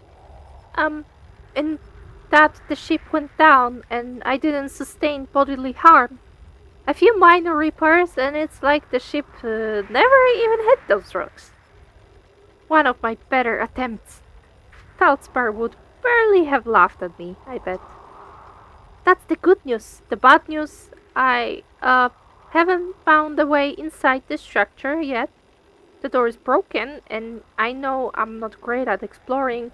And that the ship went down and I didn't sustain bodily harm. A few minor repairs and it's like the ship never even hit those rocks. One of my better attempts. Feldspar would barely have laughed at me, I bet. That's the good news. The bad news, I haven't found a way inside the structure yet. The door is broken, and I know I'm not great at exploring,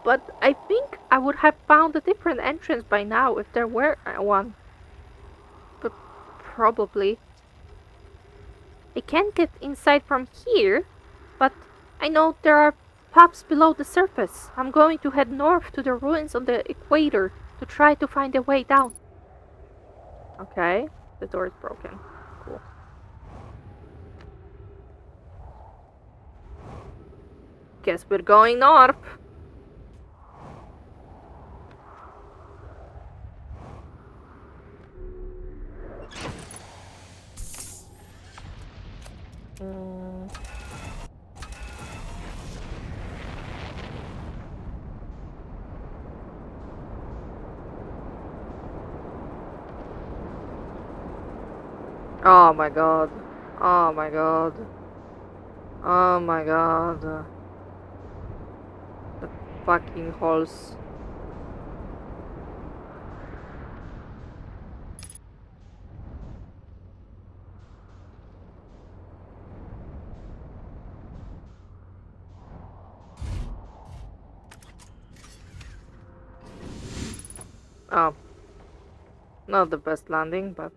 but I think I would have found a different entrance by now if there were one. But probably. I can't get inside from here, but I know there are pops below the surface. I'm going to head north to the ruins on the equator to try to find a way down. Okay, the door is broken. Cool. Guess we're going north. Oh my god. Oh my god. Oh my god. The fucking holes. Oh. Not the best landing, but...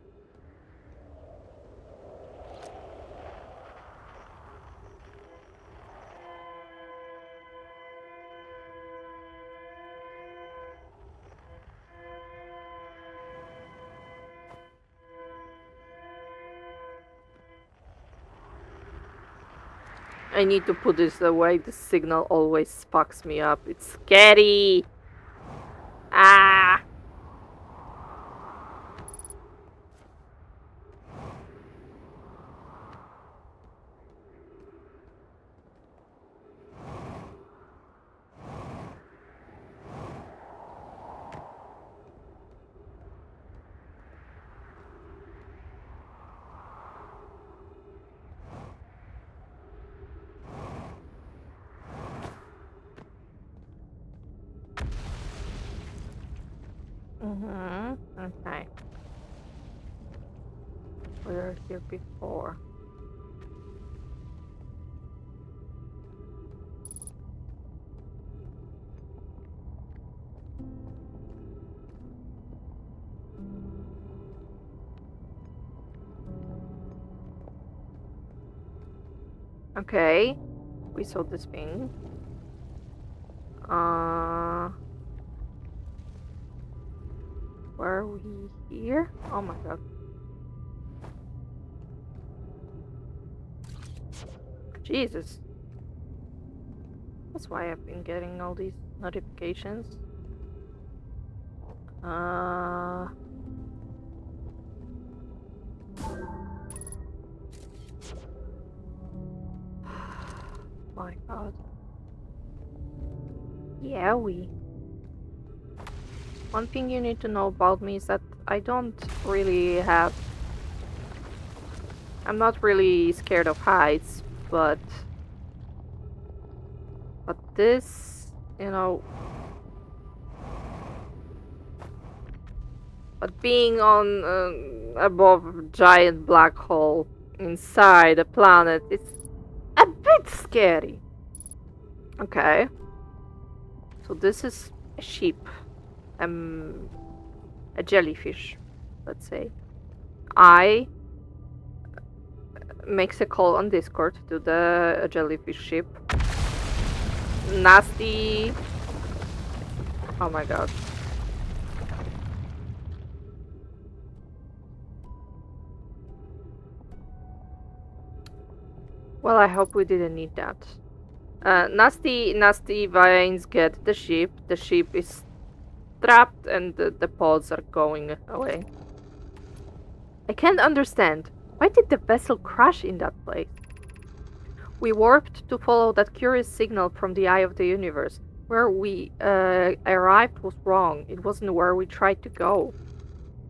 I need to put this away. The signal always fucks me up. It's scary. Ah. Okay. We were here before. Okay. We saw this thing. Were we here? Oh my god. Jesus. That's why I've been getting all these notifications. My god. Yeah, One thing you need to know about me is that I don't really have... I'm not really scared of heights, but this, you know... But being on above a giant black hole inside a planet, it's a bit scary. Okay. So this is a sheep. A jellyfish, let's say. I makes a call on Discord to the jellyfish ship. Nasty. Oh my god. Well, I hope we didn't need that. Nasty vines get the ship. The ship is trapped and the pods are going away. I can't understand. Why did the vessel crash in that place? We warped to follow that curious signal from the eye of the universe. Where we arrived was wrong. It wasn't where we tried to go.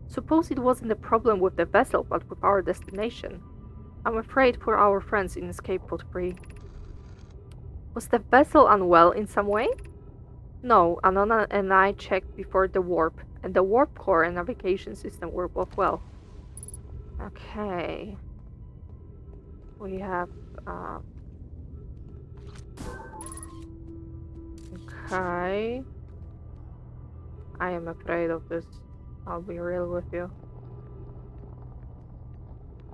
Suppose it wasn't a problem with the vessel, but with our destination. I'm afraid for our friends in Escape Pod 3. Was the vessel unwell in some way? No, Anona and I checked before the warp, and the warp core and navigation system were both well. Okay. We have, okay. I am afraid of this. I'll be real with you.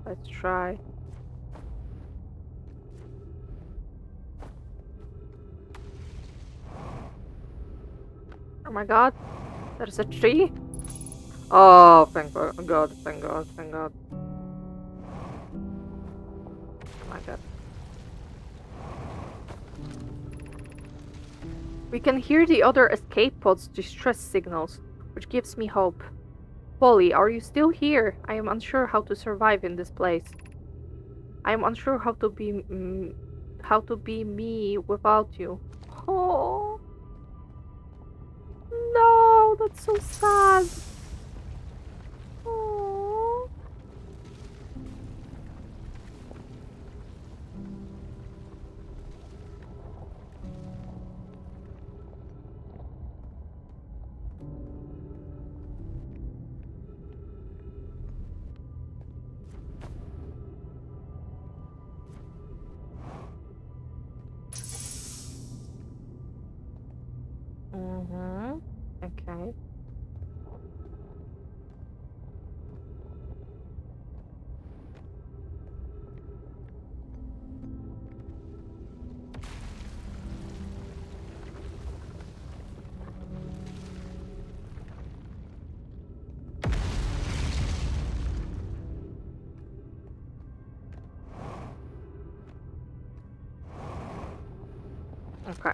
Let's try. my god. There's a tree. Oh, thank god, thank god, thank god. Oh my god. We can hear the other escape pods' distress signals, which gives me hope. Polly, are you still here? I am unsure how to survive in this place. I am unsure how to be me without you. Oh no, that's so sad. Oh. Mm-hmm. Okay. Okay.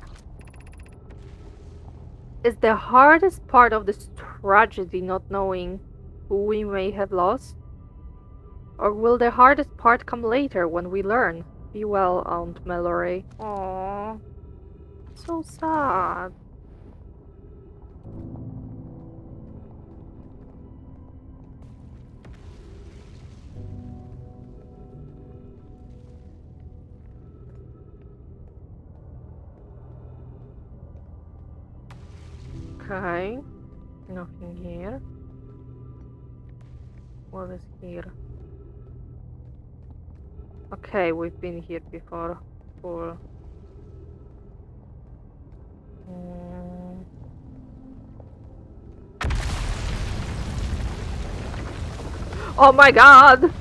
Is the hardest part of this tragedy not knowing who we may have lost? Or will the hardest part come later when we learn? Be well, Aunt Mallory. Aww. So sad. Okay. Nothing here. What is here? Okay, we've been here before. Cool. Mm. Oh my god!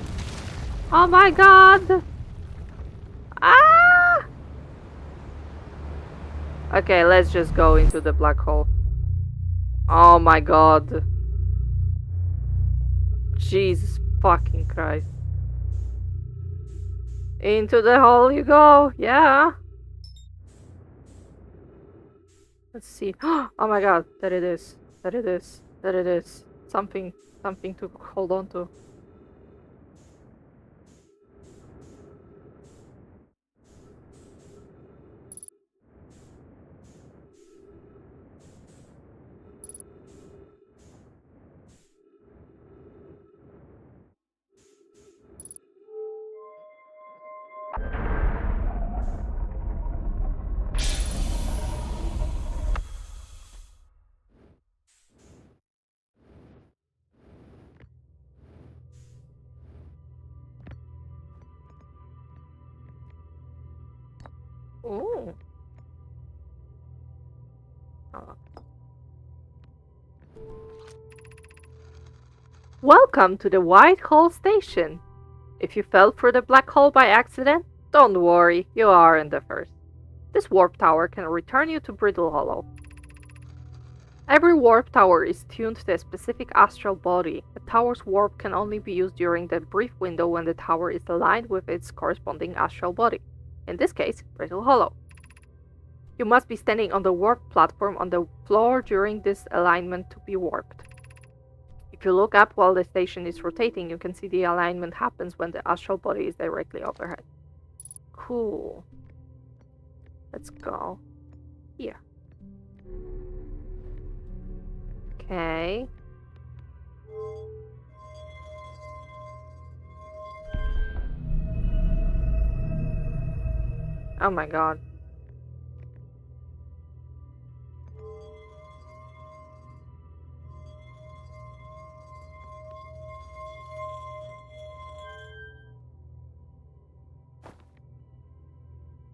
Oh my god! Ah! Okay, let's just go into the black hole. Oh my god. Jesus fucking Christ. Into the hole you go, yeah. Let's see. Oh my god, there it is. There it is. There it is. Something to hold on to. Ooh. Oh. Welcome to the White Hole Station. If you fell through the black hole by accident, don't worry, you aren't the first. This warp tower can return you to Brittle Hollow. Every warp tower is tuned to a specific astral body. A tower's warp can only be used during the brief window when the tower is aligned with its corresponding astral body. In this case, Brittle Hollow. You must be standing on the warp platform on the floor during this alignment to be warped. If you look up while the station is rotating, you can see the alignment happens when the astral body is directly overhead. Cool. Let's go here. Okay. Oh my god.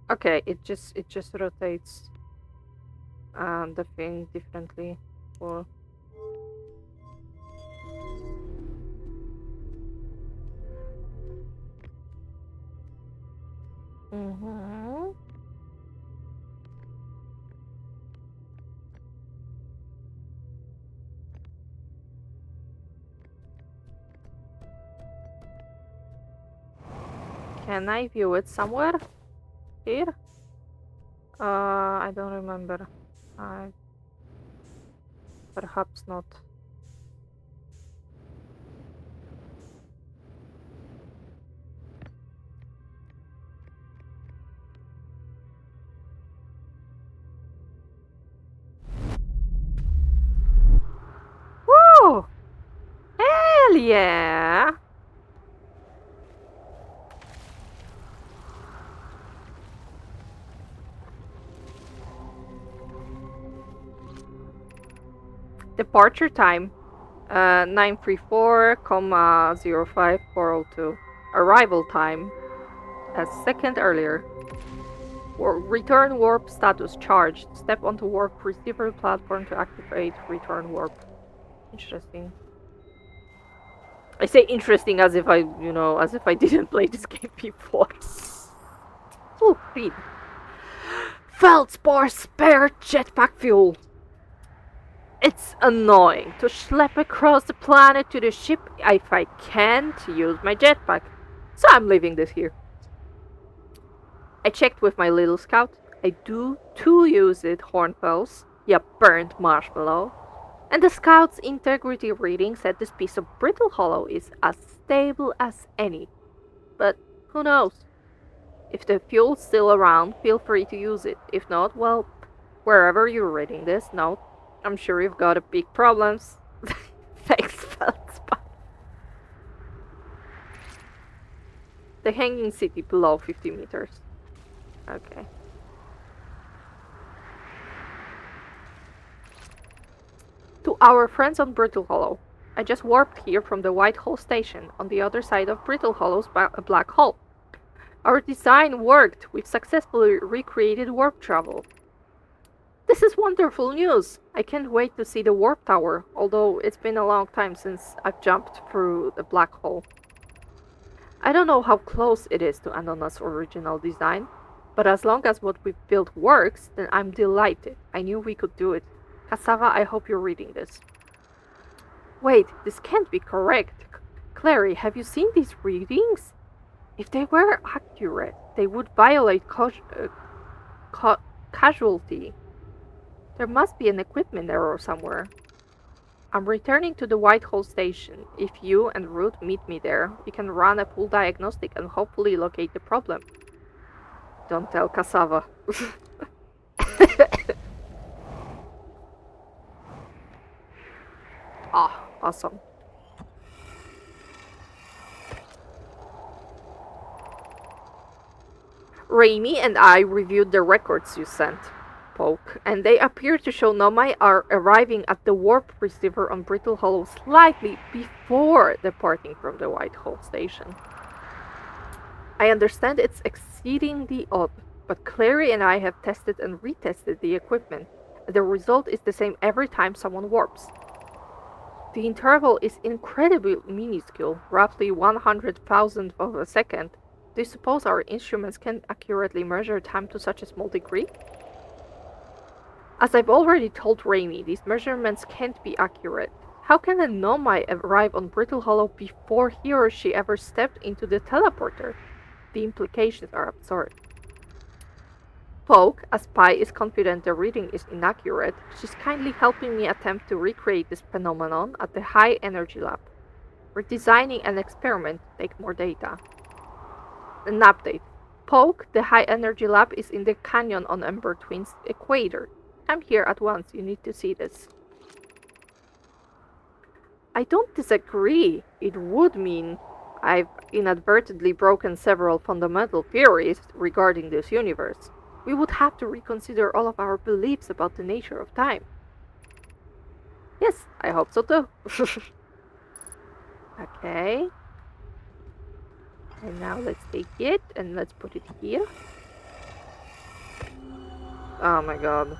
Okay, it just rotates the thing differently. Cool. Mm-hmm. Can I view it somewhere? Here? I don't remember. I perhaps not. Woo! Hell yeah! Departure time 934,05402. Arrival time a second earlier. Return warp status charged. Step onto warp receiver platform to activate return warp. Interesting. I say interesting as if as if I didn't play this game before. Oh, read. Feldspar spare jetpack fuel. It's annoying to schlep across the planet to the ship if I can't use my jetpack. So I'm leaving this here. I checked with my little scout. I do too use it, Hornfels. You burnt marshmallow. And the scout's integrity reading said this piece of brittle hollow is as stable as any. But who knows? If the fuel's still around, feel free to use it. If not, well, wherever you're reading this, note, I'm sure you've got big problems. Thanks, Feldspar. The hanging city below 50 meters. Okay. To our friends on Brittle Hollow. I just warped here from the White Hole station on the other side of Brittle Hollow's black hole. Our design worked. We've successfully recreated warp travel. This is wonderful news. I can't wait to see the warp tower, although it's been a long time since I've jumped through the black hole. I don't know how close it is to Anona's original design, but as long as what we've built works, then I'm delighted. I knew we could do it. Cassava, I hope you're reading this. Wait, this can't be correct. Clary, have you seen these readings? If they were accurate, they would violate casualty. There must be an equipment error somewhere. I'm returning to the Whitehall station. If you and Ruth meet me there, we can run a full diagnostic and hopefully locate the problem. Don't tell Cassava. Ah, awesome. Raimi and I reviewed the records you sent, Poke, and they appear to show Nomai are arriving at the warp receiver on Brittle Hollow slightly before departing from the Whitehall station. I understand it's exceedingly odd, but Clary and I have tested and retested the equipment, and the result is the same every time someone warps. The interval is incredibly minuscule, roughly 100,000th of a second. Do you suppose our instruments can accurately measure time to such a small degree? As I've already told Raimi, these measurements can't be accurate. How can a Nomai arrive on Brittle Hollow before he or she ever stepped into the teleporter? The implications are absurd. Poke, as Pi is confident the reading is inaccurate, she's kindly helping me attempt to recreate this phenomenon at the High Energy Lab. We're designing an experiment to take more data. An update. Poke, the High Energy Lab is in the canyon on Ember Twin's equator. Come here at once, you need to see this. I don't disagree. It would mean I've inadvertently broken several fundamental theories regarding this universe. We would have to reconsider all of our beliefs about the nature of time. Yes, I hope so too. Okay. And now let's take it and let's put it here. Oh my god.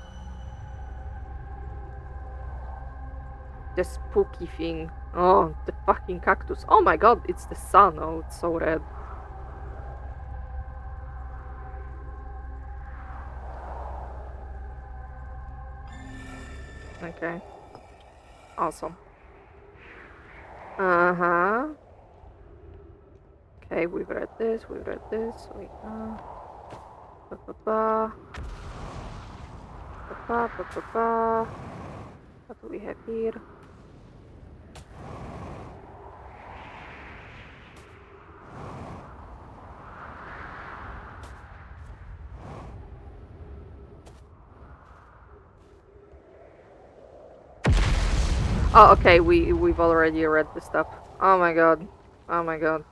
The spooky thing. Oh, the fucking cactus. Oh my god, it's the sun. Oh, it's so red. Okay. Awesome. Uh-huh. Okay, we've read this. Wait, ba ba ba. Ba ba ba ba ba. What do we have here? Oh, okay, we've already read this stuff. Oh my god. Oh my god.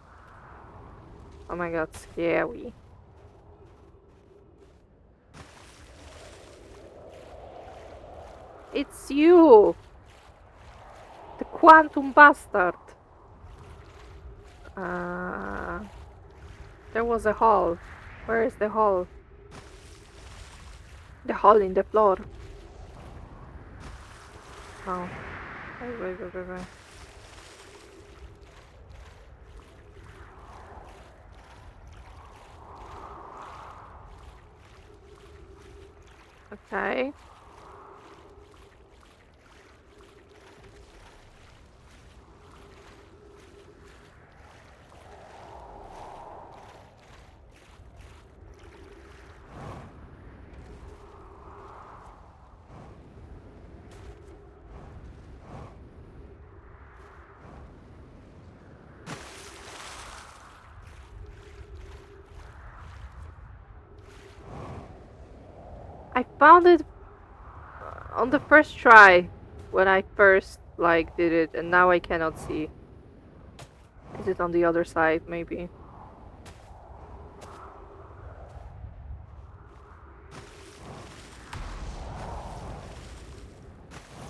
Oh my god, scary. It's you! The quantum bastard! Uh, there was a hole. Where is the hole? The hole in the floor. Oh. Wait. Okay. I found it on the first try when I first did it, and now I cannot see. Is it on the other side maybe?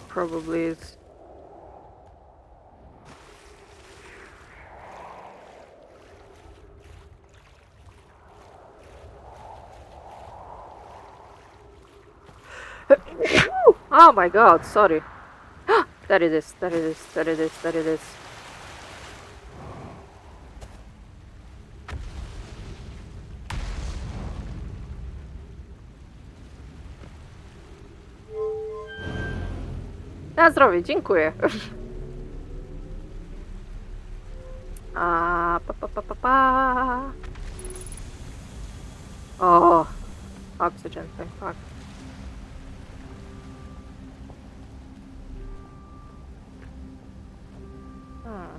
Probably is. Oh my god, sorry. That it is. Na zdrowie, dziękuję. Pa. Oh, oxygen, thank fuck. Hmm.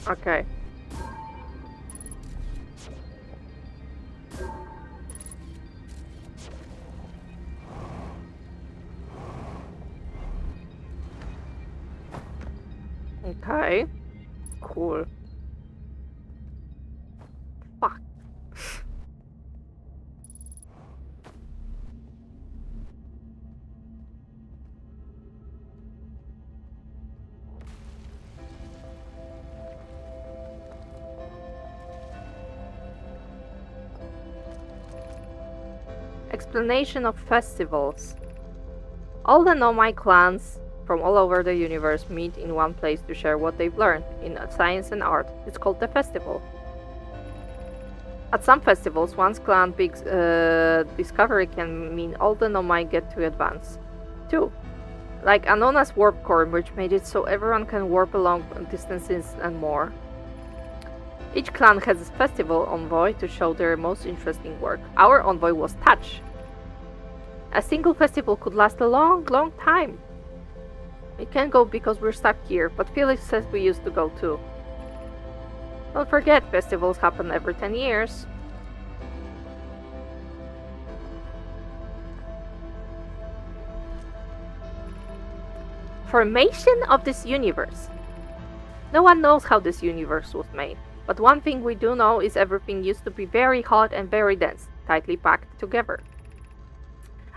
Okay. Okay. Cool. Fuck. Explanation of festivals. All the Nomai clans from all over the universe meet in one place to share what they've learned in science and art. It's called the festival. At some festivals, one's clan big discovery can mean all the Nomai get to advance. 2. Like Anona's warp core, which made it so everyone can warp along distances and more. Each clan has a festival envoy to show their most interesting work. Our envoy was Touch. A single festival could last a long time. We can't go because we're stuck here, but Felix says we used to go too. Don't forget, festivals happen every 10 years. Formation of this universe. No one knows how this universe was made, but one thing we do know is everything used to be very hot and very dense, tightly packed together.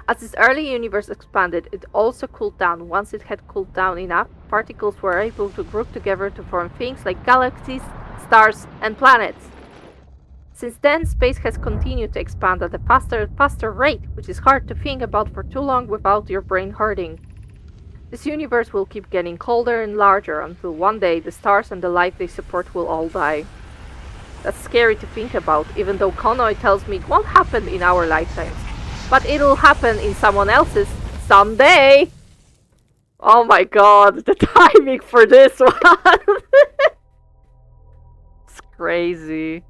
As this early universe expanded, it also cooled down. Once it had cooled down enough, particles were able to group together to form things like galaxies, stars, and planets. Since then, space has continued to expand at a faster rate, which is hard to think about for too long without your brain hurting. This universe will keep getting colder and larger until one day the stars and the life they support will all die. That's scary to think about, even though Konoi tells me it won't happen in our lifetimes. But it'll happen in someone else's someday! Oh my god, the timing for this one! It's crazy.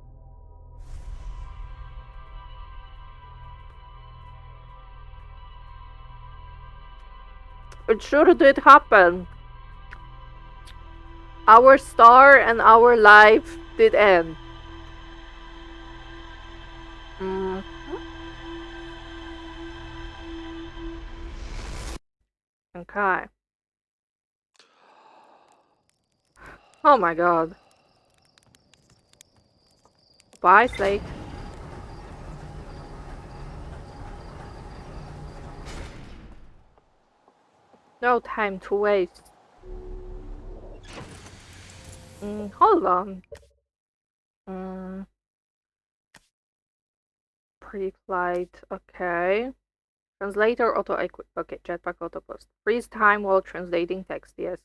It sure did happen. Our star and our life did end. Mm. Okay. Oh my god. Bye, Slate. No time to waste. Hold on. Pre-flight, okay. Translator auto-equip, okay, jetpack auto-post. Freeze time while translating text, yes.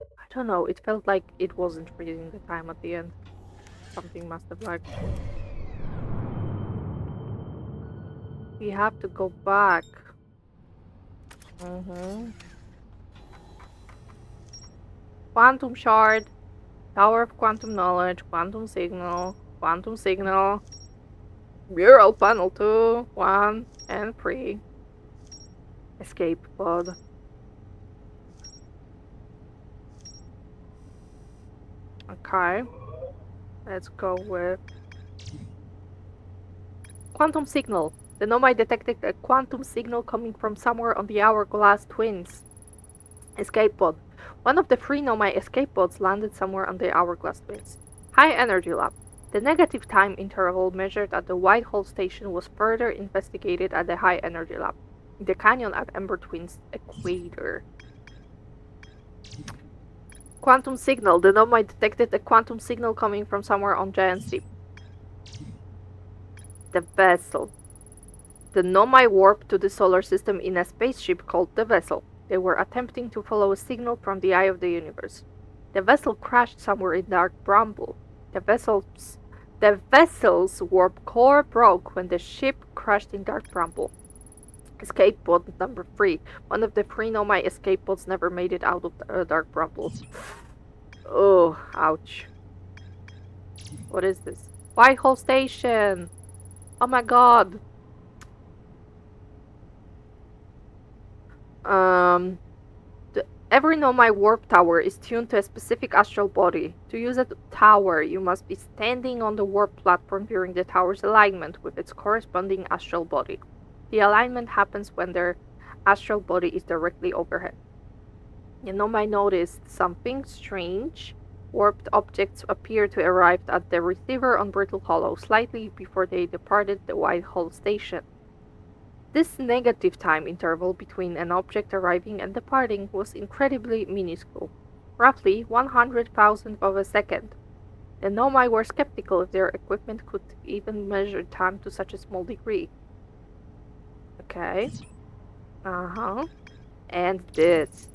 I don't know, it felt like it wasn't freezing the time at the end. Something must have lagged. We have to go back. Quantum shard. Tower of quantum knowledge. Quantum signal. Quantum signal. Mural panel 2, 1, and 3. Escape pod. Okay. Let's go with quantum signal. The Nomai detected a quantum signal coming from somewhere on the Hourglass Twins. Escape pod. One of the 3 Nomai escape pods landed somewhere on the Hourglass Twins. High energy lab. The negative time interval measured at the Whitehall station was further investigated at the high energy lab, in the canyon at Ember Twins equator. Quantum signal. The Nomai detected a quantum signal coming from somewhere on Giant's Deep. The vessel. The Nomai warped to the solar system in a spaceship called the Vessel. They were attempting to follow a signal from the eye of the universe. The vessel crashed somewhere in dark Bramble. The vessel's warp core broke when the ship crashed in dark Bramble. Escape pod number 3. One of the 3 Nomai escape pods never made it out of dark Bramble. Oh, ouch. What is this? Whitehall Station! Oh my god! Every Nomai warp tower is tuned to a specific astral body. To use a tower, you must be standing on the warp platform during the tower's alignment with its corresponding astral body. The alignment happens when their astral body is directly overhead. The Nomai noticed something strange. Warped objects appeared to arrive at the receiver on Brittle Hollow slightly before they departed the Whitehall station. This negative time interval between an object arriving and departing was incredibly minuscule, roughly 100,000th of a second. The Nomai were skeptical if their equipment could even measure time to such a small degree. Okay. And this.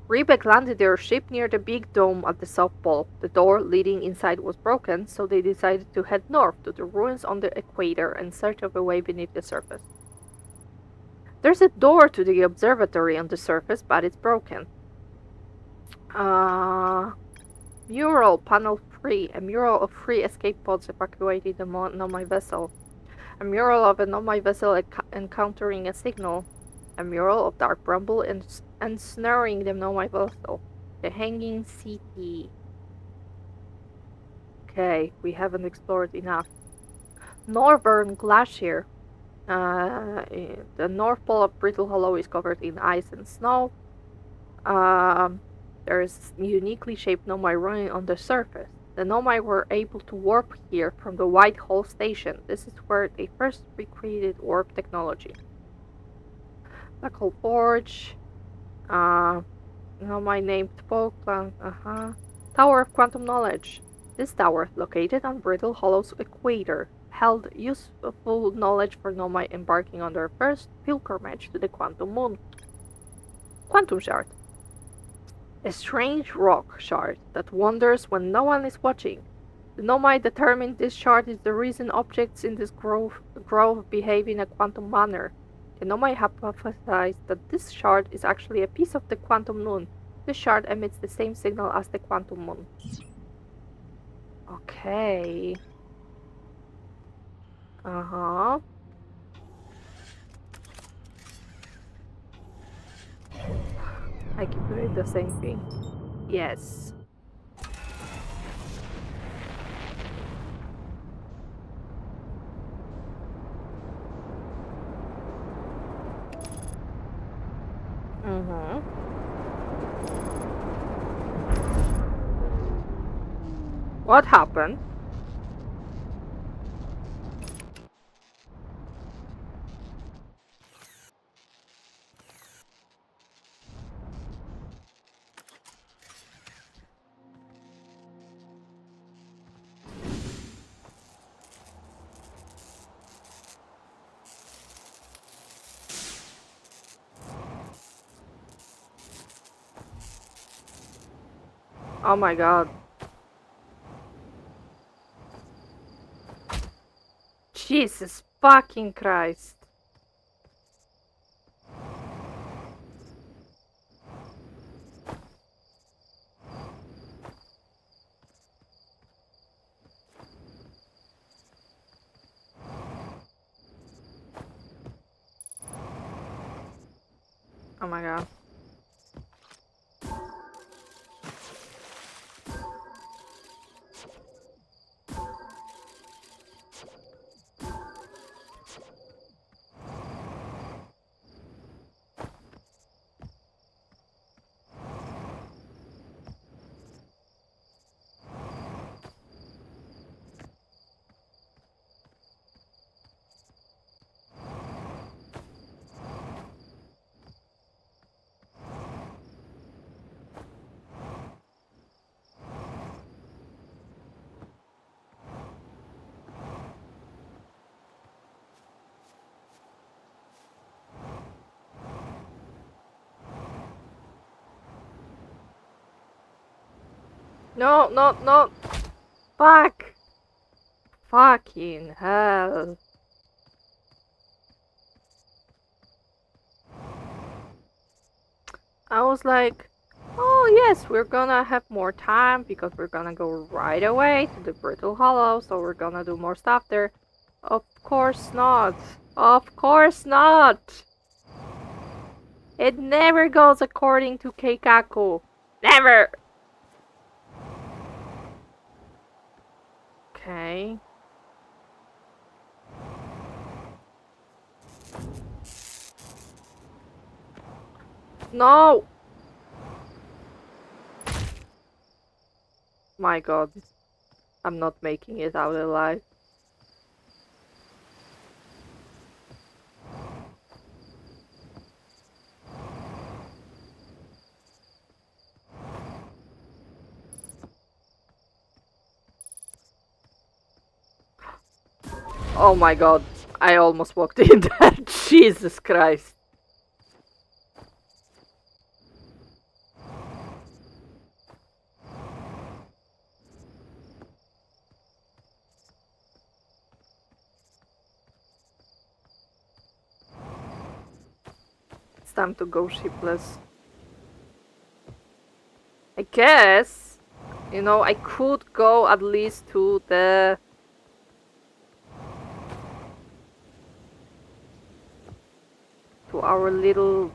Rebeck landed their ship near the big dome at the South Pole. The door leading inside was broken, so they decided to head north to the ruins on the equator in search of a way beneath the surface. There's a door to the observatory on the surface, but it's broken. Mural, panel 3. A mural of 3 escape pods evacuated the Nomai vessel. A mural of a Nomai vessel encountering a signal. A mural of Dark Bramble ensnaring the Nomai vessel. The Hanging City. Okay, we haven't explored enough. Northern Glacier. The North Pole of Brittle Hollow is covered in ice and snow. There is uniquely shaped Nomai ruin on the surface. The Nomai were able to warp here from the Whitehall station. This is where they first recreated warp technology. Black Hole Forge. Nomai named spoke plant. Tower of Quantum Knowledge. This tower, located on Brittle Hollow's equator, held useful knowledge for Nomai embarking on their first pilgrimage to the Quantum Moon. Quantum Shard. A strange rock shard that wanders when no one is watching. The Nomai determined this shard is the reason objects in this grove behave in a quantum manner. The Nomai hypothesized that this shard is actually a piece of the Quantum Moon. This shard emits the same signal as the Quantum Moon. Okay. Uh-huh. I keep doing the same thing. Yes. Mm-hmm. What happened? Oh my god. Jesus fucking Christ. Oh my god. No, no, no. Fuck. Fucking hell. I was like, oh yes, we're gonna have more time because we're gonna go right away to the Brittle Hollow, so we're gonna do more stuff there. Of course not. Of course not. It never goes according to Keikaku. Never. Okay. No! My god. I'm not making it out alive. Oh my god. I almost walked in there. Jesus Christ. It's time to go shipless. I guess, you know, I could go at least to our little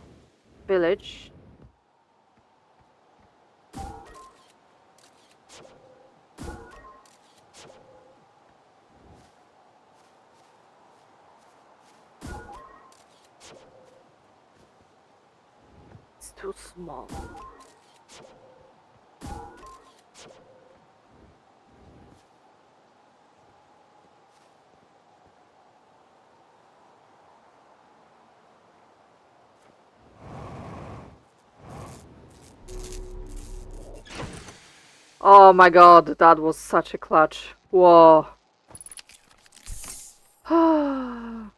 village. It's too small. Oh my god, that was such a clutch. Whoa. Okay.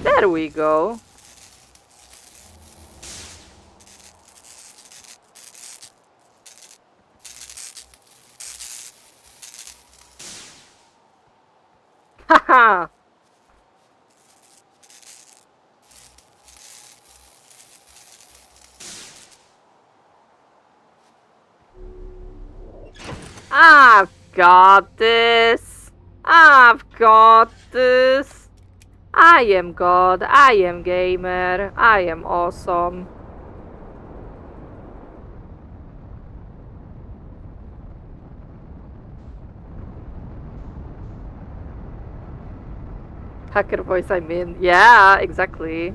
There we go. Haha! I've got this. I've got this. I am God. I am gamer. I am awesome. Hacker voice, I mean. Yeah, exactly.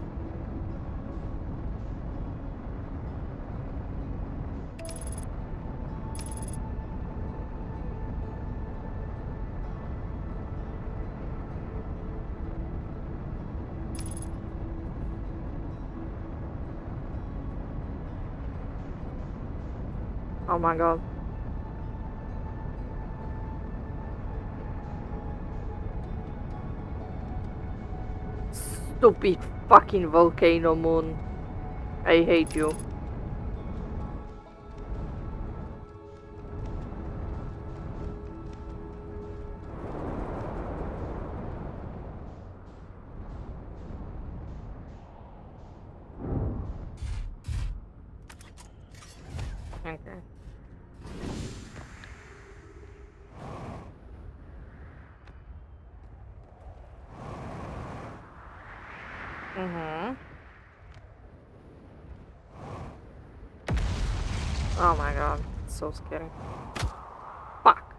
Oh my god. Stupid fucking volcano moon. I hate you. Okay. Mm-hmm. Oh my god. It's so scary. Fuck.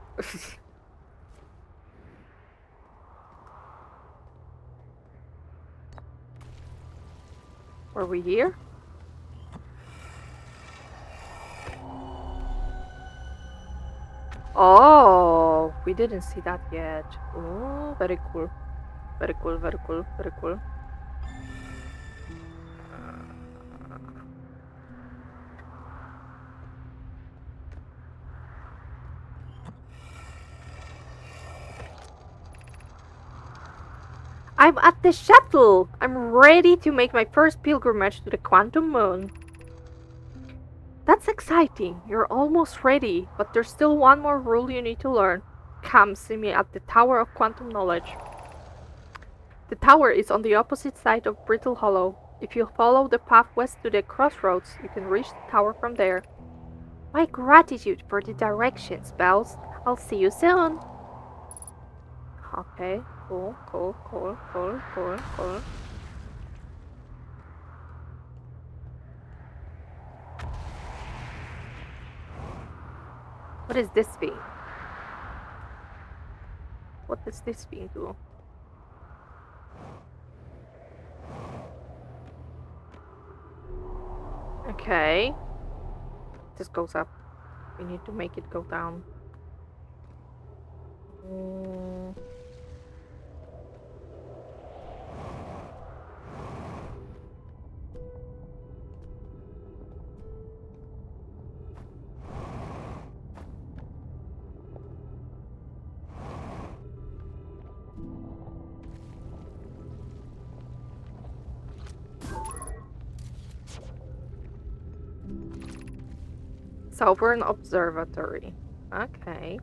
Are we here? Oh, we didn't see that yet. Oh, very cool. Very cool, very cool, very cool. I'm at the shuttle! I'm ready to make my first pilgrimage to the quantum moon. That's exciting. You're almost ready, but there's still one more rule you need to learn. Come see me at the Tower of Quantum Knowledge. The tower is on the opposite side of Brittle Hollow. If you follow the path west to the crossroads, you can reach the tower from there. My gratitude for the directions, Bells. I'll see you soon. Okay, cool, cool, cool, cool, cool, cool. What is this thing? What does this thing do? Okay. This goes up. We need to make it go down. Mm. Sovereign Observatory. Okay.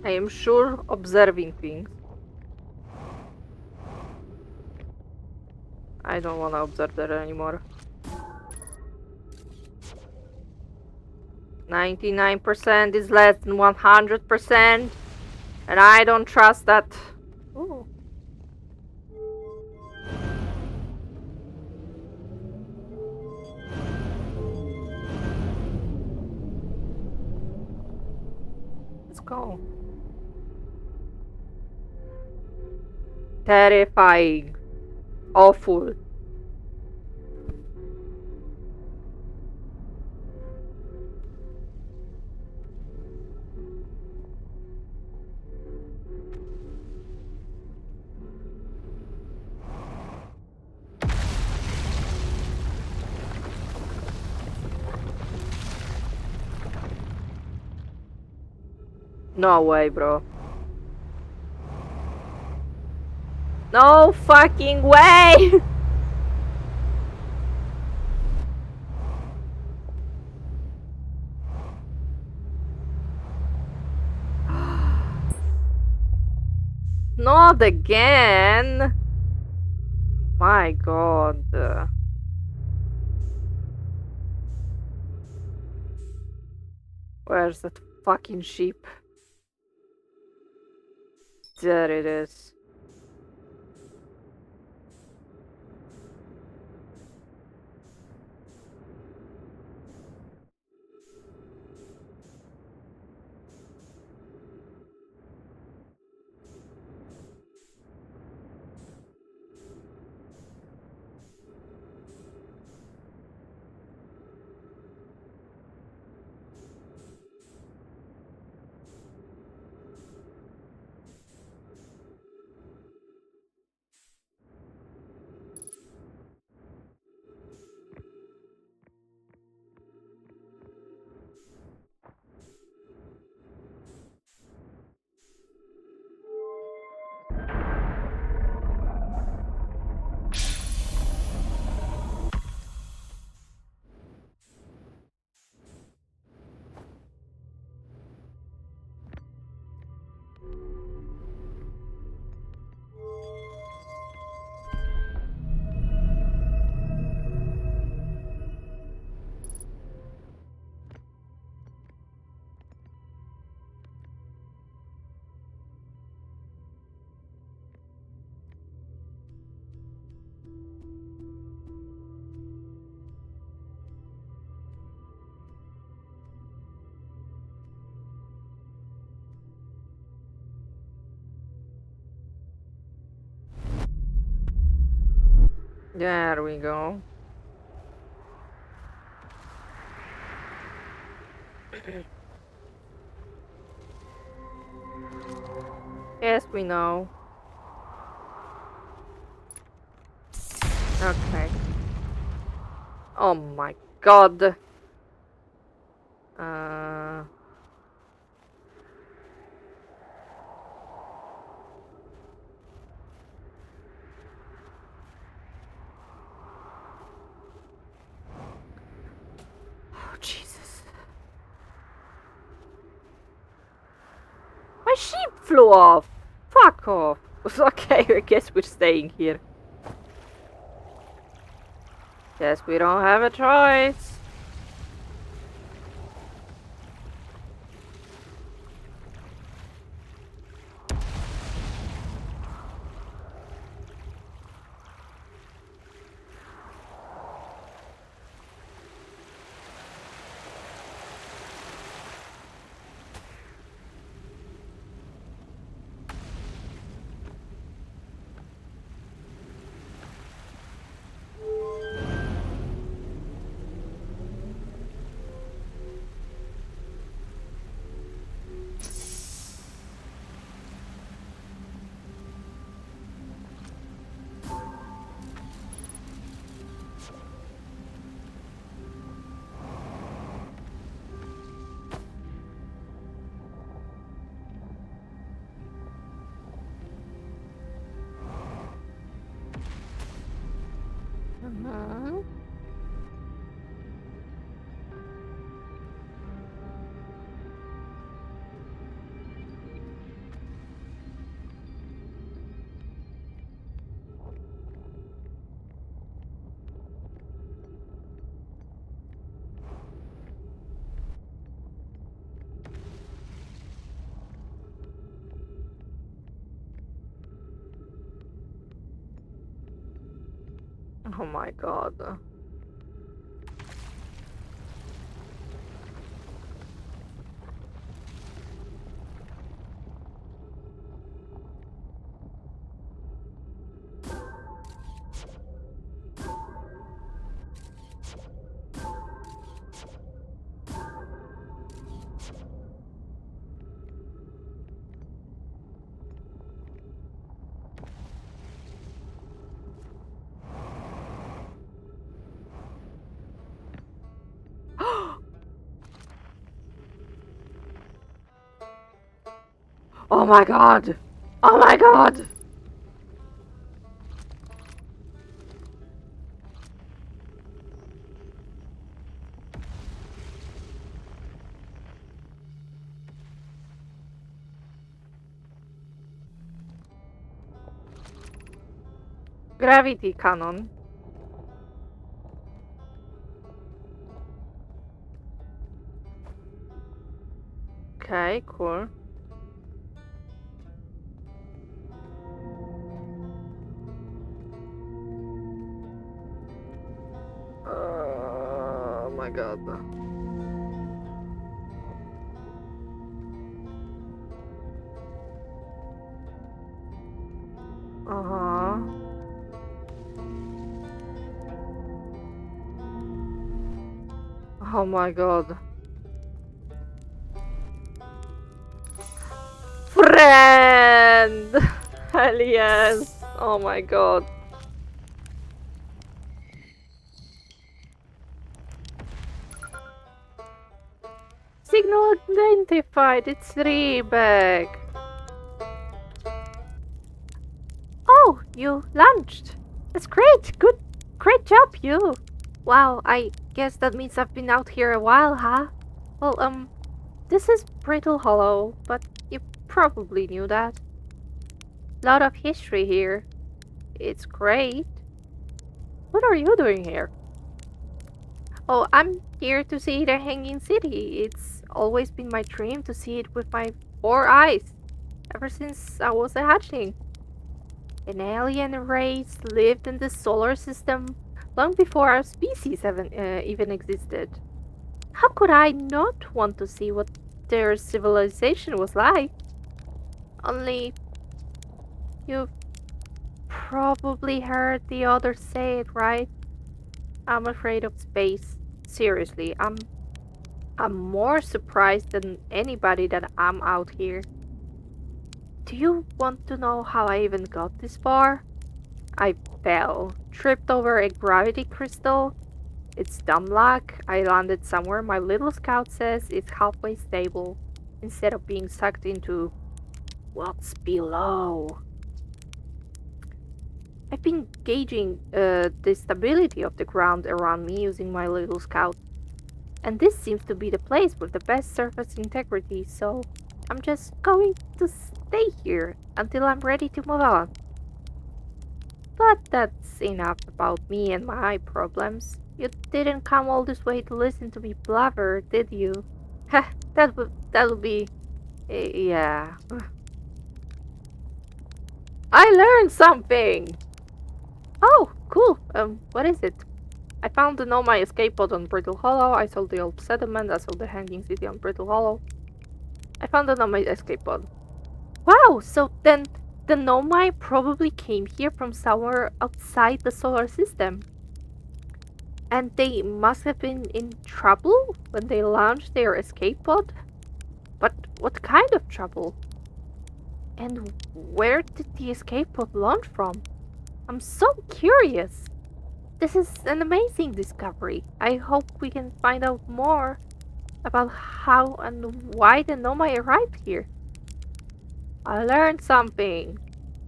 I am sure observing things. I don't want to observe that anymore. 99% is less than 100%, and I don't trust that. Ooh. Let's go. Terrifying. Awful. No way, bro. No fucking way! Not again! My god. Where's that fucking sheep? There it is. There we go. Yes, we know. Okay. Oh my god. Uh... Oh, Jesus. My sheep flew off! Fuck off! Okay, I guess we're staying here. Guess we don't have a choice. Mhm. Oh my god. Oh my god! Oh my god! Gravity cannon. Okay, cool. Oh my god. Uh-huh. Oh my god. Friend! Hell yes! Oh my god. Signal identified, it's Rebek. Oh, you launched. That's great. Great job, you. Wow, I guess that means I've been out here a while, huh? Well, this is Brittle Hollow, but you probably knew that. Lot of history here. It's great. What are you doing here? Oh, I'm here to see the Hanging City. It's always been my dream to see it with my 4 eyes, ever since I was a hatchling. An alien race lived in the solar system long before our species even existed. How could I not want to see what their civilization was like? Only you've probably heard the others say it, right? I'm afraid of space. Seriously, I'm more surprised than anybody that I'm out here. Do you want to know how I even got this far? I fell, tripped over a gravity crystal. It's dumb luck. I landed somewhere my little scout says is halfway stable, instead of being sucked into what's below. I've been gauging the stability of the ground around me using my little scout, and this seems to be the place with the best surface integrity, so I'm just going to stay here until I'm ready to move on. But that's enough about me and my problems. You didn't come all this way to listen to me blabber, did you? Heh, that'll be... yeah. I learned something! Oh, cool. What is it? I found the Nomai escape pod on Brittle Hollow. I saw the old settlement. I saw the Hanging City on Brittle Hollow. I found the Nomai escape pod. Wow, so then the Nomai probably came here from somewhere outside the solar system. And they must have been in trouble when they launched their escape pod? But what kind of trouble? And where did the escape pod launch from? I'm so curious. This is an amazing discovery. I hope we can find out more about how and why the Nomai arrived here. I learned something.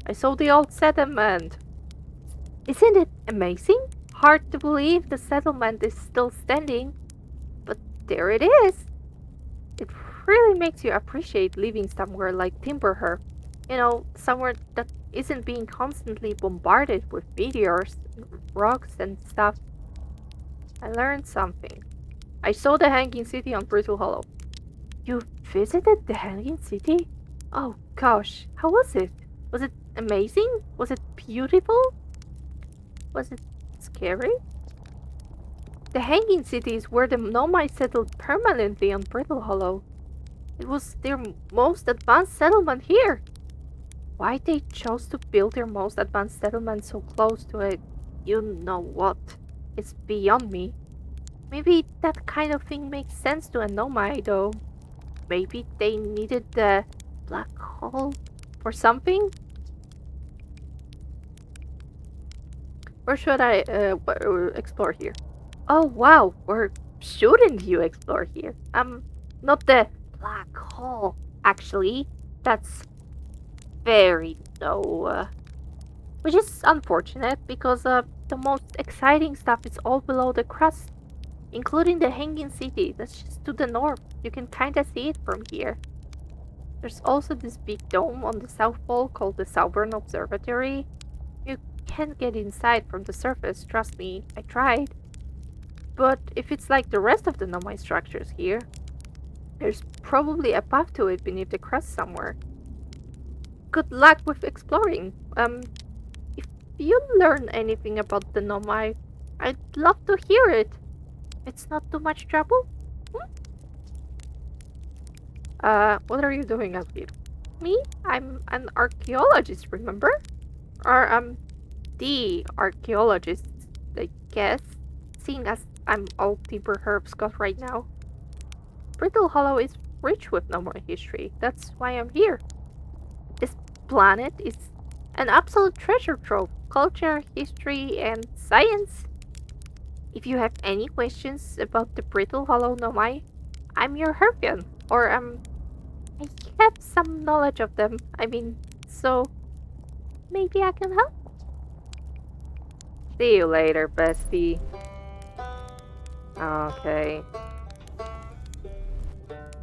I saw the old settlement. Isn't it amazing? Hard to believe the settlement is still standing, but there it is. It really makes you appreciate living somewhere like Timberher. You know, somewhere that isn't being constantly bombarded with meteors, rocks, and stuff. I learned something. I saw the Hanging City on Brittle Hollow. You visited the Hanging City? Oh gosh, how was it? Was it amazing? Was it beautiful? Was it scary? The Hanging City is where the Nomai settled permanently on Brittle Hollow. It was their most advanced settlement here. Why they chose to build their most advanced settlement so close to it, you know what? It's beyond me. Maybe that kind of thing makes sense to a Nomai, though. Maybe they needed the black hole for something? Or should I explore here? Oh wow, or shouldn't you explore here? Not the black hole, actually. That's very low. Which is unfortunate because the most exciting stuff is all below the crust, including the hanging city that's just to the north. You can kinda see it from here. There's also this big dome on the South Pole called the Southern Observatory. You can't get inside from the surface, trust me, I tried. But if it's like the rest of the Nomai structures here, there's probably a path to it beneath the crust somewhere. Good luck with exploring. If you learn anything about the Nomai, I'd love to hear it. It's not too much trouble? What are you doing up here? Me? I'm an archaeologist, remember? Or, the archaeologist, I guess. Seeing as I'm all Timber Herb's got right now. Brittle Hollow is rich with Nomai history. That's why I'm here. This planet is an absolute treasure trove. Culture, history, and science. If you have any questions about the Brittle Hollow Nomai, I'm your Herbian. Or, I have some knowledge of them. I mean, so maybe I can help? See you later, bestie. Okay.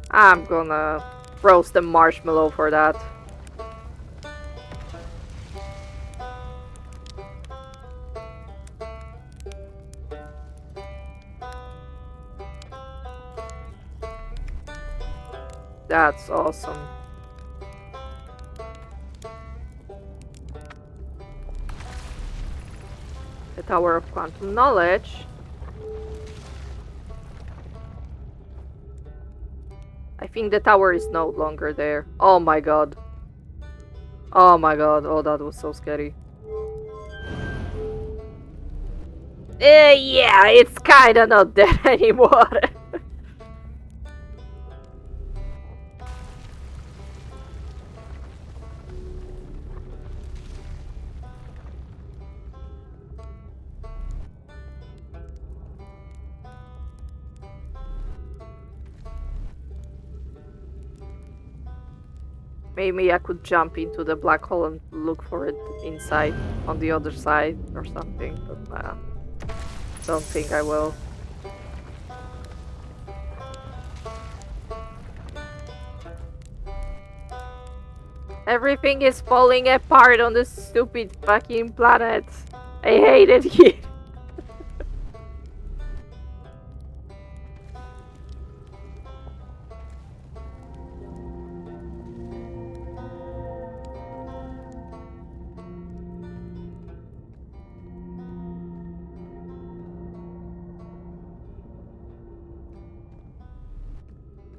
I'm gonna roast a marshmallow for that. That's awesome. The Tower of Quantum Knowledge. I think the tower is no longer there. Oh my god. Oh my god. Oh, that was so scary. Yeah, it's kinda not there anymore. Maybe I could jump into the black hole and look for it inside on the other side or something, but don't think I will. Everything is falling apart on this stupid fucking planet. I hate it here.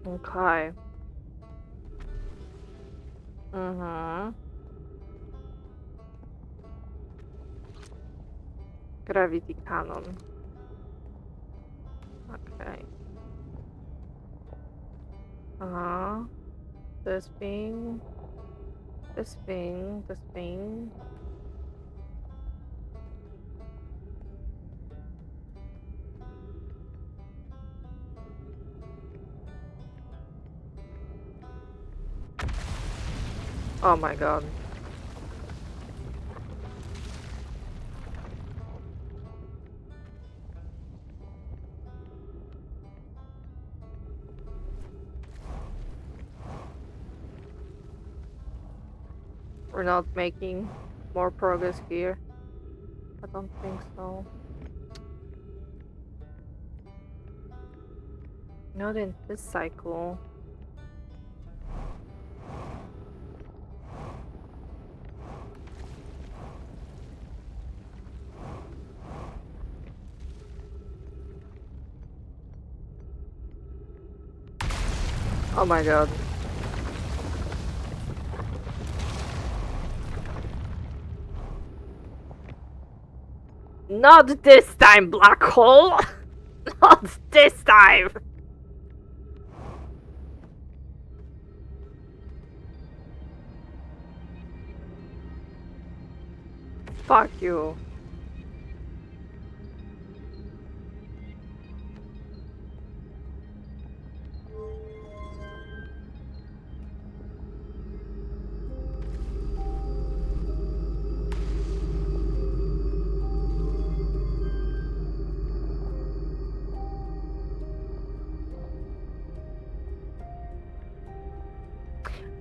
Okay. Mm-hmm. Gravity cannon. Okay. Uh-huh. This thing. This thing. This thing. Oh my god. We're not making more progress here. I don't think so. Not in this cycle. Oh my god. Not this time, black hole! Not this time! Fuck you.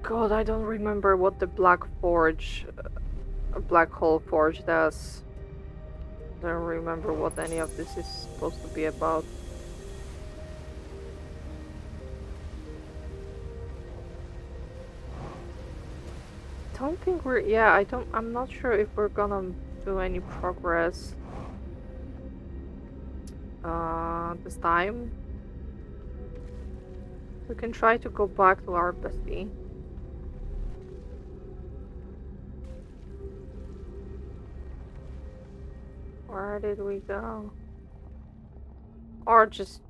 God, I don't remember what the black hole forge does. Don't remember what any of this is supposed to be about. Don't think I'm not sure if we're gonna do any progress this time. We can try to go back to our bestie. Where did we go? Or just,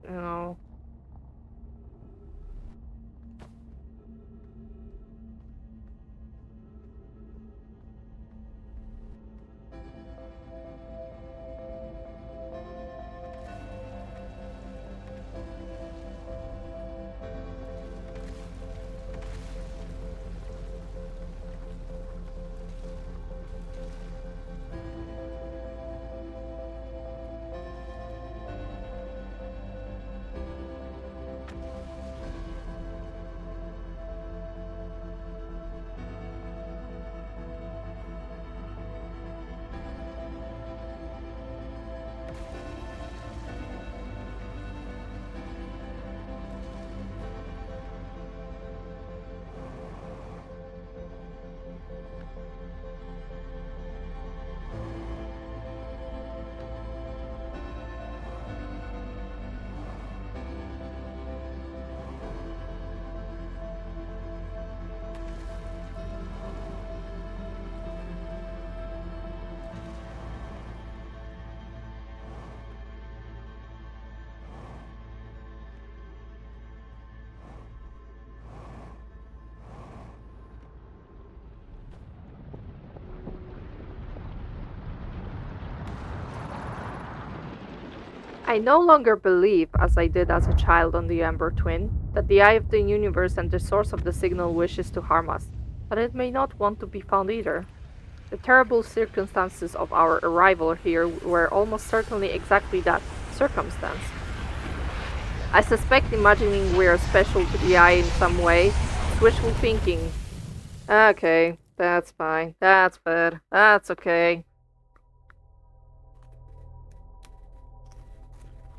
I no longer believe, as I did as a child on the Ember Twin, that the eye of the universe and the source of the signal wishes to harm us, but it may not want to be found either. The terrible circumstances of our arrival here were almost certainly exactly that, circumstance. I suspect imagining we're special to the eye in some way is wishful thinking. Okay, that's fine, that's fair, that's okay.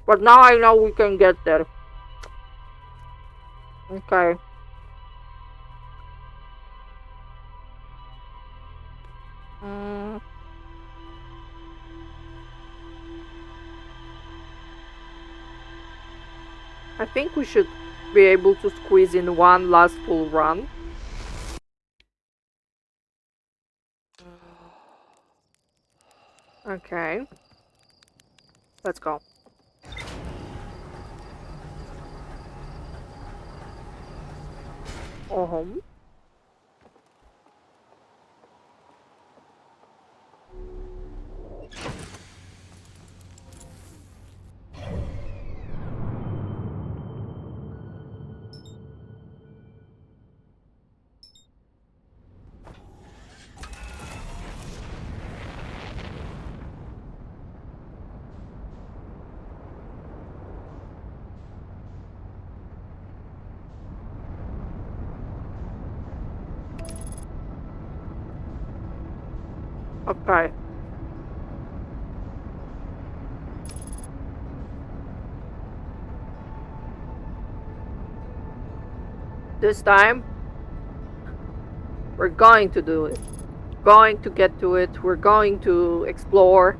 But now I know we can get there. Okay. Mm, I think we should be able to squeeze in one last full run. Okay. Let's go. Home. Okay. This time, we're going to do it. Going to get to it. We're going to explore.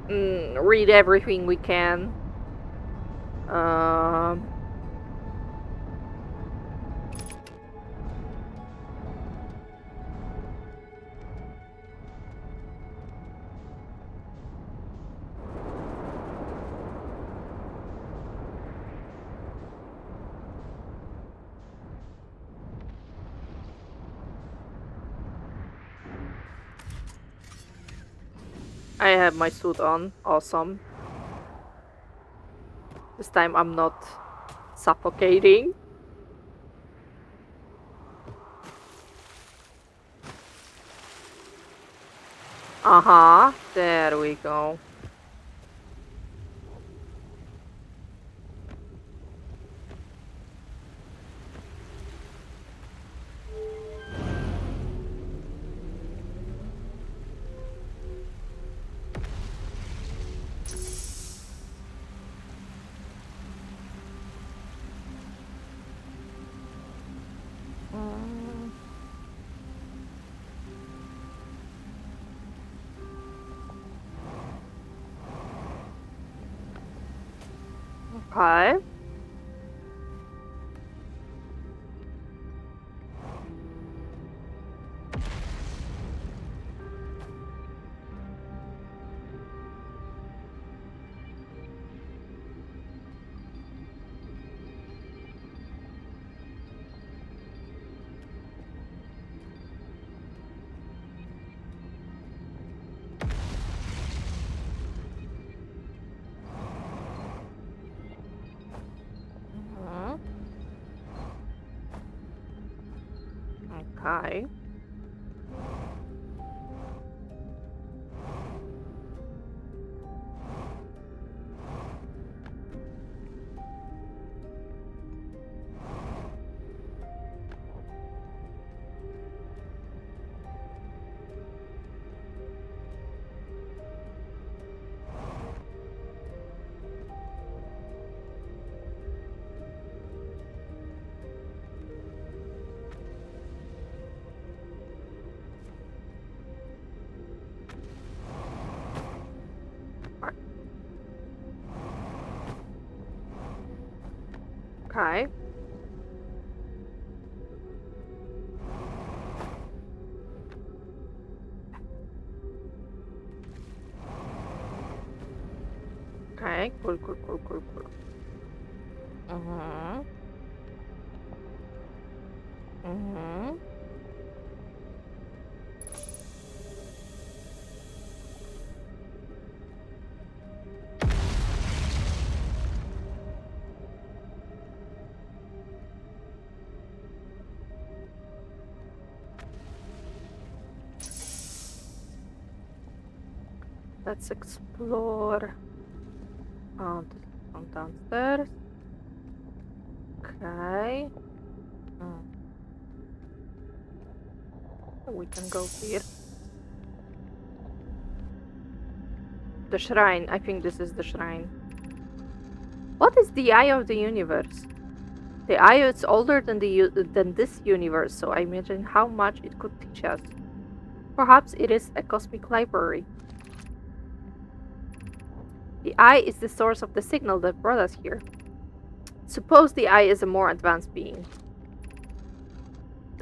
Read everything we can. Um. I have my suit on. Awesome. This time I'm not suffocating. Uh-huh. There we go. Okay. Mhm. Okay. Okay. Okay. Cool, cool, cool, cool, cool. Mm-hmm. Mm-hmm. Let's explore. This one downstairs. Okay. Mm. We can go here. The shrine. I think this is the shrine. What is the eye of the universe? The eye is older than than this universe, so I imagine how much it could teach us. Perhaps it is a cosmic library. The eye is the source of the signal that brought us here. Suppose the eye is a more advanced being.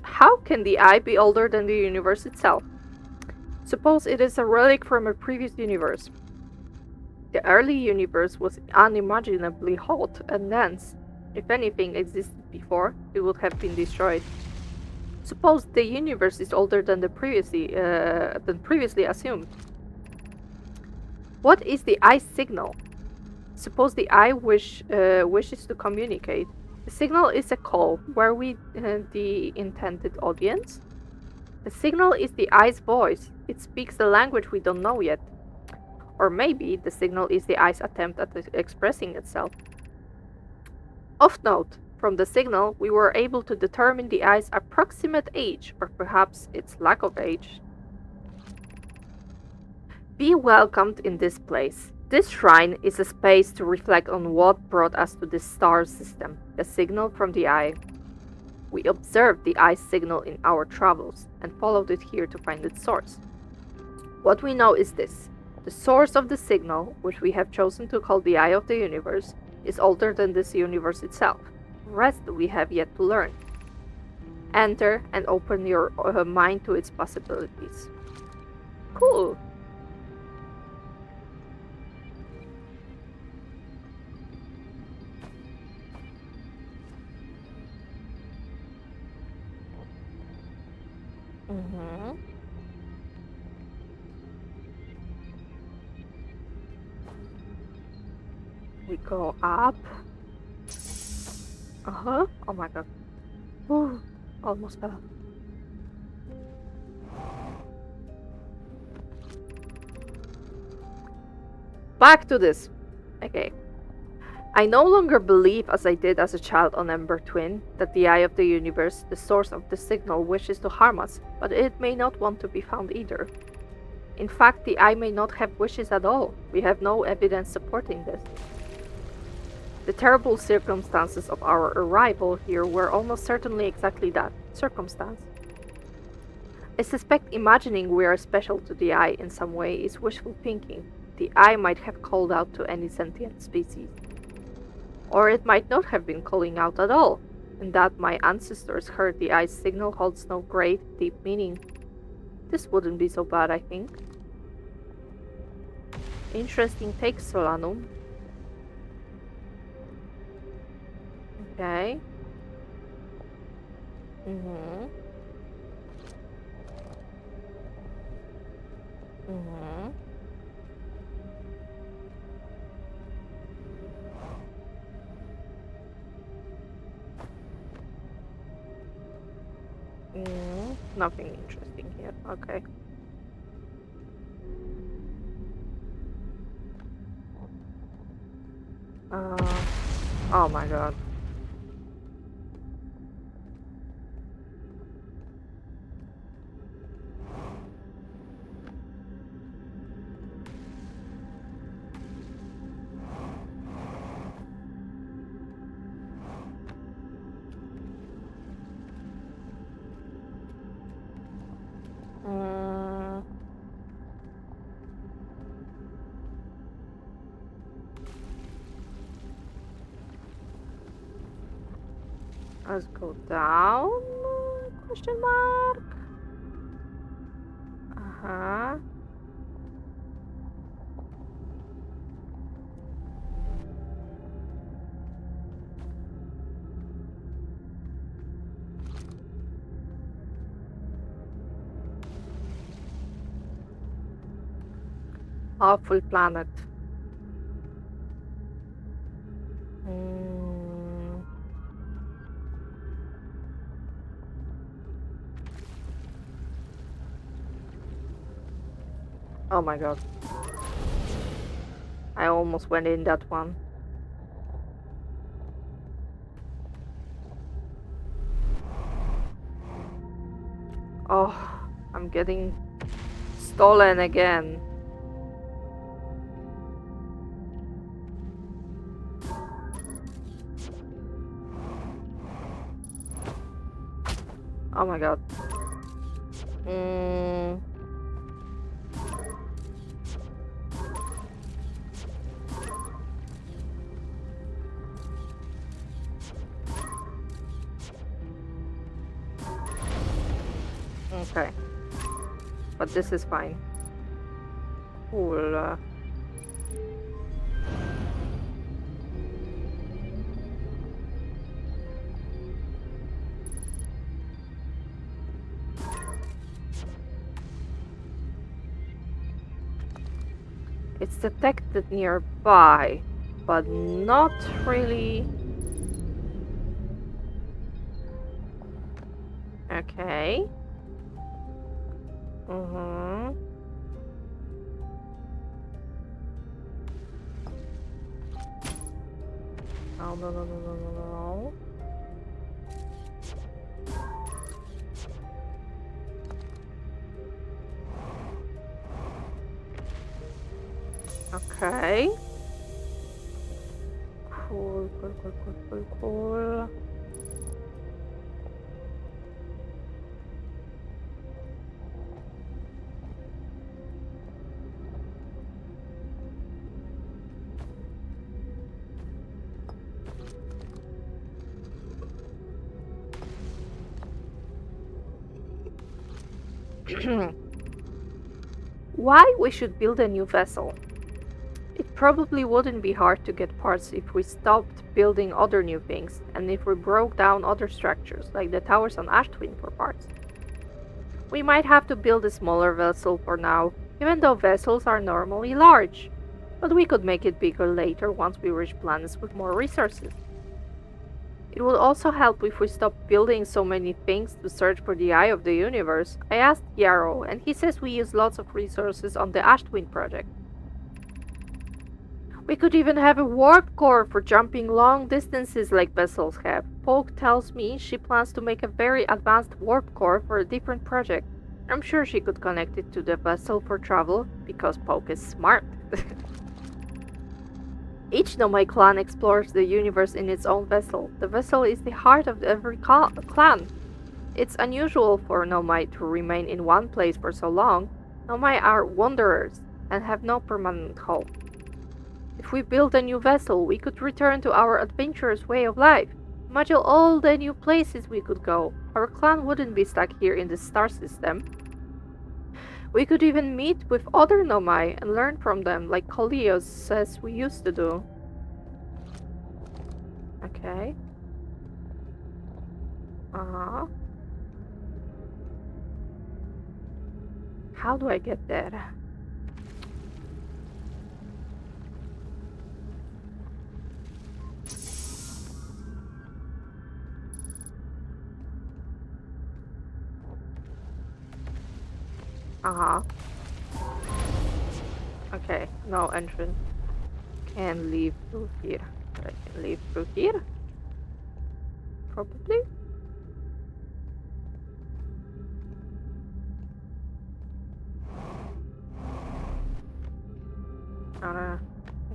How can the eye be older than the universe itself? Suppose it is a relic from a previous universe. The early universe was unimaginably hot and dense. If anything existed before, it would have been destroyed. Suppose the universe is older than previously assumed. What is the eye signal? Suppose the eye wishes to communicate. The signal is a call. Were we the intended audience? The signal is the eye's voice. It speaks the language we don't know yet. Or maybe the signal is the eye's attempt at expressing itself. Of note, from the signal, we were able to determine the eye's approximate age, or perhaps its lack of age. Be welcomed in this place. This shrine is a space to reflect on what brought us to this star system, the signal from the eye. We observed the eye's signal in our travels and followed it here to find its source. What we know is this. The source of the signal, which we have chosen to call the eye of the universe, is older than this universe itself. The rest we have yet to learn. Enter and open your mind to its possibilities. Cool. Mm-hmm. We go up. Uh-huh. Oh my god. Ooh, almost fell. Back to this. Okay. I no longer believe, as I did as a child on Ember Twin, that the eye of the universe, the source of the signal, wishes to harm us, but it may not want to be found either. In fact, the eye may not have wishes at all. We have no evidence supporting this. The terrible circumstances of our arrival here were almost certainly exactly that, circumstance. I suspect imagining we are special to the eye in some way is wishful thinking. The eye might have called out to any sentient species. Or it might not have been calling out at all, and that my ancestors heard the ice signal holds no great, deep meaning. This wouldn't be so bad, I think. Interesting take, Solanum. Okay. Mm-hmm. Mm-hmm. Nothing interesting here. Okay. Oh my god. Mm, let's go down? Question mark? Uh-huh. Awful planet. Mm. Oh my god. I almost went in that one. Oh, I'm getting stolen again. Oh my god. Mm. Okay. But this is fine. Cool. It's detected nearby, but not really. Okay. Mm-hmm. Oh, no, no, no, no, no, no. Okay. Cool, cool, cool, cool, cool, cool. Why we should build a new vessel? It probably wouldn't be hard to get parts if we stopped building other new things, and if we broke down other structures, like the towers on Ashtwin, for parts. We might have to build a smaller vessel for now, even though vessels are normally large. But we could make it bigger later once we reach planets with more resources. It would also help if we stopped building so many things to search for the eye of the universe. I asked Yarrow, and he says we use lots of resources on the Ashtwin project. We could even have a warp core for jumping long distances like vessels have. Polk tells me she plans to make a very advanced warp core for a different project. I'm sure she could connect it to the vessel for travel, because Polk is smart. Each Nomai clan explores the universe in its own vessel. The vessel is the heart of every clan. It's unusual for Nomai to remain in one place for so long. Nomai are wanderers and have no permanent home. If we built a new vessel, we could return to our adventurous way of life. Imagine all the new places we could go. Our clan wouldn't be stuck here in the star system. We could even meet with other Nomai and learn from them, like Kolios says we used to do. Okay. Uh-huh. How do I get there? Uh-huh. Okay, no entrance. Can leave through here. But I can leave through here? Probably? I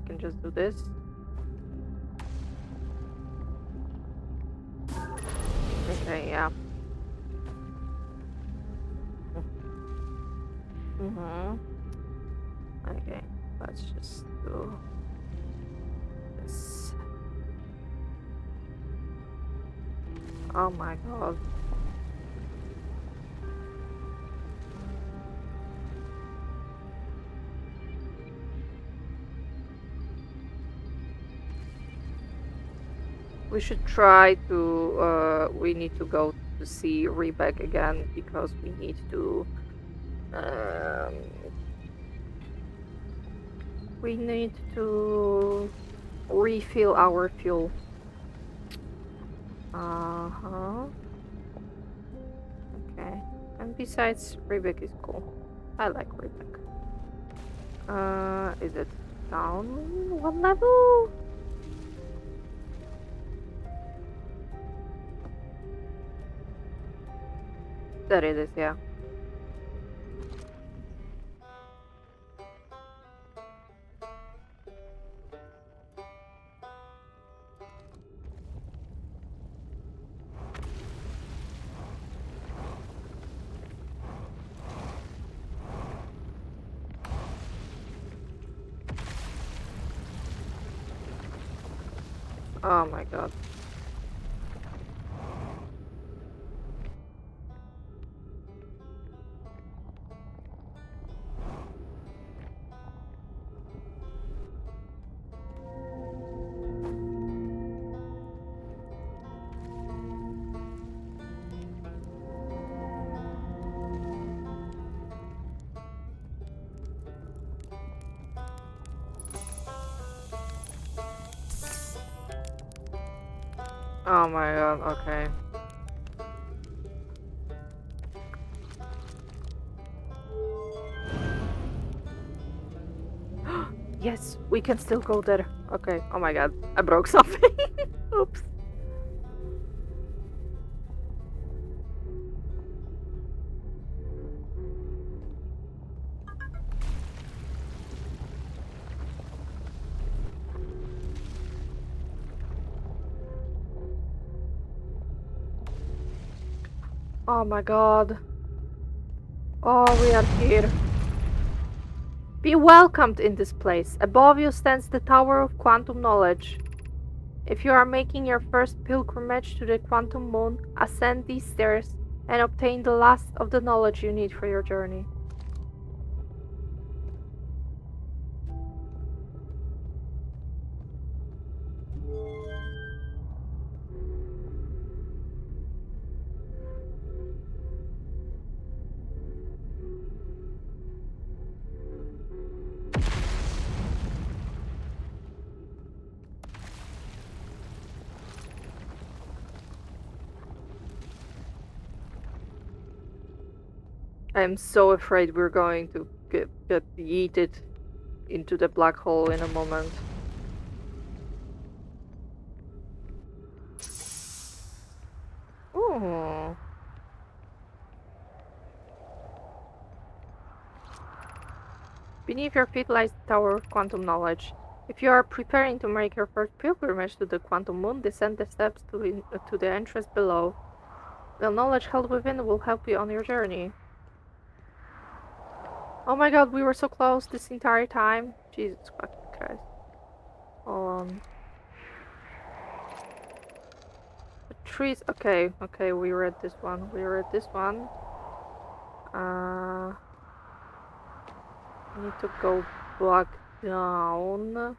can just do this. Okay, yeah. Okay, let's just do this. Oh my god. We should try to, we need to go to see Rebek again because we need to, we need to refill our fuel. Uh-huh. Okay. And besides, Rebek is cool. I like Rebek. Is it down one level? There it is, yeah. Oh my god. Oh my god, okay. Yes, we can still go there. Okay, oh my god, I broke something. Oops. Oh my god. Oh, we are here. Be welcomed in this place. Above you stands the Tower of Quantum Knowledge. If you are making your first pilgrimage to the Quantum Moon, ascend these stairs and obtain the last of the knowledge you need for your journey. I'm so afraid we're going to get yeeted into the black hole in a moment. Ooh. Beneath your feet lies the Tower of Quantum Knowledge. If you are preparing to make your first pilgrimage to the Quantum Moon, descend the steps to the entrance below. The knowledge held within will help you on your journey. Oh my god, we were so close this entire time. Jesus fucking Christ. one. The trees. Okay, okay, we read this one. We read this one. Need to go back down.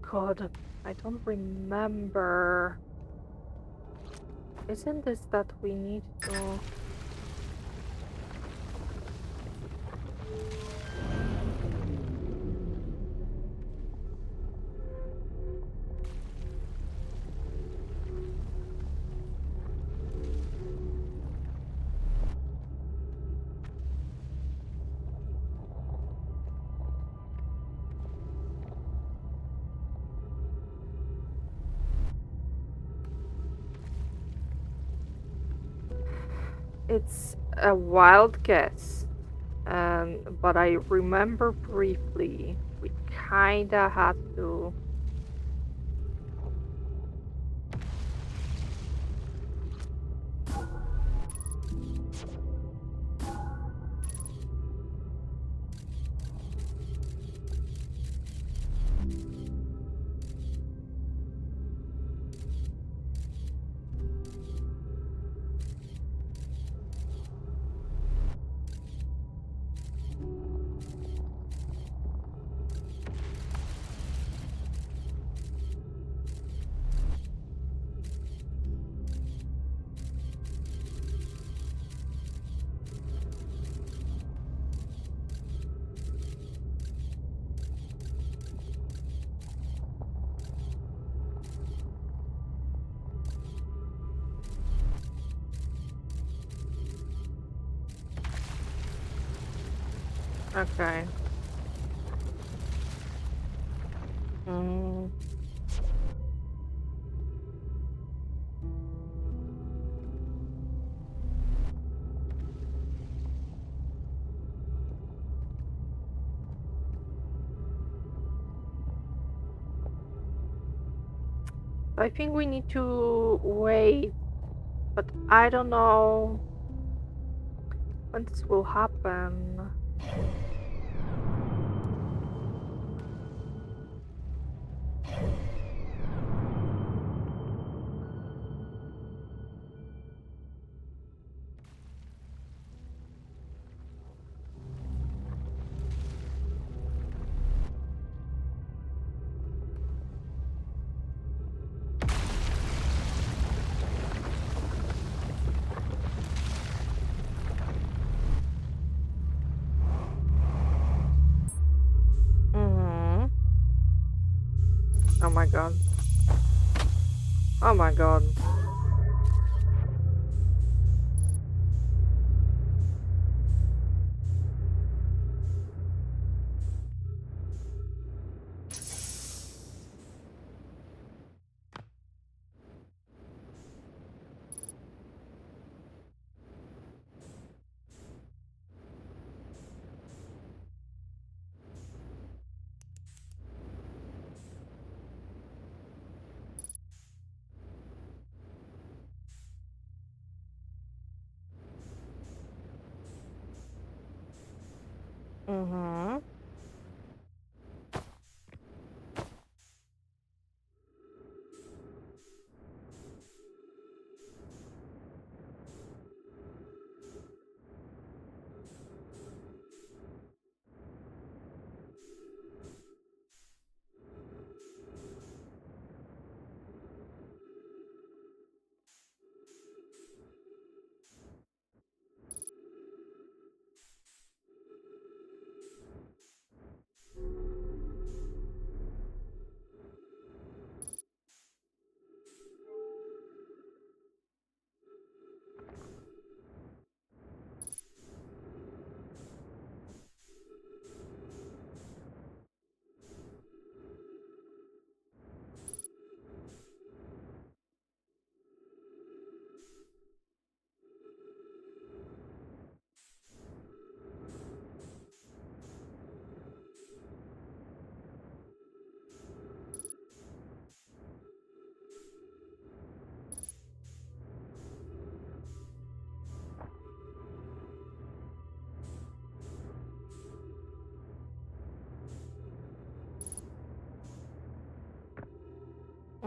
God, I don't remember. Isn't this that we need to... It's a wild guess, but I remember briefly we kinda had to. Okay. Mm. I think we need to wait, but I don't know when this will happen. Mm-hmm. Oh my god. Oh my god. Mm-hmm.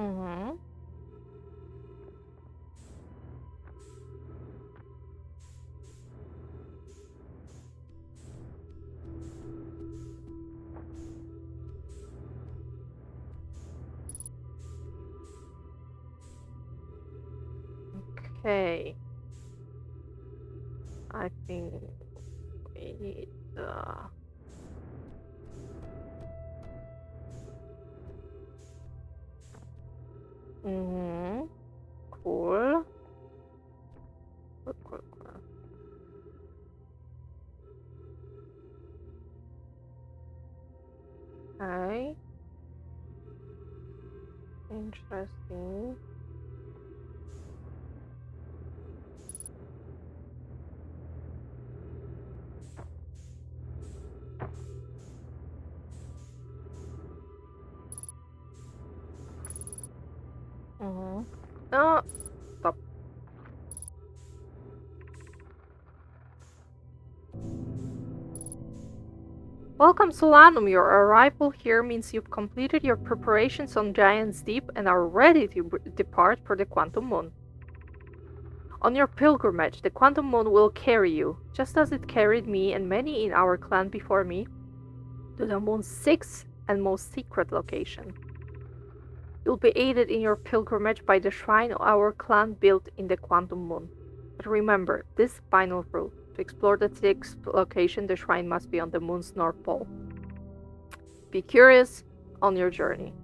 Mm-hmm. Okay. I think we need mm-hmm. Cool. Cool, cool, cool. Okay. Interesting. Mm-hmm. Oh, stop. Welcome, Solanum. Your arrival here means you've completed your preparations on Giant's Deep and are ready to depart for the Quantum Moon. On your pilgrimage, the Quantum Moon will carry you, just as it carried me and many in our clan before me, to the moon's sixth and most secret location. You'll be aided in your pilgrimage by the shrine our clan built in the Quantum Moon. But remember this final rule. To explore the sixth location, the shrine must be on the moon's north pole. Be curious on your journey.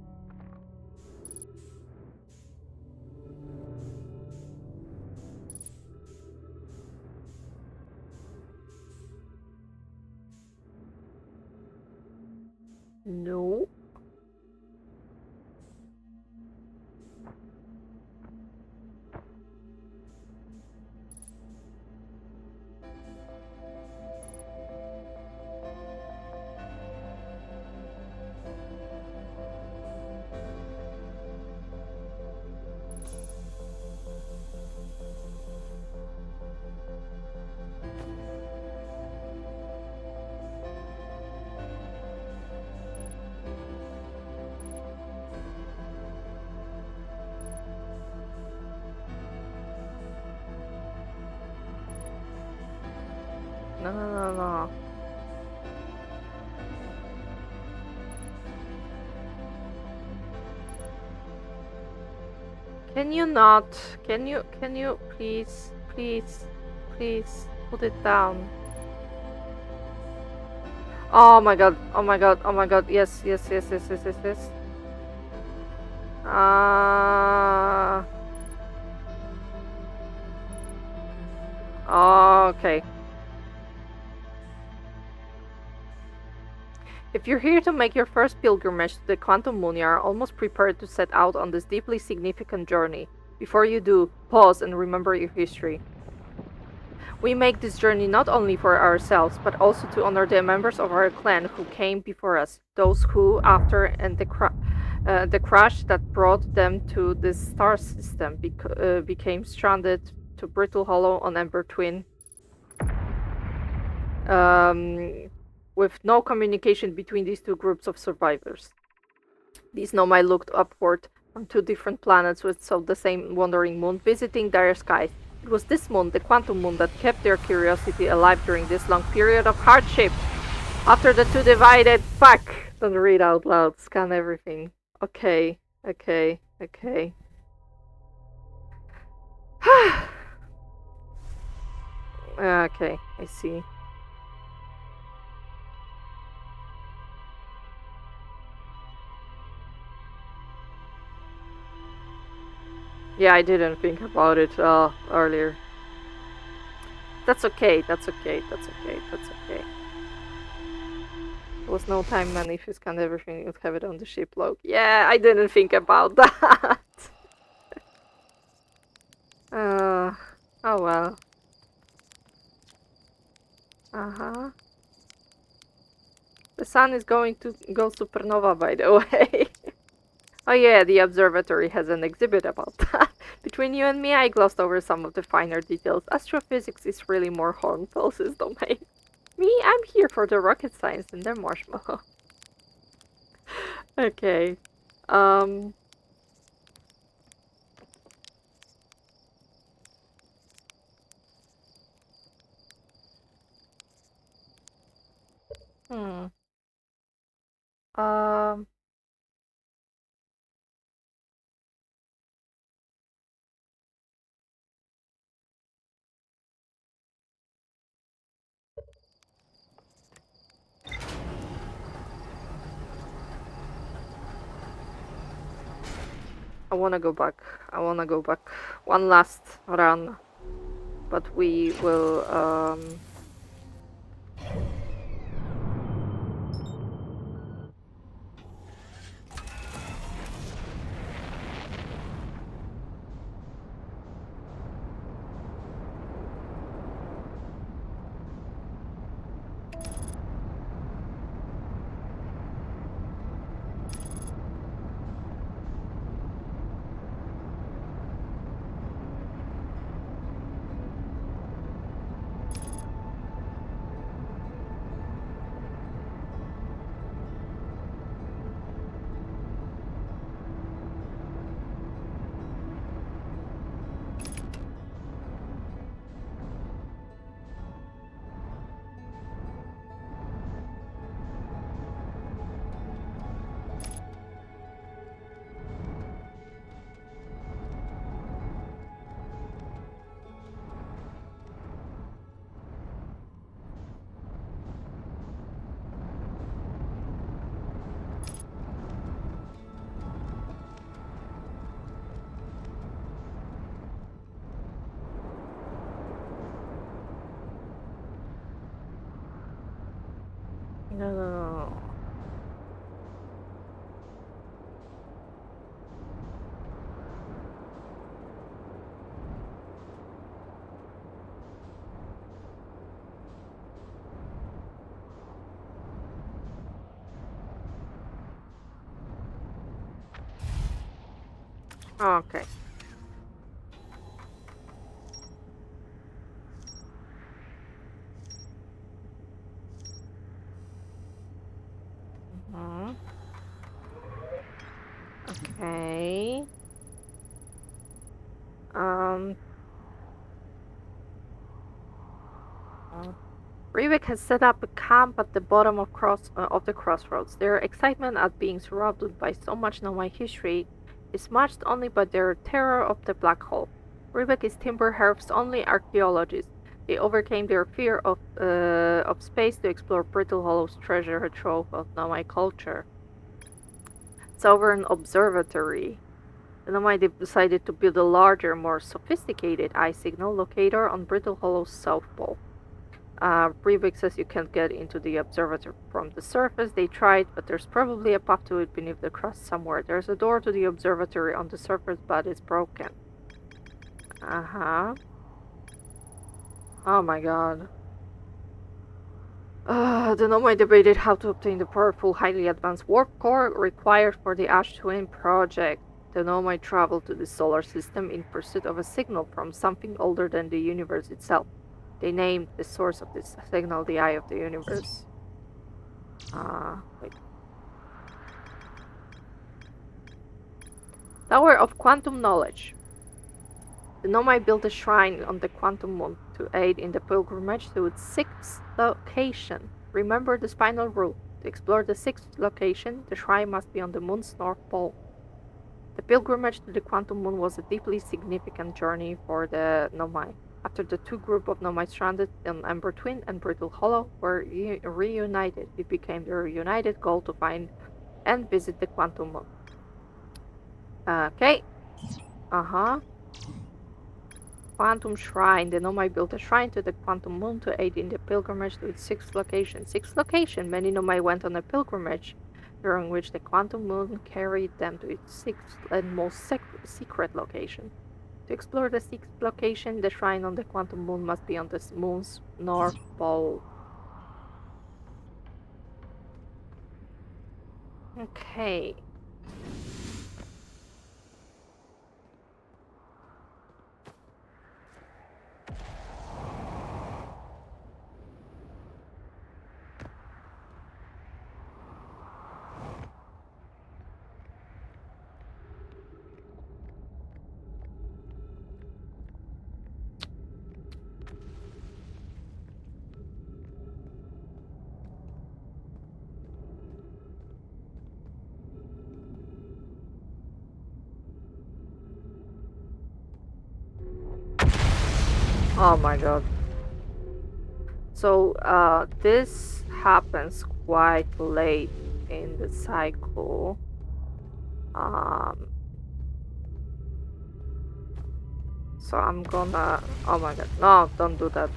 No. No, no, no, no. Can you not? Can you please, please, please put it down? Oh my god, oh my god, oh my god, yes, yes, yes, yes, yes, yes, yes. Okay. If you're here to make your first pilgrimage to the Quantum Moon, you are almost prepared to set out on this deeply significant journey. Before you do, pause and remember your history. We make this journey not only for ourselves, but also to honor the members of our clan who came before us, those who, after and the crash that brought them to this star system, became stranded to Brittle Hollow on Ember Twin, um, with no communication between these two groups of survivors. These Nomai looked upward from two different planets which saw the same wandering moon visiting their skies. It was this moon, the Quantum Moon, that kept their curiosity alive during this long period of hardship. After the two divided, fuck! Don't read out loud, scan everything. Okay, okay, okay. Okay, I see. Yeah, I didn't think about it earlier. That's okay, that's okay, that's okay, that's okay. There was no time, man. If you scanned everything, you'd have it on the ship log. Yeah, I didn't think about that. Oh well. Uh-huh. The sun is going to go supernova, by the way. Oh yeah, the observatory has an exhibit about that. Between you and me, I glossed over some of the finer details. Astrophysics is really more Hornpulse's domain. Me, I'm here for the rocket science and the marshmallow. Okay. Hmm. Um. I wanna go back. I wanna go back. One last run, but we will. No, no, no. Okay. Mhm. Okay. Um. Rivik has set up a camp at the bottom of the crossroads. Their excitement at being surrounded by so much Nomai history is matched only by their terror of the black hole. Rivik is Timber Hearth's only archaeologist. They overcame their fear of space to explore Brittle Hollow's treasure trove of Nomai culture. Sovereign Observatory. The Nomai decided to build a larger, more sophisticated eye signal locator on Brittle Hollow's south pole. Breivik says you can't get into the observatory from the surface. They tried, but there's probably a path to it beneath the crust somewhere. There's a door to the observatory on the surface, but it's broken. Uh-huh. Oh my god. The Nomai debated how to obtain the powerful, highly advanced warp core required for the Ash Twin project. The Nomai traveled to the solar system in pursuit of a signal from something older than the universe itself. They named the source of this signal the Eye of the Universe. Wait. Tower of Quantum Knowledge. The Nomai built a shrine on the Quantum Moon to aid in the pilgrimage to its sixth location. Remember the spinal rule. To explore the sixth location, the shrine must be on the moon's north pole. The pilgrimage to the Quantum Moon was a deeply significant journey for the Nomai. After the two groups of Nomai stranded on Ember Twin and Brittle Hollow were reunited, it became their united goal to find and visit the Quantum Moon. Okay. Uh-huh. Quantum Shrine. The Nomai built a shrine to the Quantum Moon to aid in the pilgrimage to its sixth location. Sixth location. Many Nomai went on a pilgrimage, during which the Quantum Moon carried them to its sixth and most secret location. To explore the sixth location, the shrine on the Quantum Moon must be on the moon's north pole. Okay. Oh my god. So, this happens quite late in the cycle. Um, so I'm gonna. Oh my god. No, don't do that.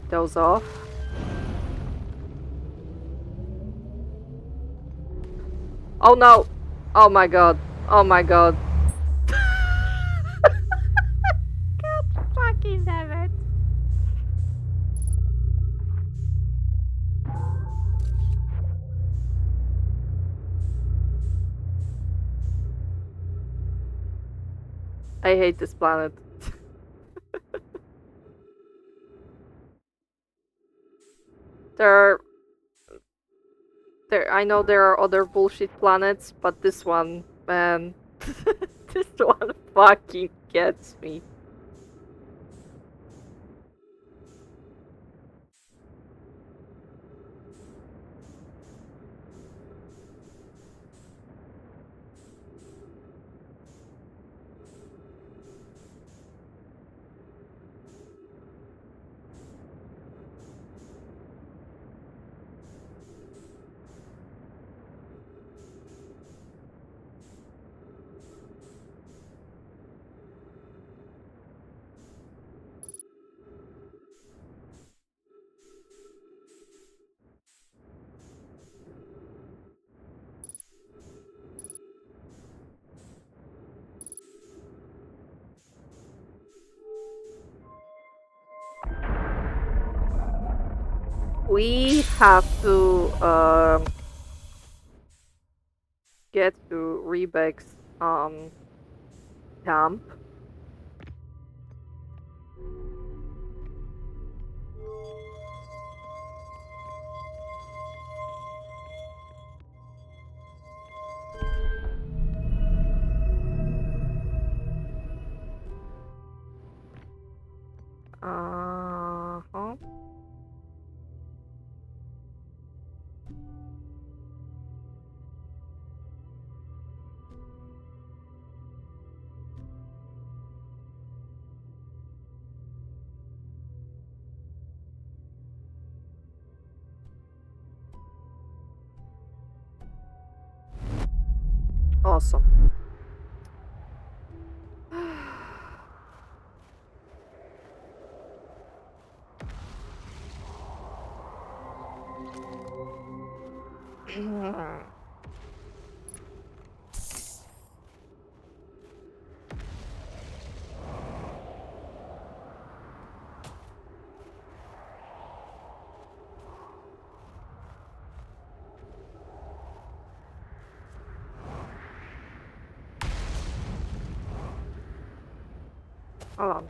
Those off. Oh no! Oh my god. Oh my god. God fucking damn it. I hate this planet. There I know there are other bullshit planets, but this one, man, this one fucking gets me. We have to get to Rebec's camp. Uh-huh. Awesome. Hold on.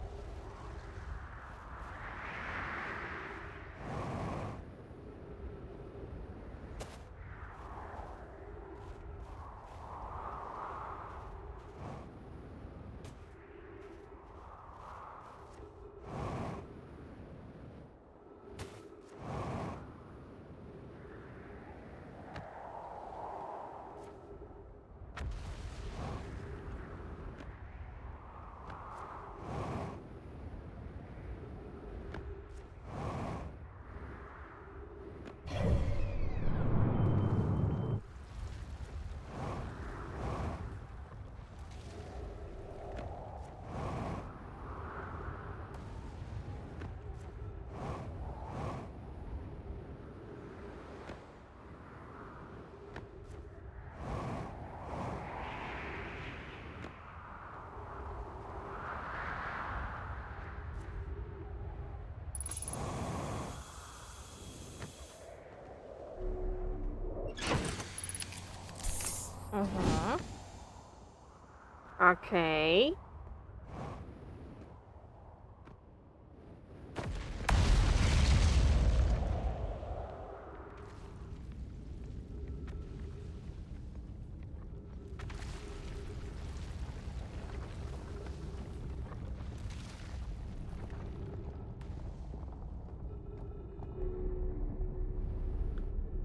Mm-hmm. Okay.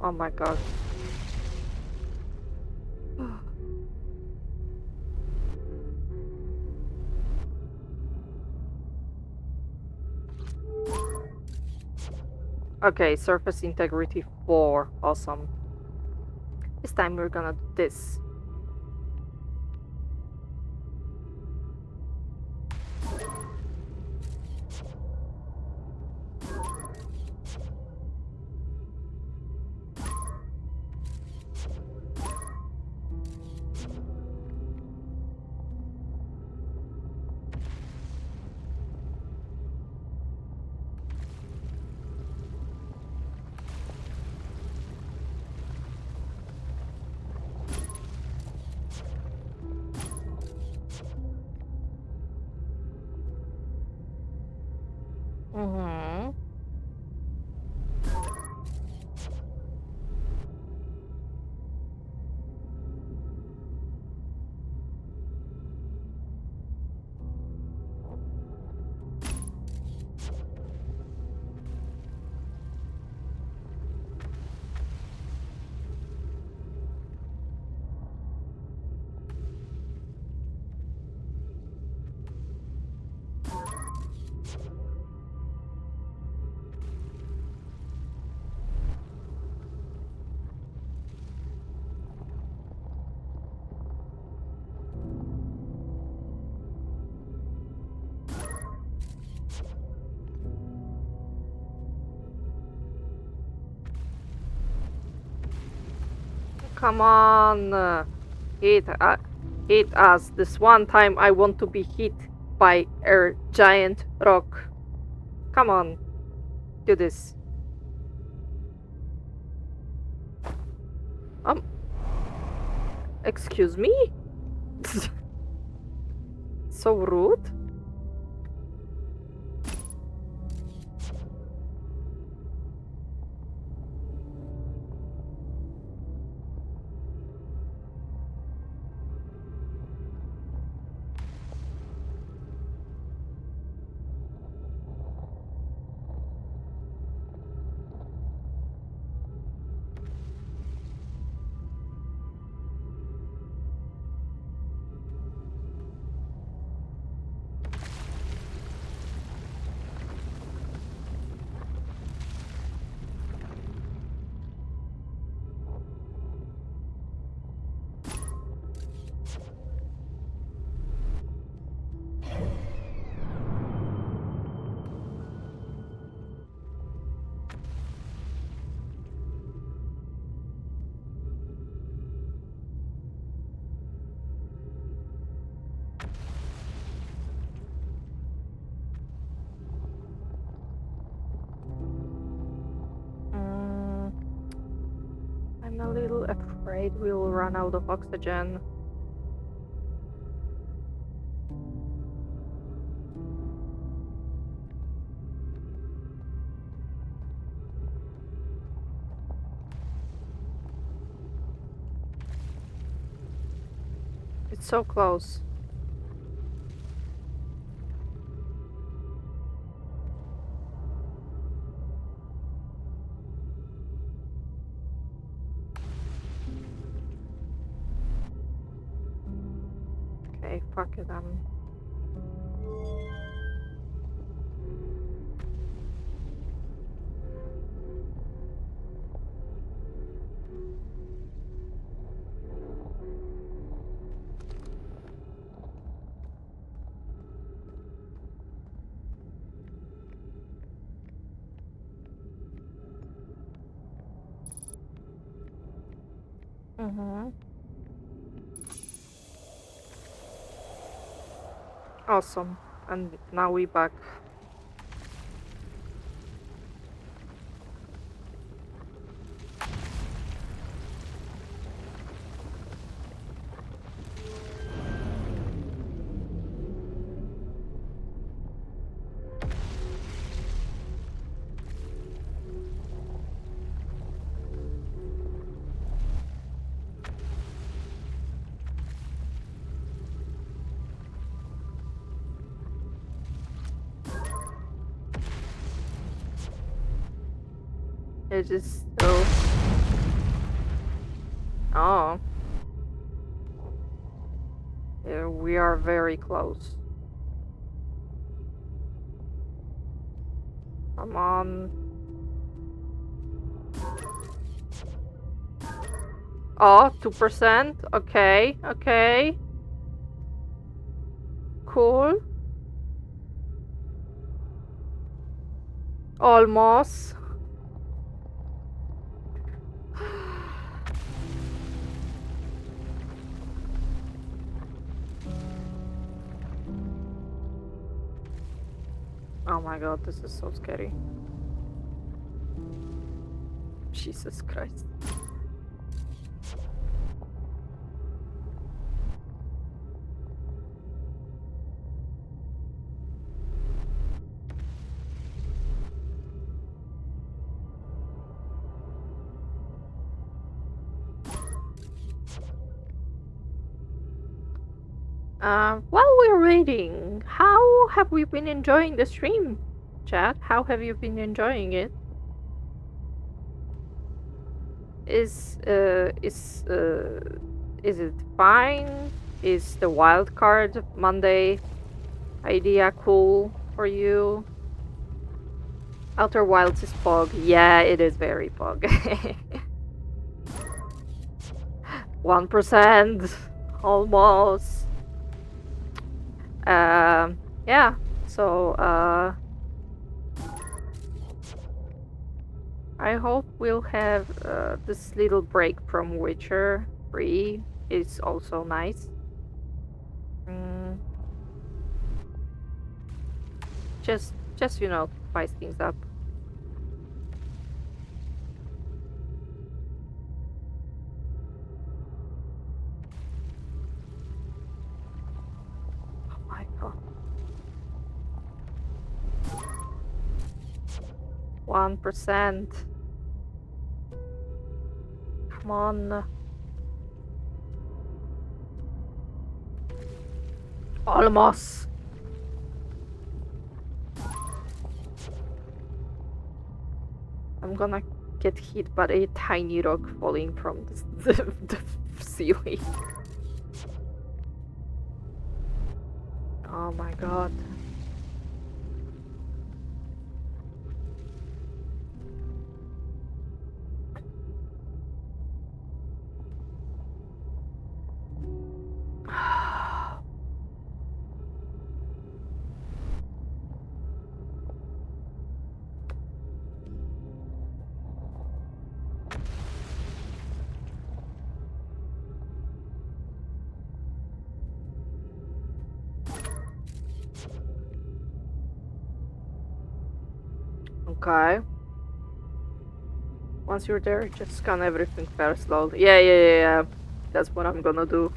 Oh my god. Okay, surface integrity 4. Awesome. This time we're gonna do this. Mm-hmm. Come on, hit us. This one time I want to be hit by a giant rock. Come on, do this. Um, excuse me? So rude. Mm, I'm a little afraid we'll run out of oxygen. It's so close. Okay, fuck it, Mm-hmm. Awesome. And now we back. It is still. Oh. Yeah, we are very close. Come on. Oh, 2%. Okay, okay. Cool. Almost. Oh my god, this is so scary. Jesus Christ. While we're waiting, how have we been enjoying the stream, chat? How have you been enjoying it? Is uh is uh is it fine? Is the wild card Monday idea cool for you? Outer Wilds is Pog. Yeah, it is very Pog. 1%. Almost. Yeah. So, I hope we'll have this little break from Witcher 3 is also nice. Mm, just spice things up. Oh my god. 1%. Come on. Almost. I'm gonna get hit by a tiny rock falling from the ceiling. Oh my god. Okay. Once you're there, just scan everything first slowly. Yeah. That's what I'm gonna do.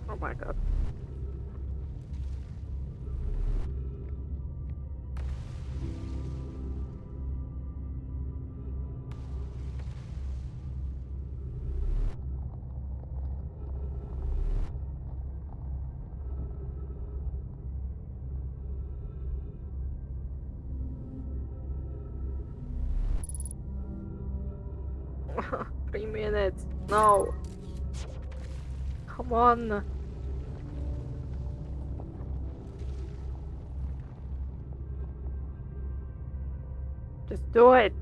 Oh my god. Three minutes. No. Come on. Just do it.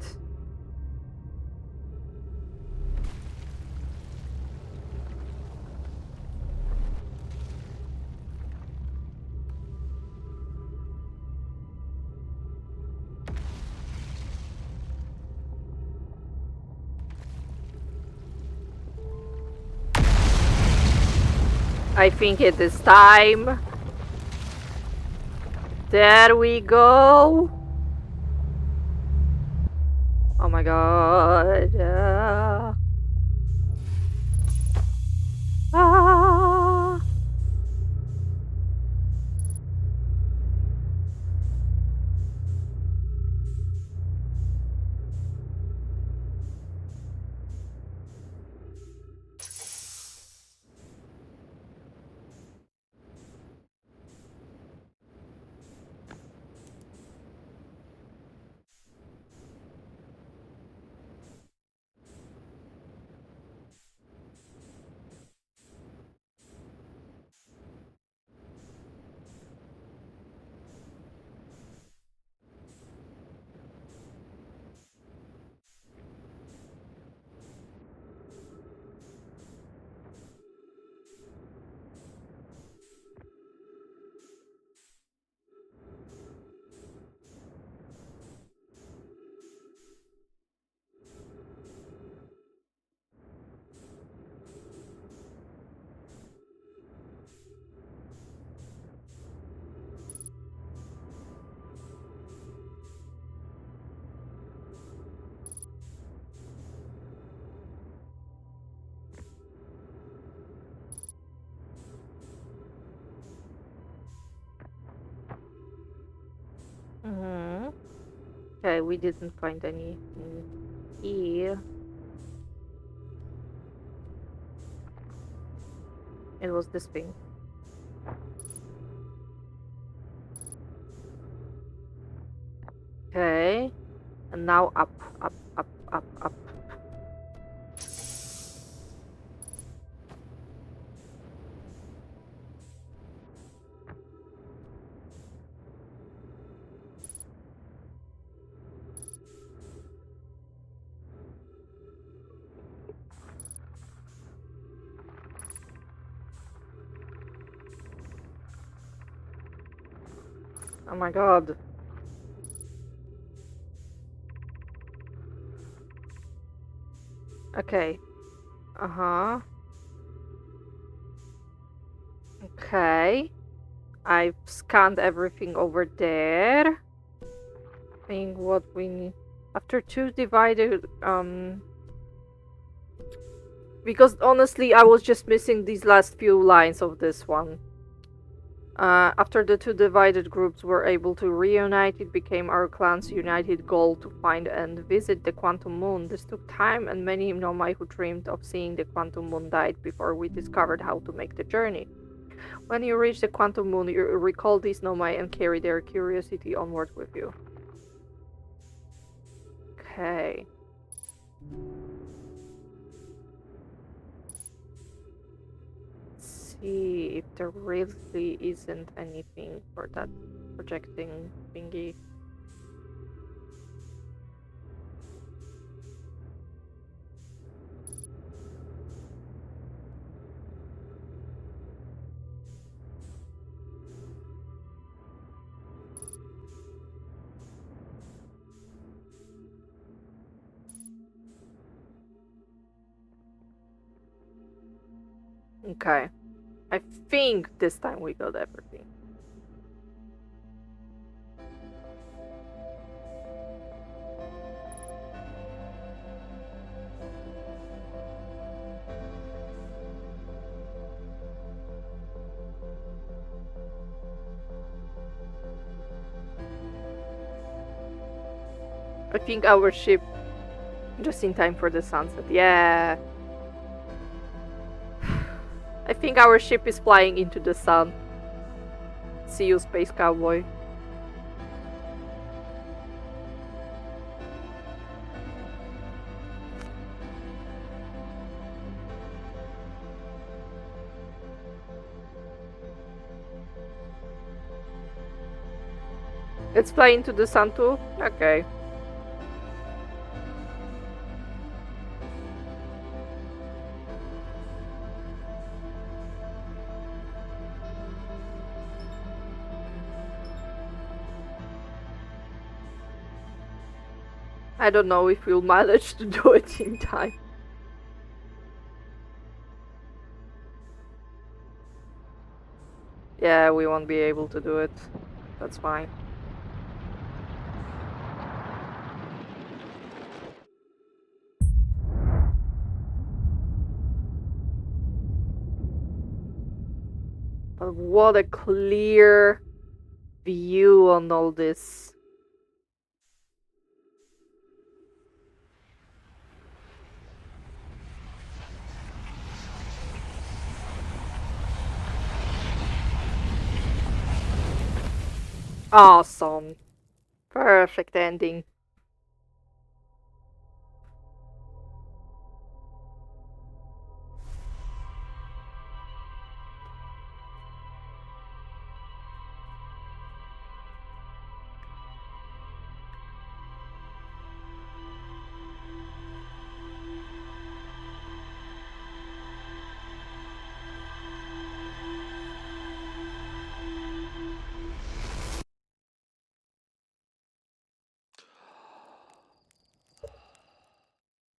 I think it is time. There we go. Oh my god. Ah. Mm-hmm. Okay, we didn't find any key. It was this thing. Okay. And now up, up, up, up, up. Oh my god. Okay. Uh-huh. Okay. I've scanned everything over there. I think what we need after two divided because honestly I was just missing these last few lines of this one. After the two divided groups were able to reunite, it became our clan's united goal to find and visit the Quantum Moon. This took time, and many Nomai who dreamed of seeing the Quantum Moon died before we discovered how to make the journey. When you reach the Quantum Moon, you recall these Nomai and carry their curiosity onward with you. Okay. Let's see if there really isn't anything for that projecting thingy. Okay. I think this time we got everything. I think our ship just in time for the sunset. Yeah. I think our ship is flying into the sun. See you, space cowboy. It's flying to the sun too? Okay. I don't know if we'll manage to do it in time. Yeah, we won't be able to do it. That's fine. But what a clear view on all this. Awesome. Perfect ending.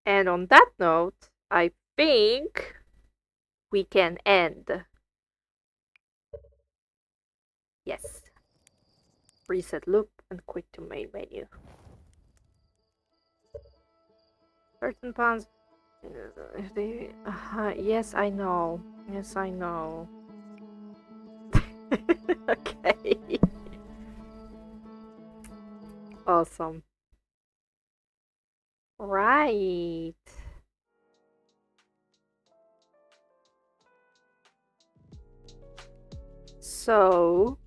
And on that note, I think we can end. Yes. Reset loop and quit to main menu. Certain pawns. If they. Yes, I know. Yes, I know. Okay. Awesome. Right. So,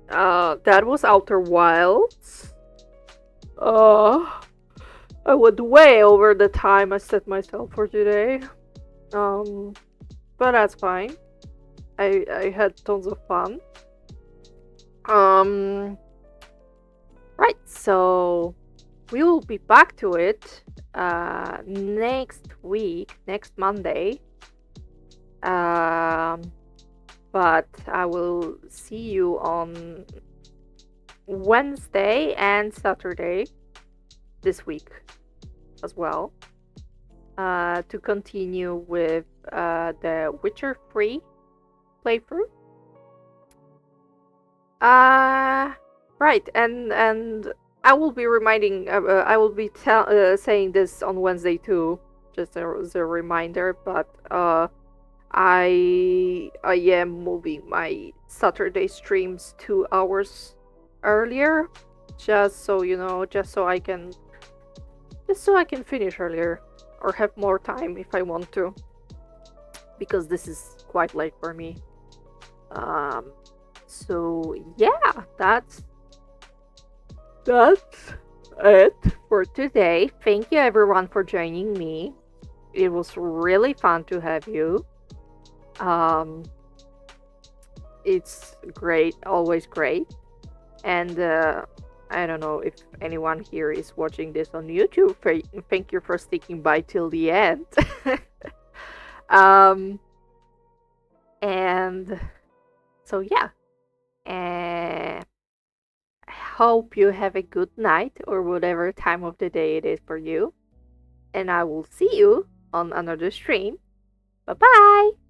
that was Outer Wilds. Uh, I went way over the time I set myself for today. Um, but that's fine. I had tons of fun. Um, right. So we will be back to it next week, next Monday. Um, but I will see you on Wednesday and Saturday this week as well, to continue with the Witcher 3 playthrough. Uh, right, and I will be reminding. I will be saying this on Wednesday too, just as a reminder. But I am moving my Saturday streams 2 hours earlier, just so you know, just so I can finish earlier or have more time if I want to, because this is quite late for me. Um, so yeah, that's it for today. Thank you everyone for joining me. It was really fun to have you. Um, it's great, always great. And I don't know if anyone here is watching this on YouTube. Thank you for sticking by till the end. um, and so yeah, I hope you have a good night or whatever time of the day it is for you. And I will see you on another stream. Bye bye.